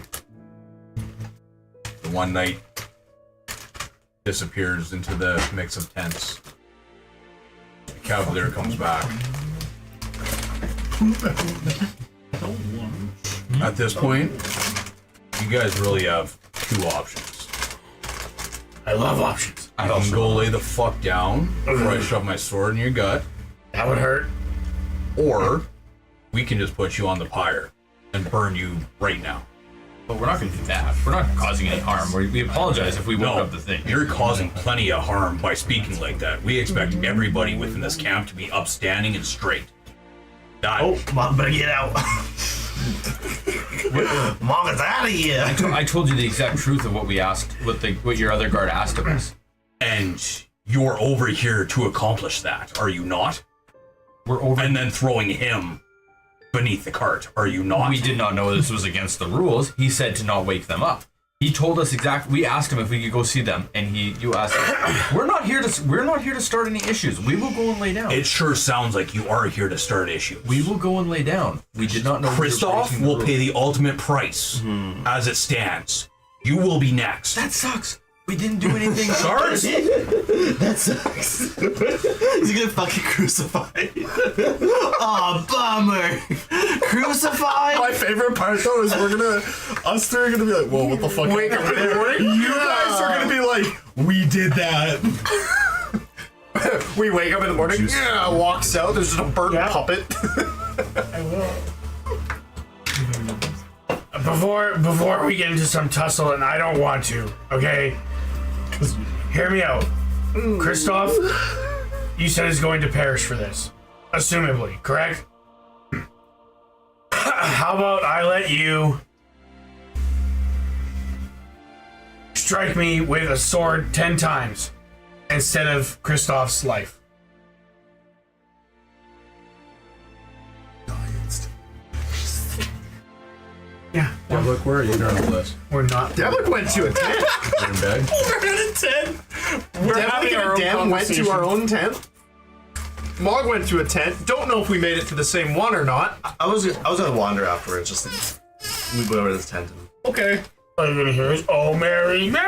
The one knight disappears into the mix of tents. The cavalier comes back. At this point, you guys really have two options. I love options. I can go lay the fuck down before I shove my sword in your gut, That would hurt. or we can just put you on the pyre and burn you right now. But we're not going to do that. We're not causing any harm. We apologize if we woke up the thing. You're causing plenty of harm by speaking like that. We expect everybody within this camp to be upstanding and straight. That, Oh, Mom better get out. Mom is out of here. I told you the exact truth of what we asked, what your other guard asked of us. and you're over here to accomplish that, are you not? We're over. And then throwing him beneath the cart, are you not? We did not know this was against the rules. He said to not wake them up. He told us exactly. We asked him if we could go see them, and you asked us, we're not here to start any issues. We will go and lay down. It sure sounds like you are here to start issues. We will go and lay down. We did not know. Christoph will pay the ultimate price as it stands. You will be next. That sucks. We didn't do anything. Guards? That sucks. He's gonna fucking crucify. Oh, bummer. Crucify? My favorite part though is us three are gonna be like, whoa, what the fuck? Wake up in the morning? You guys are gonna be like, we did that. We wake up in the morning, yeah, walks out, there's just a burnt puppet. I will. Before we get into some tussle, and I don't want to, okay? Hear me out. Christoph, you said is going to perish for this. Assumably, correct? How about I let you strike me with a sword 10 times instead of Christoph's life? Yeah. Yeah, look, where are you on the list? We're not. Devlik went to a tent. You're in bed? We're in a tent. We're Devlik having our and own Dan went to conversation. our own tent. Mog went to a tent. Don't know if we made it to the same one or not. I was gonna wander afterwards, just move over to this tent. And... Okay. All you're gonna hear is, "Oh, merry man."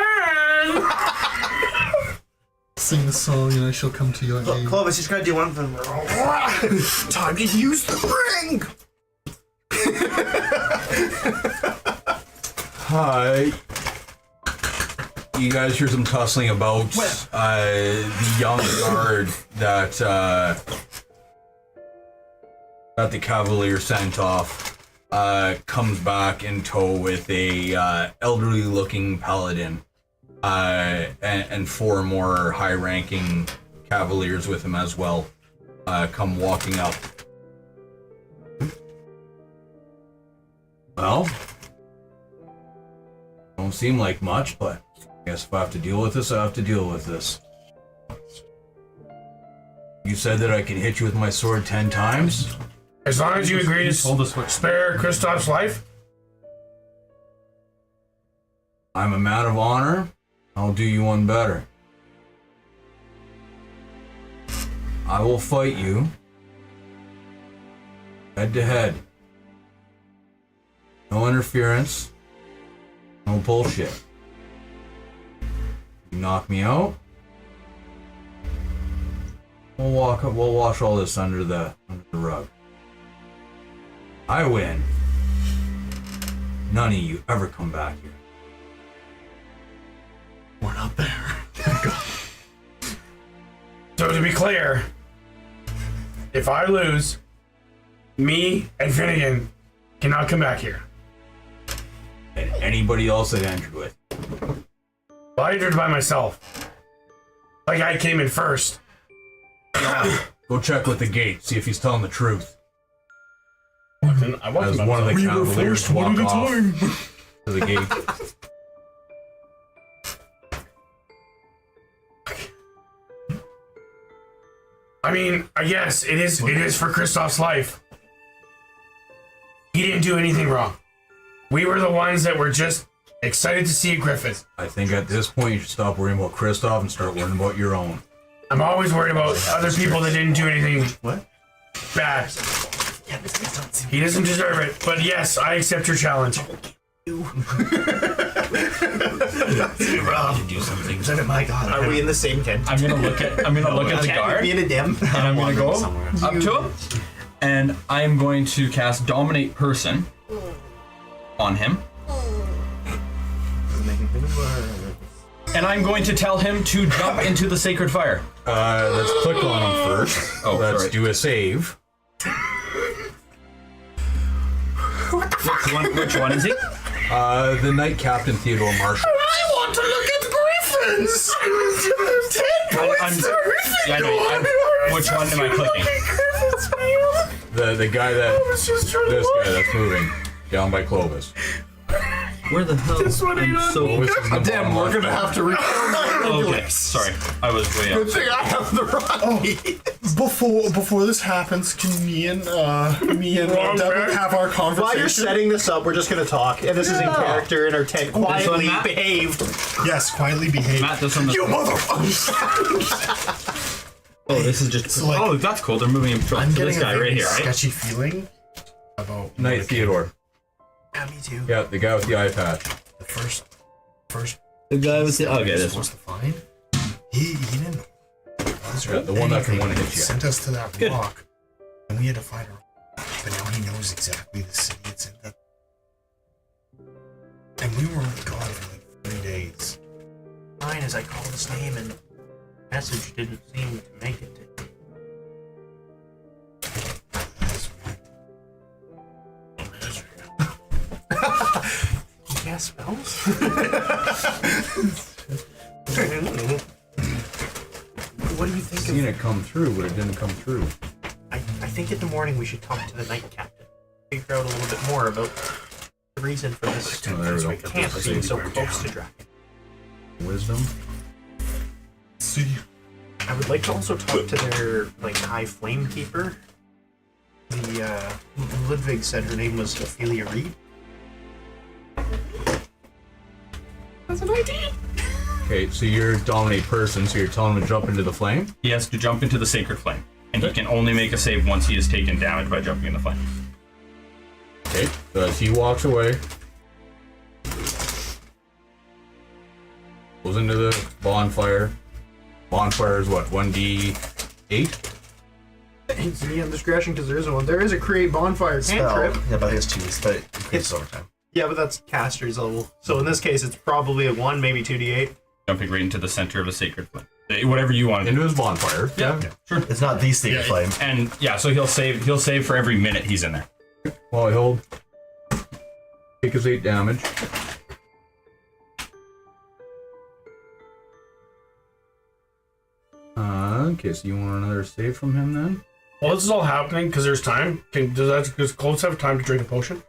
Sing the song and I shall come to your aid. Clovis, you just gotta do one thing. Time to use the ring. Hi. You guys hear some tussling about the young guard that the Cavalier sent off comes back in tow with a elderly-looking paladin and 4 more high-ranking Cavaliers with him as well come walking up. Well, don't seem like much, but I guess if I have to deal with this, I have to deal with this. You said that I could hit you with my sword 10 times? As long as you agree to spare Kristoff's life. I'm a man of honor. I'll do you one better. I will fight you head to head. No interference. No bullshit. You knock me out, we'll wash all this under the rug. I win. None of you ever come back here. We're not there. So to be clear, if I lose, me and Finnegan cannot come back here. And anybody else that entered with. Well, I entered by myself. Like I came in first. Go check with the gate, see if he's telling the truth. I As one of the Cavaliers walk off to the gate. I mean, I guess it is for Kristoff's life. He didn't do anything wrong. We were the ones that were just excited to see a griffin. I think at this point you should stop worrying about Kristoff and start worrying about your own. I'm always worried about other people that didn't do anything bad. He doesn't deserve it, but yes, I accept your challenge. To do something. My God. Are we in the same tent? I'm gonna look at the guard, Be in a dim. and I'm gonna go up to him, and I'm going to cast Dominate Person on him. And I'm going to tell him to jump into the sacred fire. Let's click on him first. Oh, let's sorry. do a save. Which one is he? The Knight Captain Theodore Marshall. I want to look at Griffins! 10 points Which one am I clicking? The guy this guy that's moving down by Clovis. Where the hell? This one ain't on. Clovis is the Damn, bottom we're left gonna corner. have to Okay, sorry. I was way up. Good thing I have the Before this happens, can me and Devin have our conversation? While you're setting this up, we're just gonna talk, and this is in character in our tent. Quietly Matt? behaved. Yes, quietly behave. Matt, this one. You motherfucker! Oh, this is just. So, like, oh, that's cool. They're moving him to I'm getting this guy a very right here, right? sketchy feeling about Knight Theodore. Yeah, me too. Yeah, the guy with the eye patch. the first. The guy with the. Okay, this one. supposed to find. He didn't. Yeah, the one that can one hit you. Sent us to that rock, and we had to find her. But now he knows exactly the city it's in. That, and we were gone for like 3 days. Fine, as I called his name, and the message didn't seem to make it. Cast spells? What do you think Seen of? it come through, but it didn't come through. I think in the morning we should talk to the Knight Captain. Figure out a little bit more about the reason for this Oh, there we go. camp being so close to Draken. Wisdom. See, I would like to also talk to their high flame keeper. The Ludwig said her name was Ophelia Reed. That's an idea. Okay, so you're dominate person, so you're telling him to jump into the flame? He has to jump into the sacred flame. And he can only make a save once he has taken damage by jumping in the flame. Okay, so as he walks away, goes into the bonfire. Bonfire is what, 1d8? It's me on discretion because there isn't one. There is a create bonfire Spell. cantrip. Yeah, but I think it's 2, but it increases over time. Yeah, but that's caster's level. So in this case, it's probably a 1, maybe 2d8. Jumping right into the center of a sacred flame. Whatever you want to do. Into his bonfire. Yeah, sure. It's not the sacred flame. And yeah, so he'll save for every minute he's in there. While I hold. Take his 8 damage. Okay, so you want another save from him then? While this is all happening, because there's time, does Close have time to drink a potion?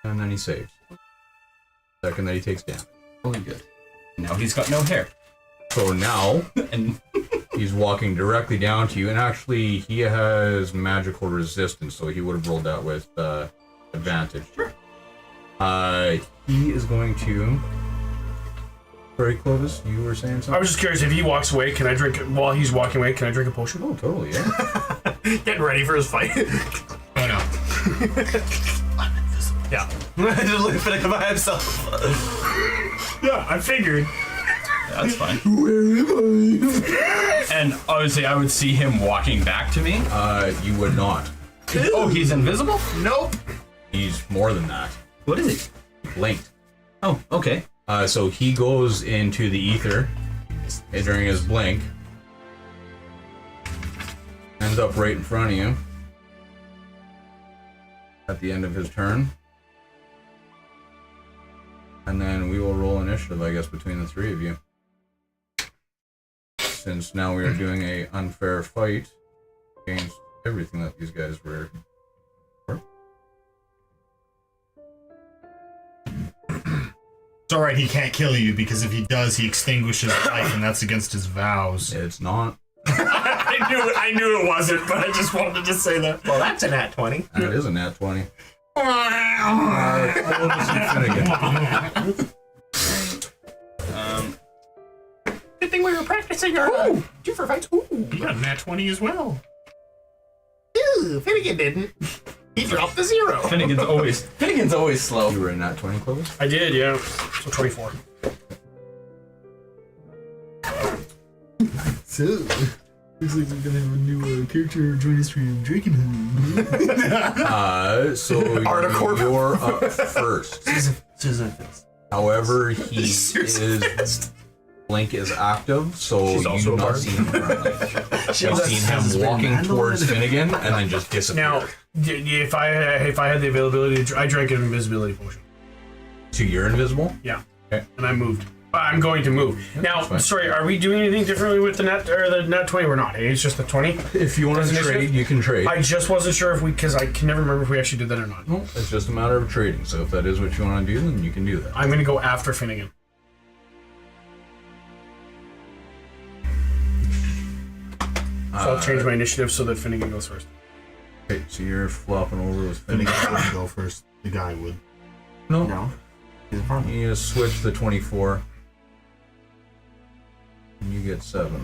And then he saves. Second that he takes damage. Really good. Now he's got no hair. So now And he's walking directly down to you, and actually he has magical resistance, so he would have rolled that with advantage. Sure. He is going to. Sorry, Clovis, you were saying something? I was just curious, if he walks away, can I drink, while he's walking away, can I drink a potion? Oh, totally, yeah. Getting ready for his fight. Oh no. Yeah. Just look at him by himself. Yeah, I figured. yeah, that's fine. And obviously I would see him walking back to me. You would not. Oh, he's invisible? Nope. He's more than that. What is he? Blinked. Oh, okay. So he goes into the ether during his blink. Ends up right in front of you. At the end of his turn. And then we will roll initiative, I guess, between the three of you. Since now we are doing a unfair fight against everything that these guys were. It's alright, he can't kill you, because if he does, he extinguishes life, and that's against his vows. It's not. I knew it wasn't, but I just wanted to say that. Well, that's a nat 20. And it is a nat 20. Good thing we were practicing our two for fights. Ooh. You got a nat 20 as well. Ooh, Finnegan didn't. He dropped the 0. Finnegan's always slow. You were in nat 20, Clovis? I did, yeah. So 24. So, looks like we're gonna have a new character join us from Drakkenheim. So you're up first. Susan Fist. However, he is. Blink is active, so She's also you've a not bard. seen him currently. You've seen him walking towards Finnegan and then just disappear. Now, if I had the availability, I drank an invisibility potion. So you're invisible? Yeah. Okay. And I moved. I'm going to move. Now, fine. sorry, are we doing anything differently with the nat 20? We're not. It's just the 20. If you want to Doesn't trade, you can trade. I just wasn't sure if because I can never remember if we actually did that or not. No, it's just a matter of trading. So if that is what you want to do, then you can do that. I'm going to go after Finnegan. So I'll change my initiative so that Finnegan goes first. Okay, so you're flopping over with Then he Finnegan. wouldn't go first. The guy would. No, No. He's in front of me. you just switch the 24. And you get 7.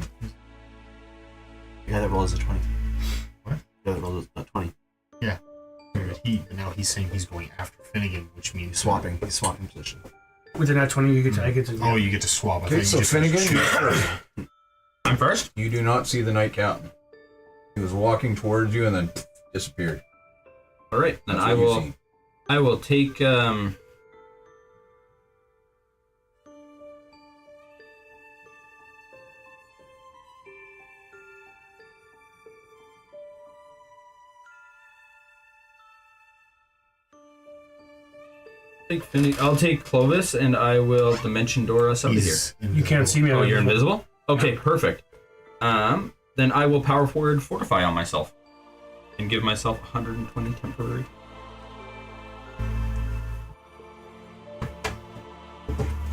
The guy that rolls a 20. What? The guy that rolls a 20. Now he's saying he's going after Finnegan, which means He's swapping position. With the nat 20, I get to. Oh, you get to swap. I Okay, thought so you just Finnegan, shoot. you're first. I'm first? You do not see the Knight Captain. He was walking towards you and then disappeared. Alright, then That's I what you will see. I will take I'll take Clovis and I will dimension door us out of here. He's You can't see me. Oh, I'm you're invisible? Okay, perfect. Then I will power forward fortify on myself and give myself 120 temporary.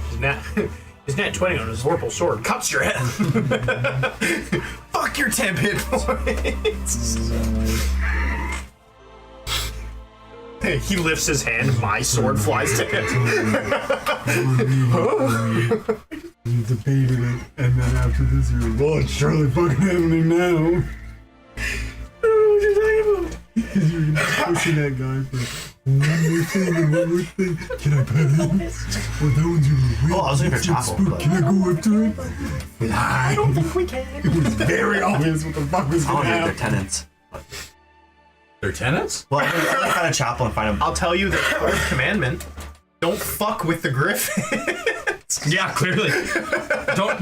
His nat 20 on his Vorpal sword cuts your head. Fuck your 10 hit points. He lifts his hand, my sword flies to him. We debated it, and then after this, you're like, well, it's surely fucking happening now. chasing that guy for one more thing and one more thing. Can I pet him? Well, that one's gonna be Oh, I was looking for Chapel. spook. But Can I go up to him? I don't think we can. It was very obvious what the fuck was I gonna don't know their happen. tenants. They're tenants? Well, I'm gonna find a chapel and find him. I'll tell you the fourth commandment: don't fuck with the griffin. Yeah, clearly.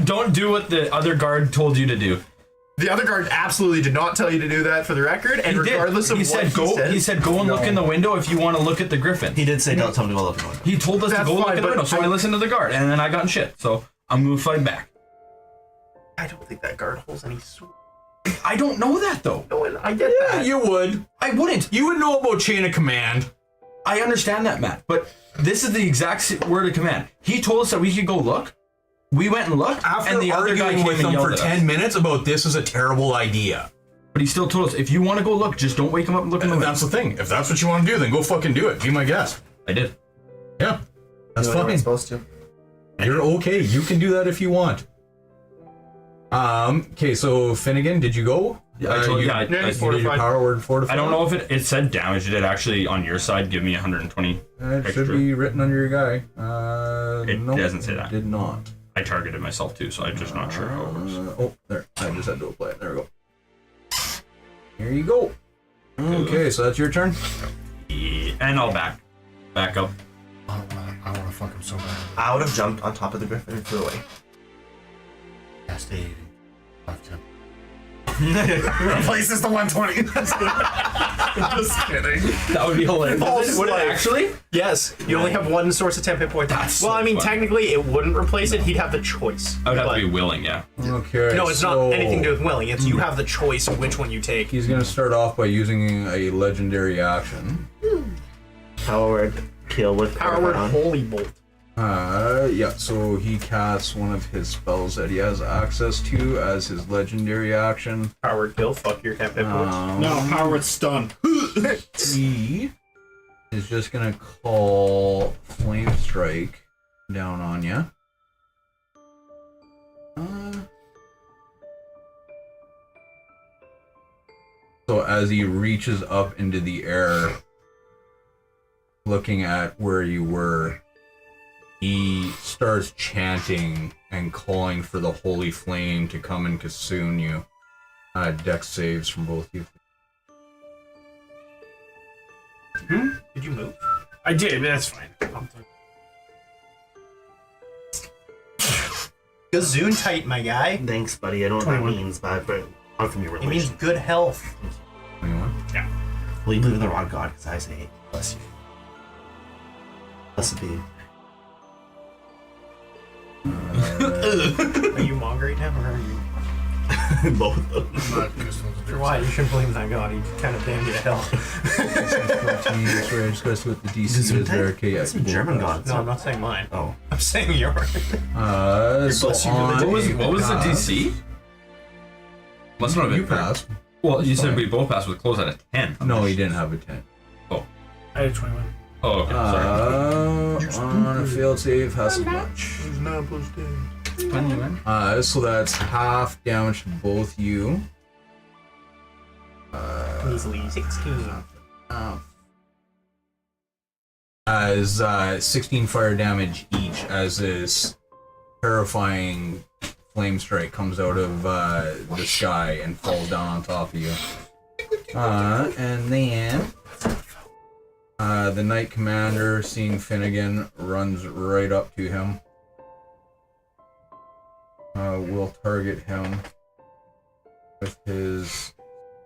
Don't do what the other guard told you to do. The other guard absolutely did not tell you to do that, for the record. And He did. regardless of he what said, go. he He said, go and look in the window if you want to look at the griffin. He did say, don't tell me to go look at one. He told us to That's go look fine, in the but window, so I listened to the guard, and then I got in shit. So I'm gonna fight back. I don't think that guard holds any sword. I don't know that though. No, and I get Yeah, that. you would. I wouldn't. You would know about chain of command. I understand that, Matt, but this is the exact word of command. He told us that we could go look. We went and looked, After and the other guy arguing came with and them yelled for at 10 us. minutes about this is a terrible idea. But he still told us, if you want to go look, just don't wake him up and look in the And window. that's the thing. If that's what you want to do, then go fucking do it. Be my guest. I did. Yeah. That's You know what fine. I'm supposed to. You're okay. You can do that if you want. Okay, so Finnegan, did you go? Yeah, I told you. Yeah, You did your fortified. power word fortified? I don't know if it said damage. Did it actually on your side give me 120? It extra. should be written under your guy. It nope, doesn't say that. It did not. I targeted myself too, so I'm just not sure how it works. Oh, there. I just had to apply it. There we go. Here you go. Okay, so that's your turn. Yeah, and I'll back up. I wanna fuck him so bad. I would have jumped on top of the griffin and flew away. Yes, they left him. Replace this to 120. Just kidding. That would be hilarious. Would it actually? Yes, you only have one source of 10 hit points. That's well, so I mean, fun. technically, it wouldn't replace it. He'd have the choice. I would have But- to be willing, yeah. Okay. No, it's not anything to do with willing. It's you have the choice of which one you take. He's gonna start off by using a legendary action. Power word, kill with Power word, holy bolt. Yeah, so he casts one of his spells that he has access to as his legendary action. Power word, kill. Fuck your 10 hit points. No, power with stun. He is just gonna call Flame Strike down on you. So as he reaches up into the air, looking at where you were, he starts chanting and calling for the holy flame to come and consume you. Dex saves from both you. Did you move? I did, but that's fine. Gazoon tight, my guy. Thanks, buddy. I don't know what that means, but I'm from your It religion. means good health. 21. Well, you believe in the wrong God, because I say, bless you. Blessed be. Are you Mog right now, or are you? Both of them. For why? You shouldn't believe in that God. He kind of damned you to hell. 14, sorry, I just gotta see what the DC is there. Okay, yeah. Some German gods. No, I'm not saying mine. Oh. I'm saying yours. So bless you, on What was a the pass- DC? Must not have You been fair. passed. Well, you said fine. we both passed with close at a 10. No, he didn't have a 10. I had 21. Oh, okay. Sorry. On a failed save, has as much. There's 9 plus 10. So that's half damage to both you. Easily 16. As 16 fire damage each, as this terrifying flame strike comes out of the sky and falls down on top of you. And then the Knight Commander, seeing Finnegan, runs right up to him. Will target him with his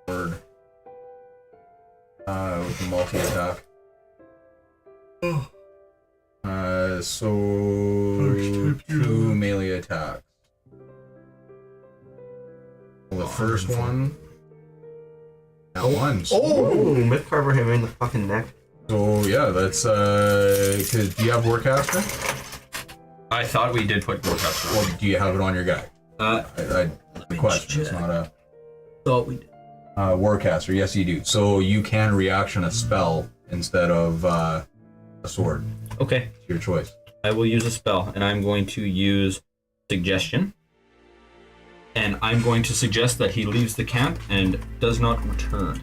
sword. With a multi-attack. So 2 melee attacks. Well, the first one. That one. Oh, Myth Carver hit me in the fucking neck. So yeah, that's do you have Warcaster? I thought we did put Warcaster. Well, do you have it on your guy? The question, it's not a Thought we did. Warcaster. Yes, you do. So you can reaction a spell instead of a sword. Okay, It's your choice. I will use a spell, and I'm going to use Suggestion. And I'm going to suggest that he leaves the camp and does not return.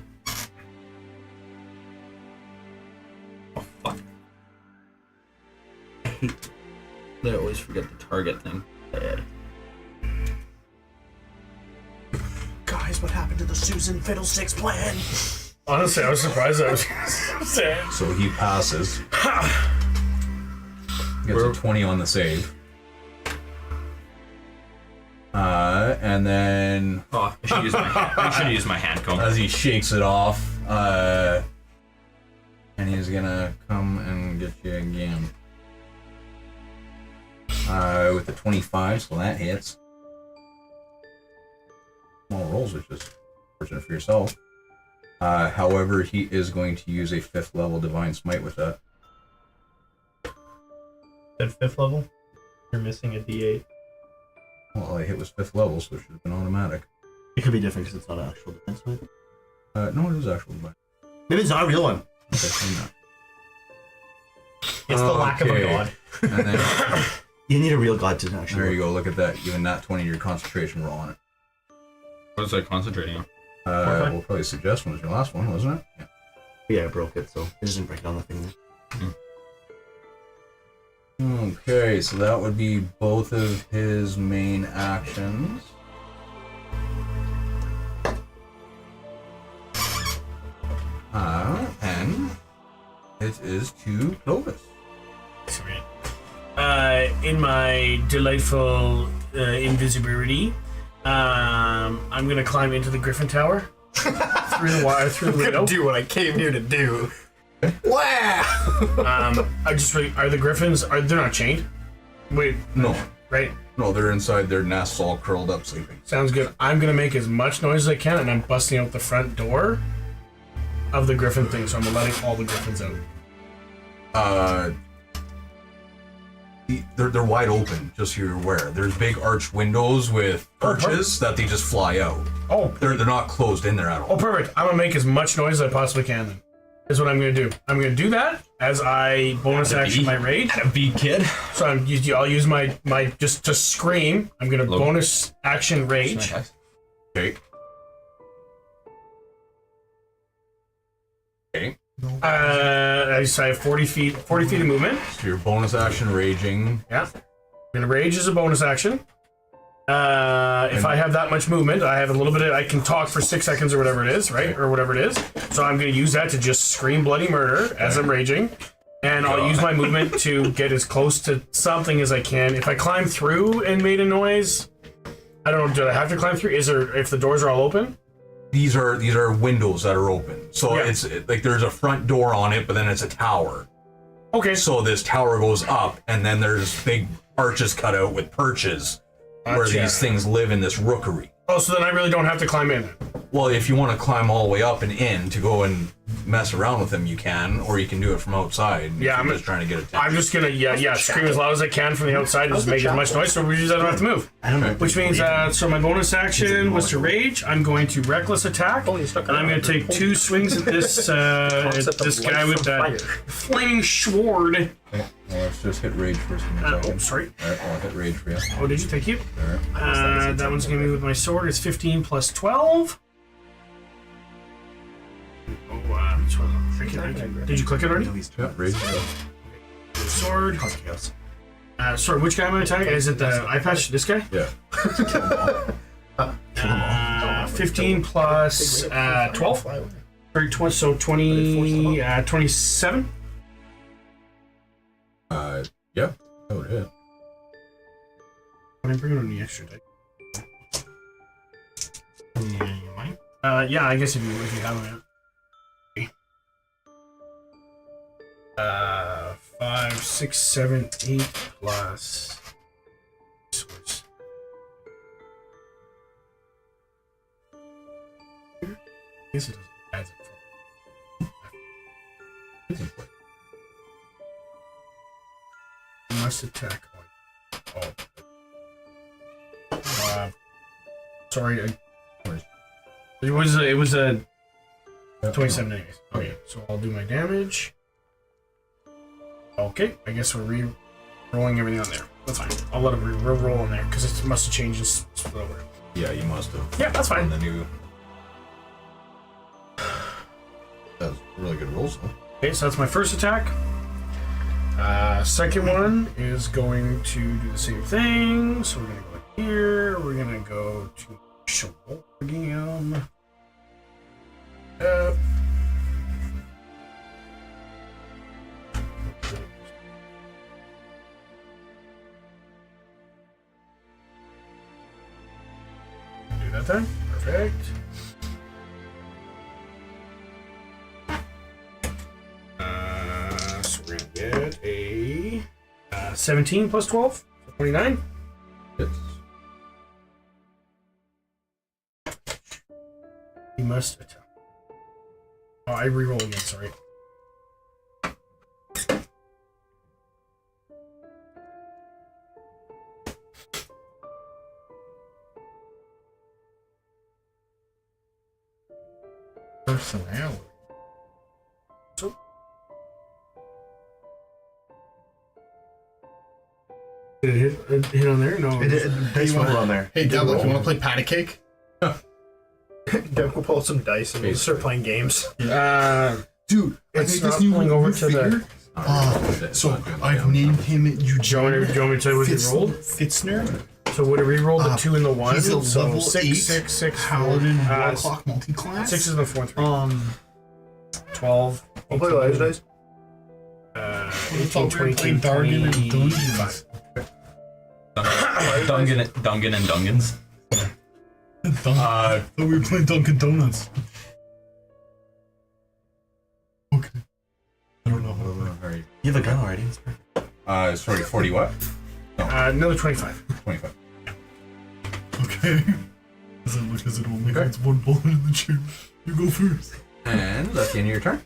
They always forget the target thing. Guys, what happened to the Susan Fiddlesticks plan? Honestly, I was surprised I was saying. So he passes. Gets a 20 on the save. And then Oh, I should use my hand comb. as he shakes it off, and he's gonna come and get you again. With the 25, so that hits. Small rolls, which is fortunate for yourself. However, he is going to use a 5th level Divine Smite with that. At 5th level, you're missing a D8. Well, all I hit was 5th level, so it should have been automatic. It could be different because it's not an actual defense move. No, it is actual Divine. Maybe it's not a real one. Okay, I'm not. It's the lack of a god. And then, You need a real god to actually. there you go, look at that. Even that 20 your concentration roll on it. What is I concentrating on? We'll probably suggest one was your last one, wasn't it? Yeah. Yeah, I broke it, so it doesn't break it on the thing. Okay, so that would be both of his main actions. And it is to Clovis. Sweet. In my delightful invisibility, I'm gonna climb into the Griffin Tower through the wire, through the window. Do what I came here to do. Wow! I just are the Griffins? They're not chained? Wait, No, right? no, they're inside their nests, all curled up, sleeping. Sounds good. I'm gonna make as much noise as I can, and I'm busting out the front door of the Griffin thing. So I'm letting all the Griffins out. They're wide open, just so you're aware. There's big arched windows with perches that they just fly out. Oh, They're not closed in there at all. oh, perfect. I'm gonna make as much noise as I possibly can. Then is what I'm gonna do. I'm gonna do that as I bonus action my rage. A big kid. So I'll use my just to scream. I'm gonna bonus action rage. Okay. Okay. I have 40 feet of movement. So your bonus action raging. Yeah. I'm gonna rage as a bonus action. If I have that much movement, I have a little bit of, I can talk for 6 seconds or whatever it is, right? Or whatever it is. So I'm gonna use that to just scream bloody murder as I'm raging. And I'll use my movement to get as close to something as I can. If I climb through and made a noise, I don't know, do I have to climb through? If the doors are all open? These are windows that are open. So Yeah. it's like there's a front door on it, but then it's a tower. Okay. So this tower goes up, and then there's big arches cut out with perches where Gotcha. these things live in this rookery. Oh, so then I really don't have to climb in. Well, if you want to climb all the way up and in to go and mess around with them, you can, or you can do it from outside. Yeah, if I'm you're just trying to get attention. I'm just gonna scream as loud as I can from the outside and just make as much noise so we just don't have to move. I don't know. Which means so my bonus action was to rage. I'm going to reckless attack, and I'm going to take 2 swings at this this guy with that flaming sword. Okay, well, let's just hit rage first. Oh, sorry. Alright, I'll hit rage for you. Oh, did you? Thank you. Alright. That one's going to be with my sword. It's 15 plus 12. Oh, which one? Did you click it already? Yeah, rage. Sword. Chaos. Sorry, which guy am I attacking? Is it the eye patch? This guy? Yeah. 15 plus 12. Or so 20, 27. Yeah, that would hit. Can I bring it on the extra dice? Yeah, you might. Yeah, I guess if you have it. 5, 6, 7, 8 plus. I guess it doesn't add it for. Must attack one. Oh. Sorry. It was a 27 anyways. Okay, so I'll do my damage. Okay, I guess we're re-rolling everything on there. That's fine. I'll let it re-roll in there because it must have changed this split over. Yeah, you must have. Yeah, that's fine. The new. That was really good rolls, though. Okay, so that's my first attack. Second one is going to do the same thing. So we're gonna go here. We're gonna go to Micheal again. Do that then. Perfect. So we're gonna get a 17 plus 12, so 29. Yes. He must attack. Oh, I reroll again, sorry. Personality. Did it hit on there? No. Dice roll on there. Hey, Devil, you want to play patty cake? Devin will pull out some dice and we'll start playing games. Dude, I It's think not this new pulling over to figure. So I've named him Do you want me to tell you what he rolled? Fitzner. So would it re-roll the 2 and the 1? He's a so level 6, 8 6, 6, Paladin 4. Warclock multi-class. 6 is the 4 and 3. 12. I'll play large dice. 18, 20, Dargan and 25. Dungan and Dungans. Thought we were playing Dunkin' Donuts. Okay. I don't know. Alright. You have a gun already. It's perfect. Sorry, 40 what? Another 25. 25. Okay. As it only has one bullet in the chamber. You go first. And that's the end of your turn.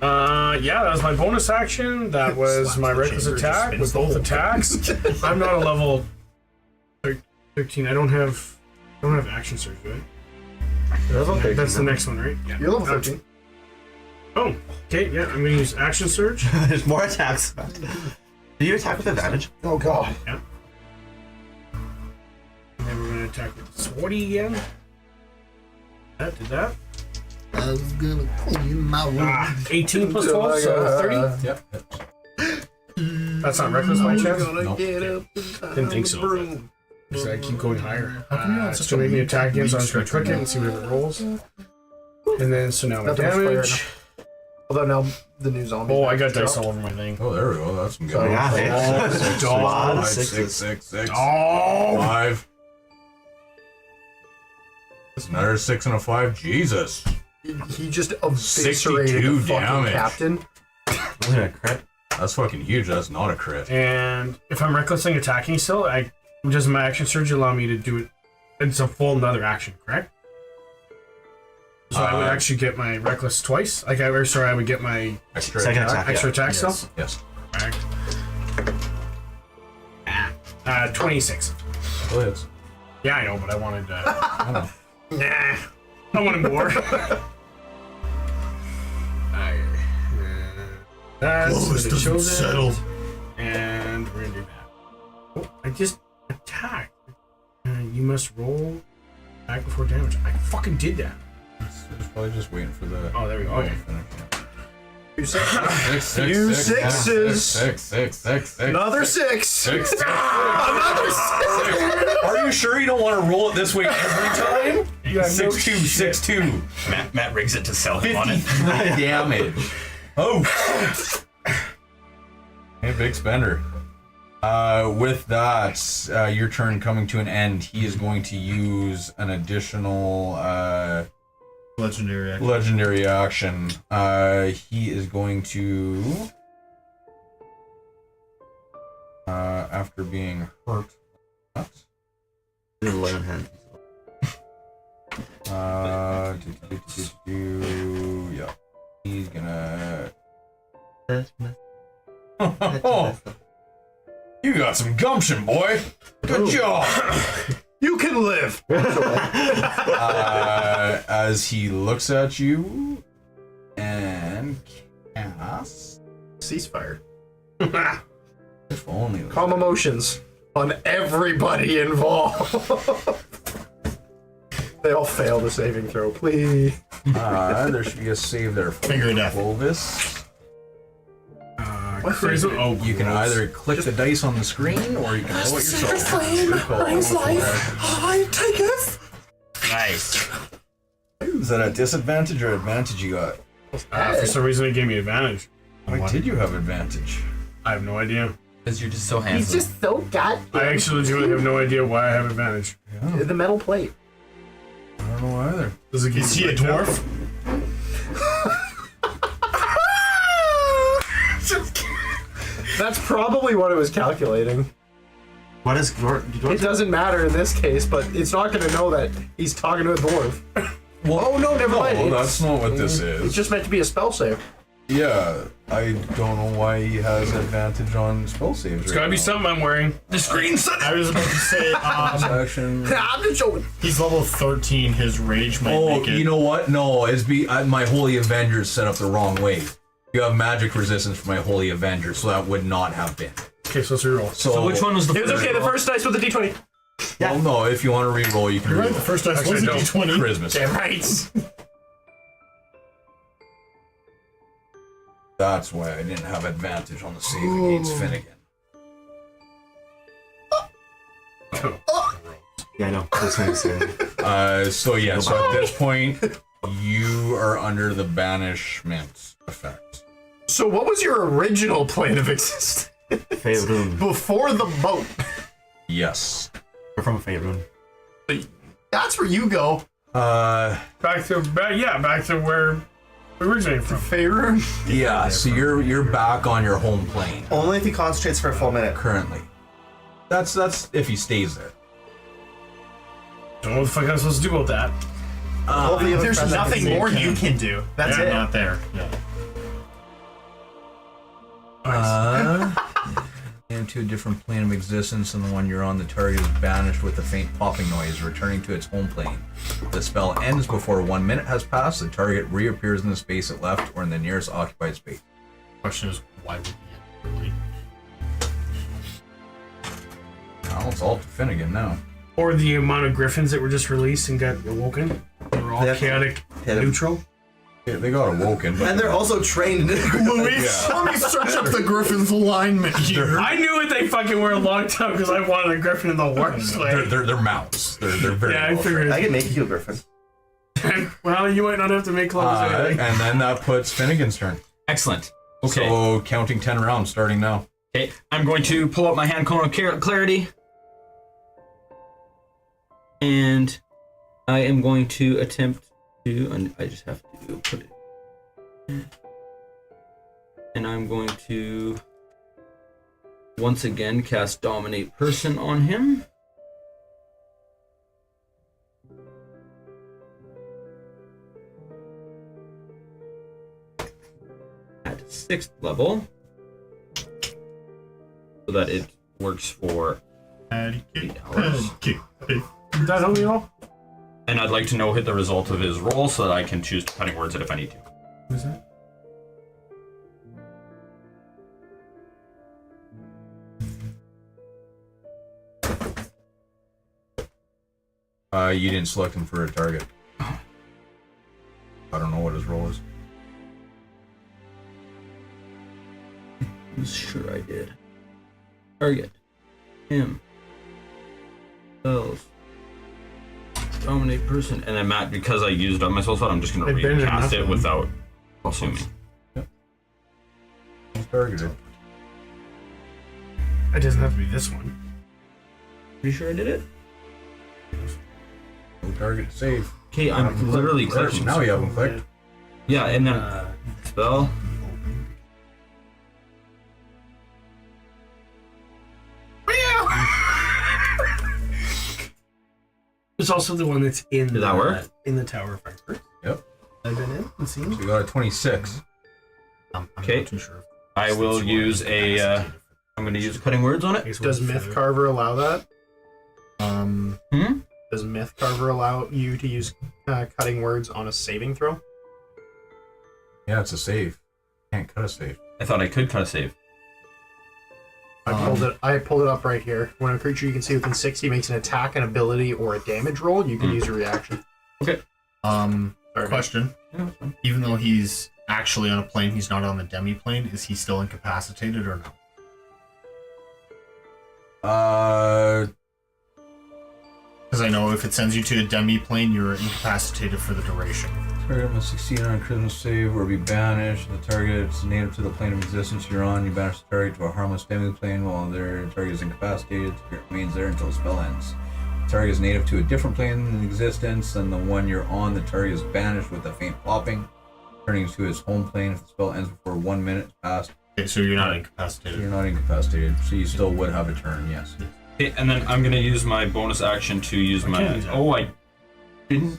Yeah, that was my bonus action. That was my reckless attack with both attacks. I'm not a level 13. I don't have action surge, right? That's the next one, right? Yeah. You're level 13. Oh, okay, yeah, I'm gonna use action surge. There's more attacks. Do you attack with advantage? Oh god. Yeah. And then we're gonna attack with the swordy again. That did that. I was gonna clean my room. 18 plus 12, so 30. Yep. That's not reckless by chance? Nope. Didn't think so. Just I keep going higher. How come you're not It's such gonna a make me attack again, so I'm just gonna weak click it and see what it rolls. And then so now my Not that much fire damage. Although now the new zombie. Oh, I got dice all over my thing. Oh, there we go. That's some good. So, Yeah, hey. Six, A lot of five, sixes. six. Oh! 5. That's another 6 and a 5. Jesus. He just eviscerated 62 the fucking damage. captain. Wasn't it a crit? That's fucking huge. That's not a crit. And if I'm recklessly attacking still, does my action surge allow me to do it? It's a full another action, correct? So I would actually get my reckless twice. I would get my Extra Second attack. attack. extra attack Yes. still. Yes. Correct. 26. Oh, yes. Yeah, I know, but I wanted. Nah, I wanted more. That's Whoa, this what it doesn't shows it. settle. And we're gonna do that. Oh, I just attacked. You must roll back before damage. I fucking did that. It's probably just waiting for the. Oh, there we go. Okay. You six. Six, You six, sixes. six. Another 6. Six. Another 6. Are you sure you don't want to roll it this way every time? Yeah, 6-2, 6-2. Matt rigs it to sell him on it. 53 damage. Oh, Hey, big spender. With that, your turn coming to an end, he is going to use an additional Legendary action. He is going to, after being hurt, Lone hand. yeah, he's gonna. You got some gumption, boy. Good job. You can live. As he looks at you and casts. Ceasefire. If only. Calm emotions on everybody involved. They all fail the saving throw, please. There should be a save there for Finger of death. Clovis. Charisma. Oh, You can either click the dice on the screen or you can roll it yourself. Your call. I take it. Nice. Is that a disadvantage or advantage you got? For some reason, it gave me advantage. Why did you have advantage? I have no idea. Because you're just so handsome. He's just so goddamn. I actually legitimately have no idea why I have advantage. The metal plate. I don't know either. Does it give Is he a dwarf? That's probably what it was calculating. What is It doesn't matter in this case, but it's not going to know that he's talking to a dwarf. Well, oh no, never mind. No, that's not what this It's is. just meant to be a spell save. Yeah, I don't know why he has advantage on spell saves. It's gotta be something I'm wearing. The screen said it. I was about to say, Action. I'm just joking. he's level 13. His rage might Oh, make it. you know what? No, my Holy Avenger is set up the wrong way. You have magic resistance for my Holy Avenger, so that would not have been. Okay, so let's reroll. So which one was the It was first? okay, the first dice with the d20. Well, no, if you want to re-roll, you can You're right. re-roll. The first dice Actually, was a no. d20. Christmas. Damn right. That's why I didn't have advantage on the save against Finnegan. Yeah, I know. That's what I'm saying. So at this point, you are under the banishment effect. So what was your original plane of existence? Faerun. Before the boat. Yes. We're from Faerun. That's where you go. Back to where we originated from. Faerun. Yeah, so you're back on your home plane Only if he concentrates for a full minute. currently. That's if he stays there. Don't know what the fuck I'm supposed to do about that. Hopefully you have a There's friend that nothing can more save you him. can do. That's Yeah, it. not there. Yeah. Into a different plane of existence than the one you're on, the target is banished with a faint popping noise, returning to its home plane. The spell ends before 1 minute has passed. The target reappears in the space it left or in the nearest occupied space. Question is, why would he really? Well, it's all to Finnegan now. Or the amount of griffins that were just released and got awoken. They were all Yeah. chaotic Hit him. neutral. Yeah, they got awoken, but And they're also trained. Luis, let me search up the Griffin's alignment here. I knew what they fucking were a long time because I wanted a griffin in the worst way. they're mouse. They're very Yeah, I well figured. I can make you a griffin. Well, you might not have to make clothes or anything. and then that puts Finnegan's turn. Excellent. Okay. So counting 10 rounds starting now. Okay. I'm going to pull up my hand cone of clarity, and I am going to attempt to. And I just have to put it. And I'm going to once again cast Dominate Person on him. At 6th level. So that it works for 8 hours. Does that help you at all? And I'd like to know the result of his roll so that I can choose cutting words it if I need to. Who's that? You didn't select him for a target. I don't know what his roll is. I'm sure I did. Target. Him. Spells. Dominate person. And then Matt, because I used up my spell slot, I'm just going to I've been recast enough it of without assuming. He's targeted. It doesn't have to be this one. Pretty sure I did it? No target to save. Okay, I'm literally There, clicking. now you have him clicked. Yeah, and then spell. There's also the one that's in Did that work? in the Tower of Fire. Yep. I've been in and seen. So you got a 26. I'm Okay. not too sure. I will use a. I'm going to use cutting words on it. Does Myth Carver allow that? Hmm? Does Myth Carver allow you to use cutting words on a saving throw? Yeah, it's a save. Can't cut a save. I thought I could cut a save. I pulled it up right here. When a creature you can see within 60 makes an attack, an ability, or a damage roll, you can use a reaction. Okay. Question. Even though he's actually on a plane, he's not on the demi-plane, is he still incapacitated or no? Because I know if it sends you to a demi-plane, you're incapacitated for the duration. Target must succeed on a charisma save or be banished. The target is native to the plane of existence you're on. You banish the target to a harmless demi-plane while their target is incapacitated. It remains there until the spell ends. The target is native to a different plane in existence than the one you're on. The target is banished with a faint popping, turning to his home plane if the spell ends before 1 minute has passed. Okay, so you're not incapacitated. You're not incapacitated, so you still would have a turn, yes. Okay, and then I'm gonna use my bonus action to use my. Oh, I didn't.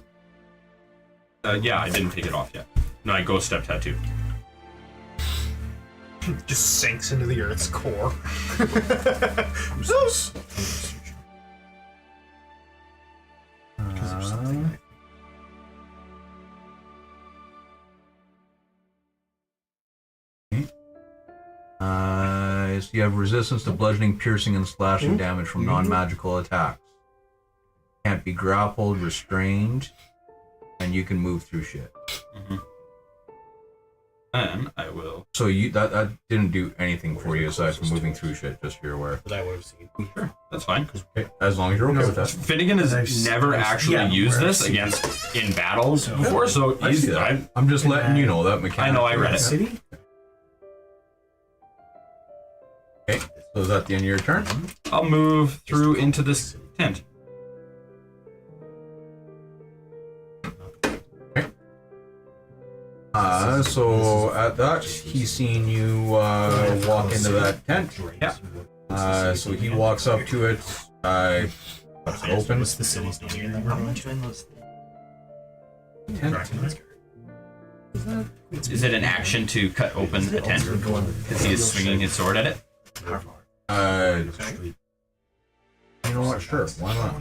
Yeah, I didn't take it off yet. No, I ghost step tattoo. Just sinks into the earth's core. So you have resistance to bludgeoning, piercing, and slashing damage from non-magical attacks. Can't be grappled, restrained, and you can move through shit. And I will. So you that didn't do anything for you aside from moving through shit, just so you're aware. That I would have seen. Sure, that's fine. Okay, as long as you're okay with that. Finnegan has never actually used this against in battles before, so I see that. I'm just letting you know that mechanic. I know, I read it. City? Okay, so is that the end of your turn? I'll move through into this tent. So at that, he's seen you walk into that tent. Yeah. So he walks up to it. It's open. What's the city's name? How much in those Tent. Is it an action to cut open the tent? Because he is swinging his sword at it? You know what? Sure. Why not?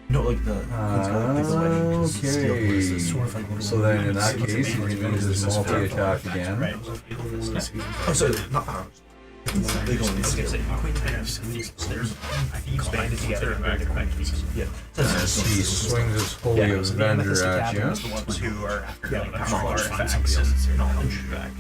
No, like the. Okay. So then, in that case, he's going to use his multi-attack again. Oh, sorry, not powers. They go in the As he swings his Holy Avenger at you. The ones who are after getting knowledge back. knowledge back.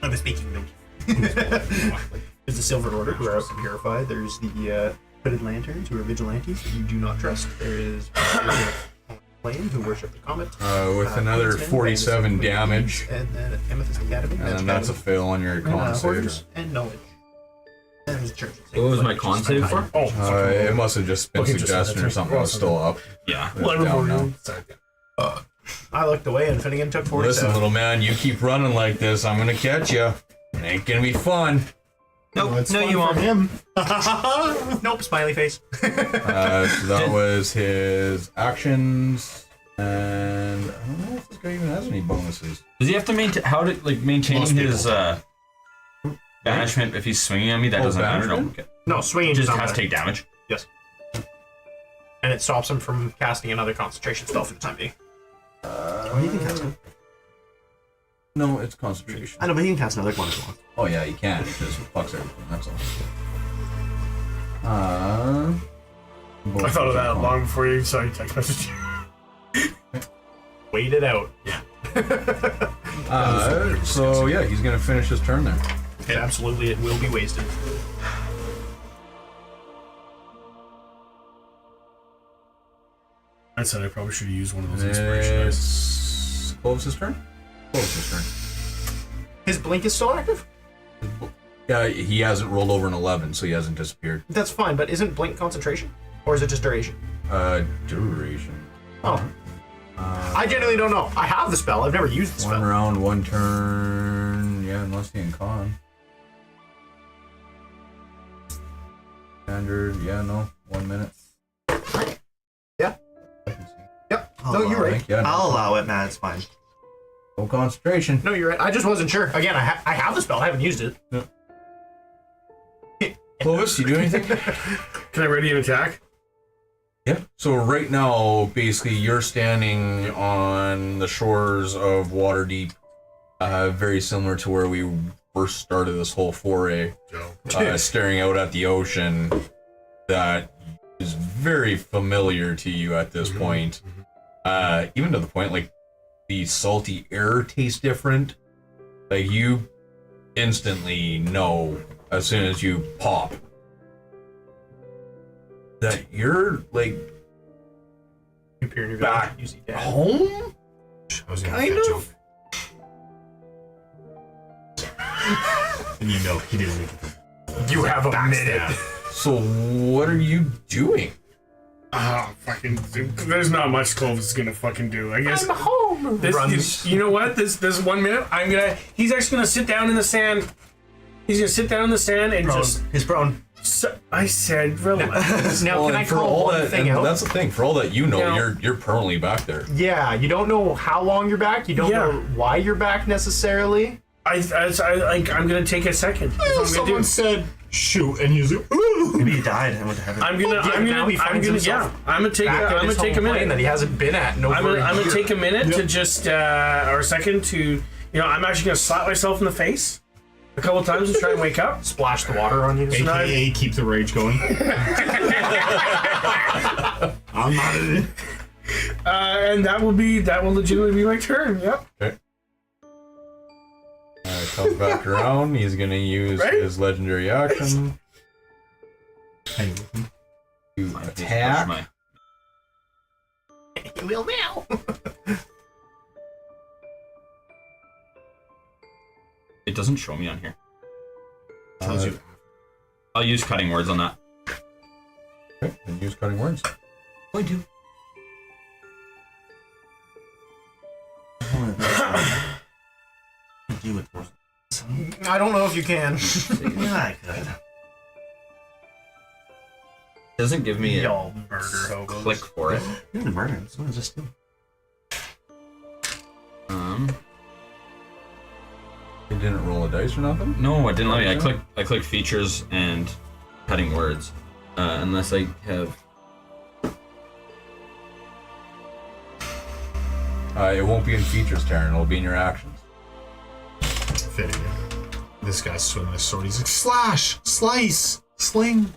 I'm speaking. There's the Silver Order, who are out to purify. There's the Hooded Lanterns, who are vigilantes that you do not trust. There is Flame, who worship the comet. With another Policemen, 47 damage. And then Amethyst Academy. And then that's a fail on your con save. And knowledge. And there's church. What was my con save for? It must have just been suggestion or something that was still up. Yeah. Down now. I looked away and Finnegan took 47. Listen, little man, you keep running like this, I'm gonna catch you. It ain't gonna be fun. Nope, no, you won't. him. Nope, smiley face. So that was his actions, and I don't know if this guy even has any bonuses. Does he have to maintain? How to maintaining his banishment if he's swinging at me? That doesn't matter. No, okay. No, swinging Just does not has to matter. take damage. Yes. And it stops him from casting another concentration spell for the time being. You can cast one. No, it's concentration. I know, but you can cast another one if you want. Oh yeah, you can. It just fucks everything. That's all. I thought of that long before you saw your text message. Wait it out. So yeah, he's gonna finish his turn there. Okay. Absolutely, it will be wasted. I said I probably should have used one of those inspiration dice. It's Clovis' turn? Clovis' turn. His blink is still active? Yeah, he hasn't rolled over an 11, so he hasn't disappeared. That's fine, but isn't blink concentration? Or is it just duration? Duration. Oh. I genuinely don't know. I have the spell. I've never used the spell. One round, one turn. Yeah, unless he in con. Standard. Yeah, no. 1 minute. Yeah. I can see. Yep. I'll No, you're allow right. it. Yeah, no. I'll allow it, man. It's fine. No concentration. No, you're right. I just wasn't sure. Again, I have the spell. I haven't used it. Clovis, you do anything? Can I ready an attack? Yeah. So right now, basically, you're standing on the shores of Waterdeep, very similar to where we first started this whole foray, staring out at the ocean that is very familiar to you at this point. Even to the point, like, the salty air tastes different. Like, you instantly know as soon as you pop that you're, like, back home? Kind of? And you know he didn't make it. You have a minute. So what are you doing? Fucking. There's not much Clovis is gonna fucking do. I guess. I'm home. You know what? This 1 minute. He's actually gonna sit down in the sand. He's gonna sit down in the sand and just. He's prone. I said, relax. Now, can I call one thing out? That's the thing. For all that you know, Now- you're permanently back there. Yeah, you don't know how long you're back. You don't know why you're back necessarily. I'm gonna take a second. That's what I'm gonna do. Someone said shoot, and he's like, ooh. Maybe he died and went to heaven. I'm gonna take a minute. that he hasn't been at. I'm gonna take a minute to just or a second to I'm actually gonna slap myself in the face a couple of times to try and wake up. Splash the water on you. AKA keep the rage going. I'm not in it. And that will legitimately be my turn. Yep. Okay. Comes back around. He's gonna use his legendary action to attack. He will now. It doesn't show me on here. Tells you. I'll use cutting words on that. Okay, and use cutting words. Going to. Do it. I don't know if you can. Yeah, I could. Doesn't give me a Y'all murder hobos. click for it. You didn't murder him. Someone just do. He didn't roll a dice or nothing? No, it didn't let me. I clicked features and cutting words. Unless I have. It won't be in features, Taryn. It'll be in your actions. Fitting it. This guy's swinging his sword. He's like, slash, slice, sling.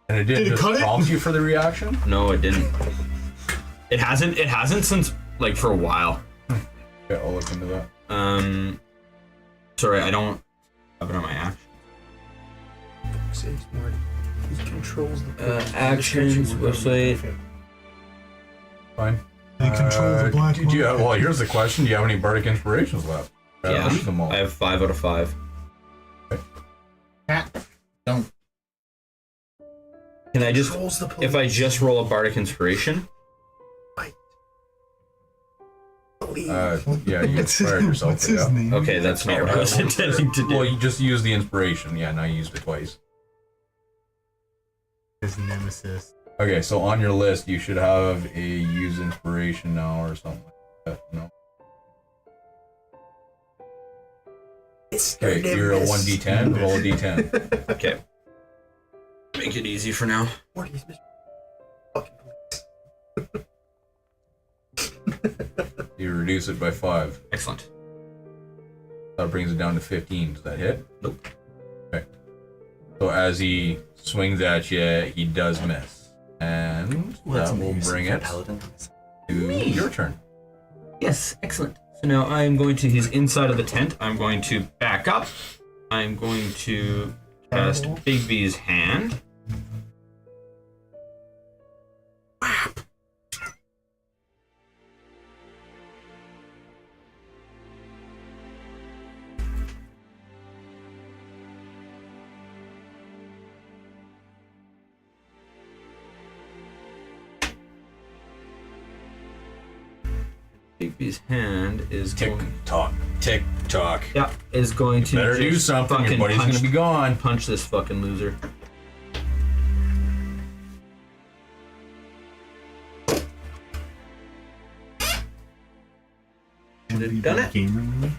And it Did it just cut it? prompt you for the reaction? No, it didn't. It hasn't since like for a while. Okay, I'll look into that. Sorry, I don't have it on my action. He controls the Actions website. Fine. They control the black Do you have, market. well, here's the question. Do you have any Bardic Inspirations left? Yeah, Use them all. I have 5 out of 5. Don't. Can I just, if I just roll a Bardic Inspiration? Yeah, you inspired yourself. What's his name? Okay, that's not what I was intending to do. Well, you just used the inspiration. Yeah, now you used it twice. His nemesis. Okay, so on your list, you should have a use inspiration now or something like that. No? Okay, you're a 1d10. Roll a d10. Okay. Make it easy for now. You reduce it by 5. Excellent. That brings it down to 15. Does that hit? Nope. Okay. So as he swings at you, he does miss. And that will bring it to your turn. Yes, excellent. So now I'm going to, he's inside of the tent. I'm going to back up. I'm going to cast Bigby's hand. Bigby's hand is Tick going, tock, tick tock. yeah, is going to Better do just something. Your fucking buddy's punch, gonna be gone. punch this fucking loser. Should have done it. Gamer with me?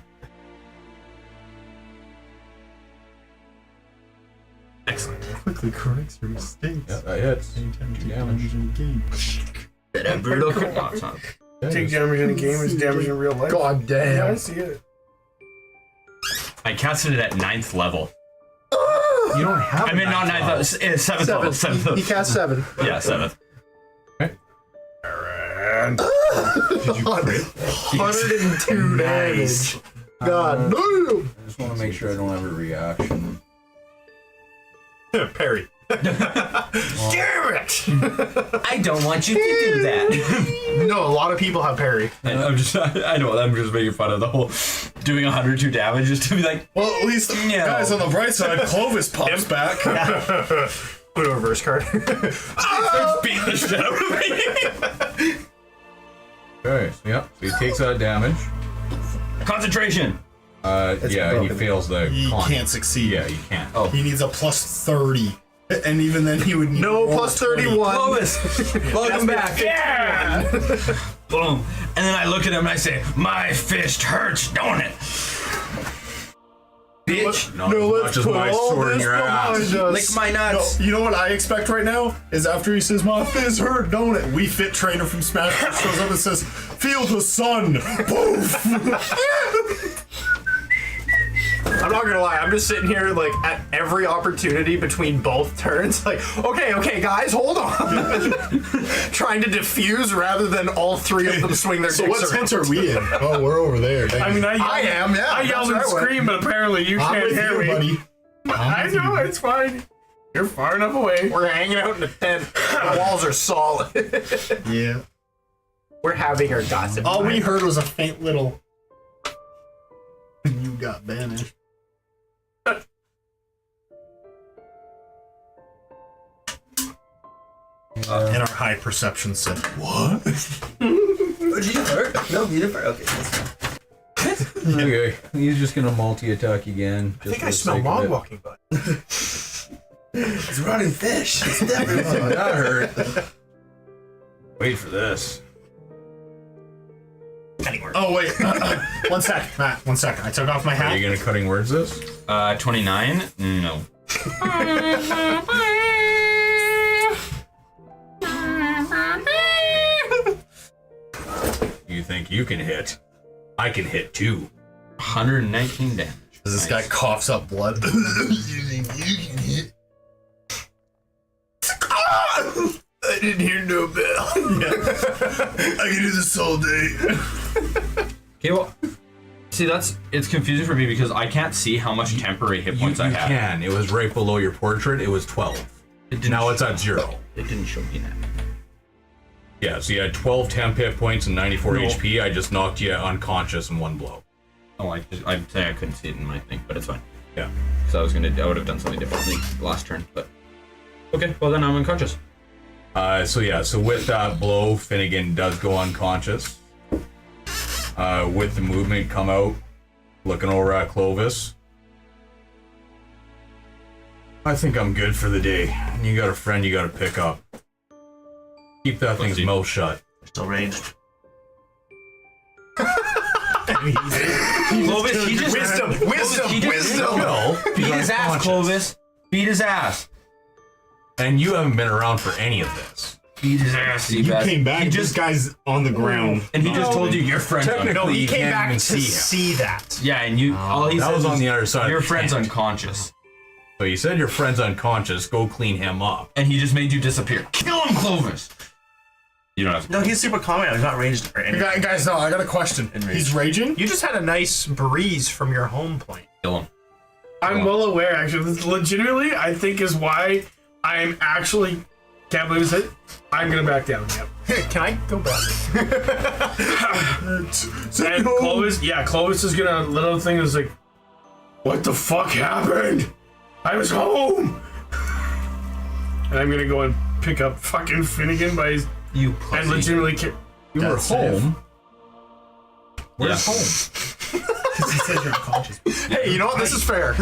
Excellent. Quickly corrects your mistakes. Yeah, that hits. Anytime you 2 take damage. damage in a game. Brutal crit. No, it's not. Take damage in a game is damage in real life. God Yeah, I damn. see it. I casted it at 9th level. You don't have. I mean, not 9th level. 7th level. 7th He level. cast 7. Yeah, 7th. man. 102 damage. God damn. I just want to make sure I don't have a reaction. Parry. Damn it! I don't want you to do that. No, a lot of people have parry. And I know, I'm just making fun of the whole doing 102 damage just to be like, Well, at least, guys, on the bright side, Clovis pops back. Put a reverse card. beat the shit out of me. Okay, so yeah, so he takes that damage. Concentration. Yeah, he fails the He con. can't succeed. Yeah, you can't. Oh. He needs a plus 30. And even then, he would need No, roll plus 20. 31. Clovis, welcome back. Yeah! Boom. And then I look at him and I say, my fist hurts, don't it? Bitch. Not as much as my sword in your ass. Lick my No, nuts. you know what I expect right now is after he says, my fist hurt, don't it? We Fit trainer from Smash Bros. Shows up and says, feel the sun. Poof. I'm not gonna lie, I'm just sitting here like at every opportunity between both turns, like, okay, guys, hold on. Trying to diffuse rather than all three of them swing their So dicks what around. tent are we in? Oh, we're over there. I mean, I am, yeah. I yelled and that's right. screamed, but apparently you I'm can't with hear you, me. buddy. I know, it's fine. You're far enough away. We're hanging out in the tent. The walls are solid. Yeah. We're having our gossip. All we time. heard was a faint little. You got banished. And our high perception said, "What?" Oh, did you fart? No, you didn't fart. Okay, that's fine. Okay, he's just gonna multi-attack again. I think I smell log walking by. It's rotting fish. It's definitely Oh, that hurt. Wait for this. Oh wait, 1 sec, Matt. 1 second. I took off my Are hat. you gonna cutting words this? 29? No. You think you can hit? I can hit too. 119 damage. As this guy coughs up blood. I didn't hear no bell. I can do this all day. Okay, well, see, it's confusing for me because I can't see how much temporary hit You points I have. can. It was right below your portrait. It was 12. Now it's at 0. It didn't show me that. Yeah, so you had 12 temp hit points and 94 HP. I just knocked you unconscious in one blow. Oh, I'm saying I couldn't see it in my thing, but it's fine. Yeah. So I would have done something differently last turn, but okay. Well, then I'm unconscious. So with that blow, Finnegan does go unconscious. With the movement, come out, looking over at Clovis. I think I'm good for the day. You got a friend you got to pick up. Keep that thing's mouth shut. Still raged. Clovis, he just Wisdom. No, beat his ass. Clovis, beat his ass. And you haven't been around for any of this. Beat his ass. You came back. This guy's on the ground. And he just told you your friend's Technically, No, he you came can't back even to see him. see that. Yeah, and you. All he That said was on is, the other side. your of the friend's tent. unconscious, So you said your friend's unconscious. Go clean him up. and he just made you disappear. Kill him, Clovis. You don't have to. No, he's super calm. He's not raged or anything. Guys, no, I got a question. He's raging? You just had a nice breeze from your home plane. Kill him. I'm well aware, actually. This legitimately, I think, is why I'm actually can't lose it. I'm gonna back down. Yep. Can I go back? And Clovis is gonna little thing is like, what the fuck happened? I was home. And I'm gonna go and pick up fucking Finnegan by his You and pussy. legitimately. You were home. Where's Yeah. home? Because he said you're unconscious. Hey, you know what? This is fair.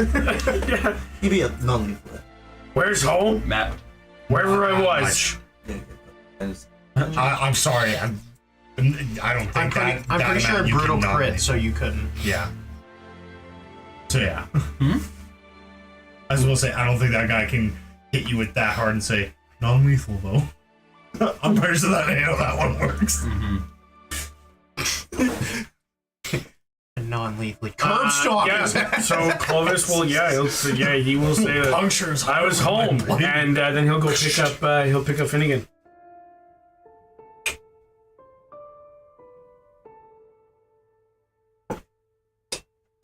Yeah. He'd be a non-lethal. Where's home? Matt. Wherever I was. I'm sorry. I don't think I'm pretty that sure amount you brutal can crit, nominate. so you couldn't. Yeah. So yeah. I was gonna say I don't think that guy can hit you with that hard and say non-lethal though. I'm pretty sure that ain't how that one works. Non-lethally curb stomp. Yeah. So Clovis will, he will say that Punctures. I was home, and then he'll go pick up. He'll pick up Finnegan.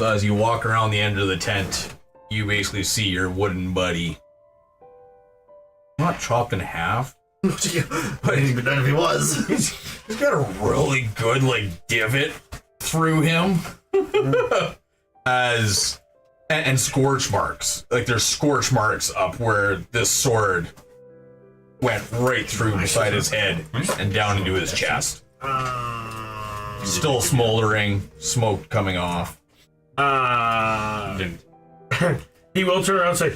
So as you walk around the end of the tent, you basically see your wooden buddy. Not chopped in half. But then if he was. He's got a really good, like, divot through him. And scorch marks. Like, there's scorch marks up where this sword went right through beside his head and down into his chest. Still smoldering, smoke coming off. He will turn around and say,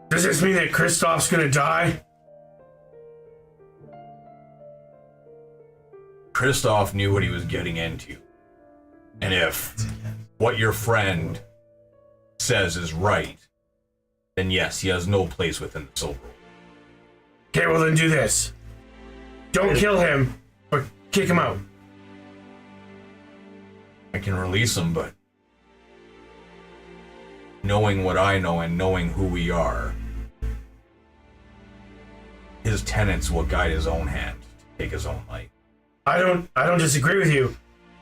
does this mean that Kristoff's gonna die? Kristoff knew what he was getting into. And if what your friend says is right, then yes, he has no place within the Silver World. Okay, well then do this. Don't kill him, but kick him out. I can release him, but knowing what I know and knowing who we are, his tenets will guide his own hand to take his own life. I don't disagree with you,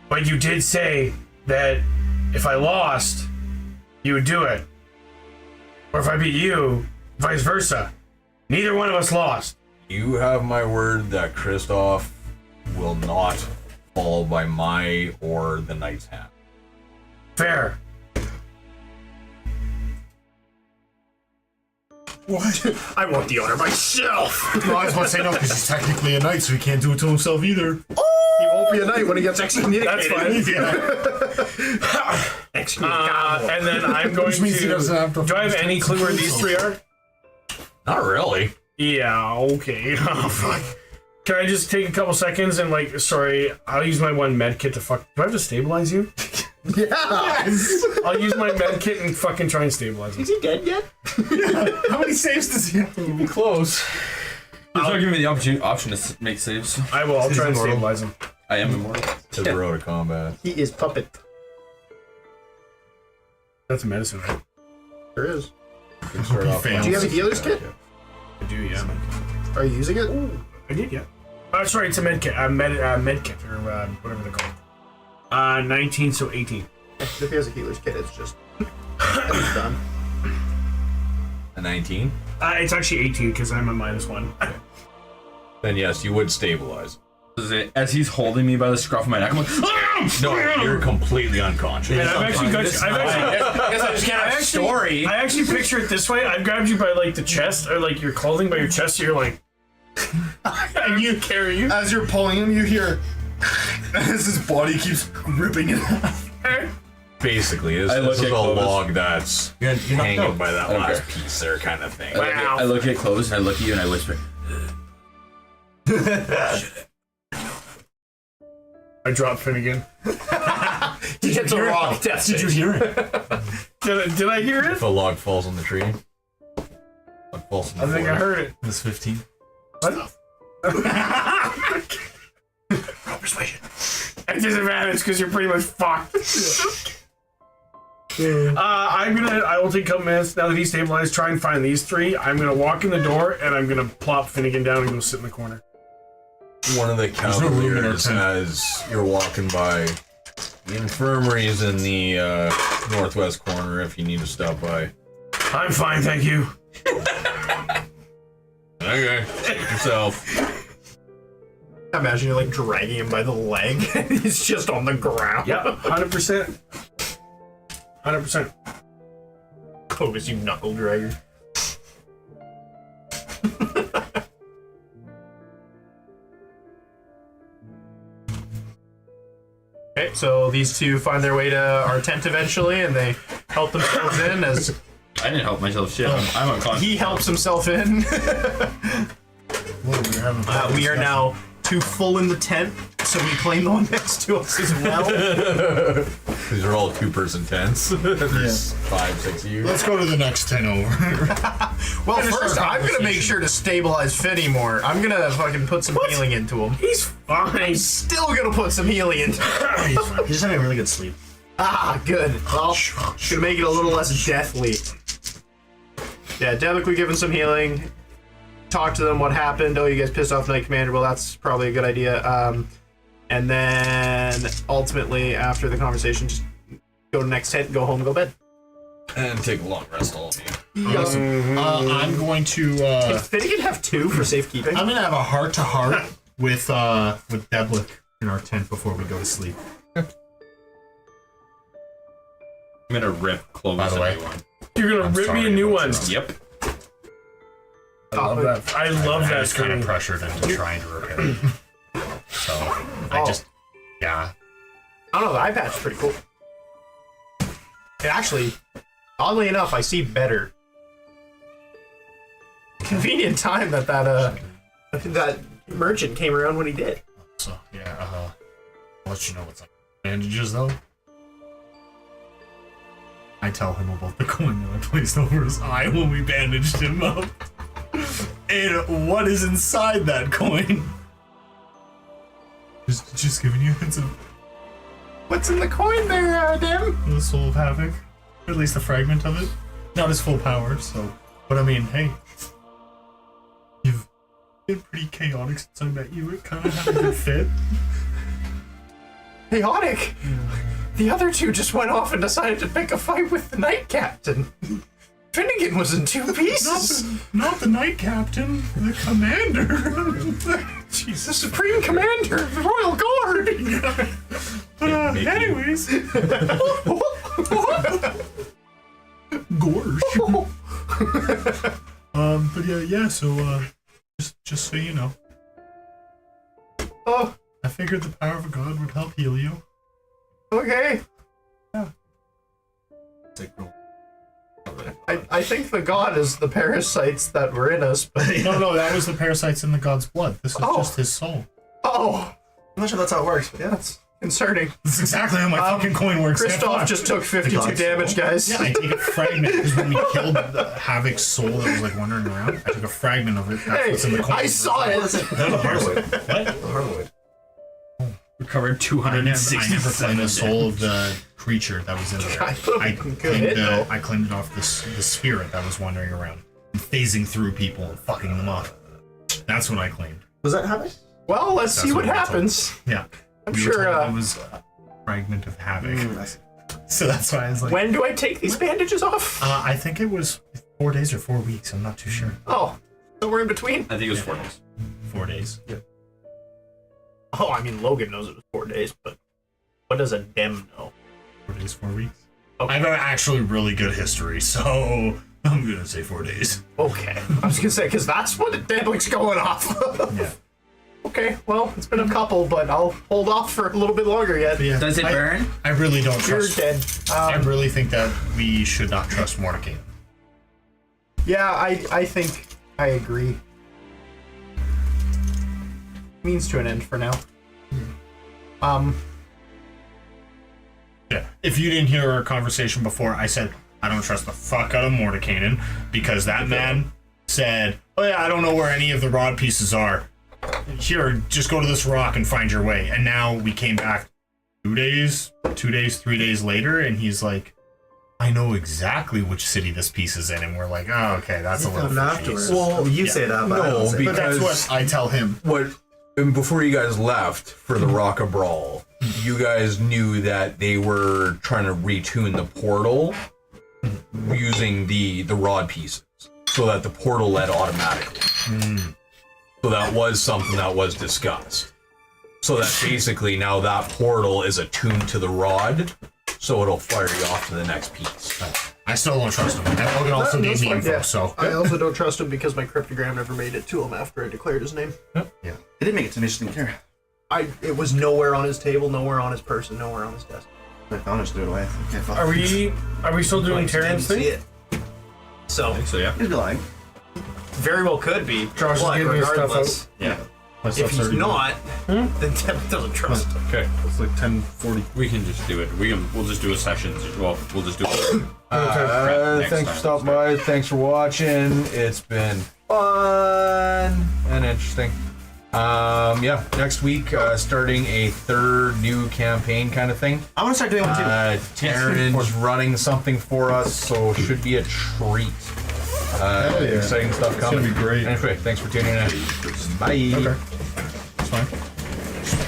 but you did say that if I lost, you would do it. Or if I beat you, vice versa. Neither one of us lost. You have my word that Kristoff will not fall by my or the Knight's hand. Fair. What? I want the honor myself. No, I was about to say no, because he's technically a knight, so he can't do it to himself either. He won't be a knight when he gets excommunicated. That's fine. Yeah. And then I'm going Which means he doesn't have to. Do I have any clue where these three are? Not really. Yeah, okay. Oh, fuck. Can I just take a couple seconds and, like, sorry, I'll use my one med kit to fuck. Do I have to stabilize you? Yes. I'll use my med kit and fucking try and stabilize him. Is he dead yet? How many saves does he have? You'll be close. He's not giving me the option to make saves. I will. I'll try and immortal. stabilize him. I am immortal. To the road of combat. He is puppet. That's medicine, right? There is. Start off fails. Do you have a healer's kit? I do, yeah. Are you using it? I did, yeah. Sorry, it's a med kit. Med kit, or whatever they're called. 19, so 18. If he has a healer's kit, it's just it's done. A 19? It's actually 18 because I'm a -1. Then yes, you would stabilize. As he's holding me by the scruff of my neck, I'm like, ah! No, you're completely unconscious. And I've actually got you. I guess I just can't have a story. I actually picture it this way. I've grabbed you by like the chest, or like your clothing by your chest, so you're like, and you carry you. As you're pulling him, you hear as his body keeps ripping it off. Basically, this I look is a at Clovis. log that's You're knocked hanging out. by that Okay. last piece there kind of thing. I look at Clovis and I look at you and I whisper, I drop Finnegan. He hits a rock. Death Did you save. hear it? Did I hear it? If a log falls on the tree, log falls in the I think I forest. heard it. This 15. What? Persuasion. At disadvantage because you're pretty much fucked. I will take a couple minutes now that he's stabilized. Try and find these three. I'm gonna walk in the door and I'm gonna plop Finnegan down and go sit in the corner. One of the no room in our cavaliers, tent. as you're walking by, the infirmary is in the northwest corner if you need to stop by. I'm fine, thank you. Okay, yourself. Imagine you're like dragging him by the leg and he's just on the ground. Yeah, 100%. 100%. Clovis, you knuckle dragger. Okay, so these two find their way to our tent eventually, and they help themselves in as I didn't help myself shit. I'm unconscious. he helps himself in. Well, we're having We are now two full in the tent, so we claim the one next to us as well. These are all two-person tents. There's 5, 6 of you. Let's go to the next 10 over. Well, Finish first, our I'm gonna make conversation. sure to stabilize Finny more. I'm gonna fucking put some healing into him. He's fine. Still gonna put some healing into him. He's just having a really good sleep. Ah, good. Well, gonna make it a little less deathly. Yeah, Devik, we give him some healing. Talk to them what happened. Oh, you guys pissed off Knight Commander. Well, that's probably a good idea. And then ultimately, after the conversation, just go to the next tent, go home, and go to bed. And take a long rest, all of you. Listen, I'm going to. Does Finnegan have 2 for safekeeping? I'm gonna have a heart-to-heart with Deblik in our tent before we go to sleep. I'm gonna rip Clovis By the a way. new one. You're gonna I'm rip me a sorry new about one. this. Yep. I love that. I love I that was kind of screen. pressured into trying to repair it. So I just, yeah. I don't know, the eye patch is pretty cool. It actually, oddly enough, I see better. Convenient time that merchant came around when he did. So yeah, I'll let you know what's up. Bandages though. I tell him about the coin that I placed over his eye when we bandaged him up. And what is inside that coin? Just giving you a hint of What's in the coin there, Dim? the soul of havoc. Or at least a fragment of it. Not his full power, so. But I mean, hey. You've been pretty chaotic since I met you. It kind of had a good fit. Chaotic. The other 2 just went off and decided to pick a fight with the Knight Captain. Finnegan was in 2 pieces. Not the Knight Captain, the Commander. Jeez, the Supreme Commander of the Royal Guard. But anyways. Gorsh. But yeah, so just so you know. Oh, I figured the power of a god would help heal you. okay. I think the god is the parasites that were in us, but No, that was the parasites in the god's blood. This is just his soul. oh, I'm not sure that's how it works, but yeah. that's concerning. That's exactly how my fucking coin works. Christoph just took 52 god's damage, guys. Yeah, I take a fragment because when we killed the Havoc's soul that was like wandering around, I took a fragment of it. That's what's in the coin. I saw it. The Harmwood. What? The Harmwood. Recovered I 267. never claimed the soul of the creature that was in there. I claimed it off the spirit that was wandering around, and phasing through people and fucking them up. That's what I claimed. Was that Havoc? Well, let's see what what I told happens. Yeah, I'm We were sure. told it was a fragment of Havoc. I see. So that's why I was like, When do I take these bandages off? I think it was 4 days or 4 weeks. I'm not too sure. Oh, somewhere in between. I think it was 4 days. 4 days. Oh, I mean, Logan knows it was 4 days, but what does a Dem know? 4 days, 4 weeks. Okay. I have actually really good history, so I'm gonna say 4 days. Okay, I was gonna say because that's what the Deblik's going off. Yeah. Okay, well, it's been a couple, but I'll hold off for a little bit longer yet. Yeah. Does it burn? I really don't You're trust. dead. I really think that we should not trust Mordecai. Yeah, I think I agree. Means to an end for now. Yeah. If you didn't hear our conversation before, I said I don't trust the fuck out of Mordecai because that man said, "Oh yeah, I don't know where any of the rod pieces are. Here, just go to this rock and find your way." And now we came back 2 days, 3 days later, and he's like, "I know exactly which city this piece is in," and we're like, "Oh, okay, that's a little fishy." Afterwards. Well, you say that, but I don't say But that's because- what I tell him. And before you guys left for the Rock of Brawl, you guys knew that they were trying to retune the portal using the rod pieces so that the portal led automatically. So that was something that was discussed. So that basically now that portal is attuned to the rod, so it'll fire you off to the next piece. I still don't trust him. And Logan also gave me info, Yeah. so. I also don't trust him because my cryptogram never made it to him after I declared his name. It did make it to me, just didn't care. It was nowhere on his table, nowhere on his person, nowhere on his desk. My founders threw it away. Okay, fuck. Are we still doing Terran's See thing? it. So So yeah. He'd be lying. very well could be. Josh is but getting his stuff regardless, Yeah. if he's not, then Deb doesn't trust him. Okay. It's like 10:40. We can just do it. We'll just do a session. Well, we'll just do it. Next Thanks for time. stopping by. Thanks for watching. It's been fun and interesting. Yeah, next week, starting a third new campaign kind of thing. I want to start doing one too. Terran's running something for us, so should be a treat. Exciting stuff coming. gonna be great. Anyway, thanks for tuning in. Bye. Okay. That's fine.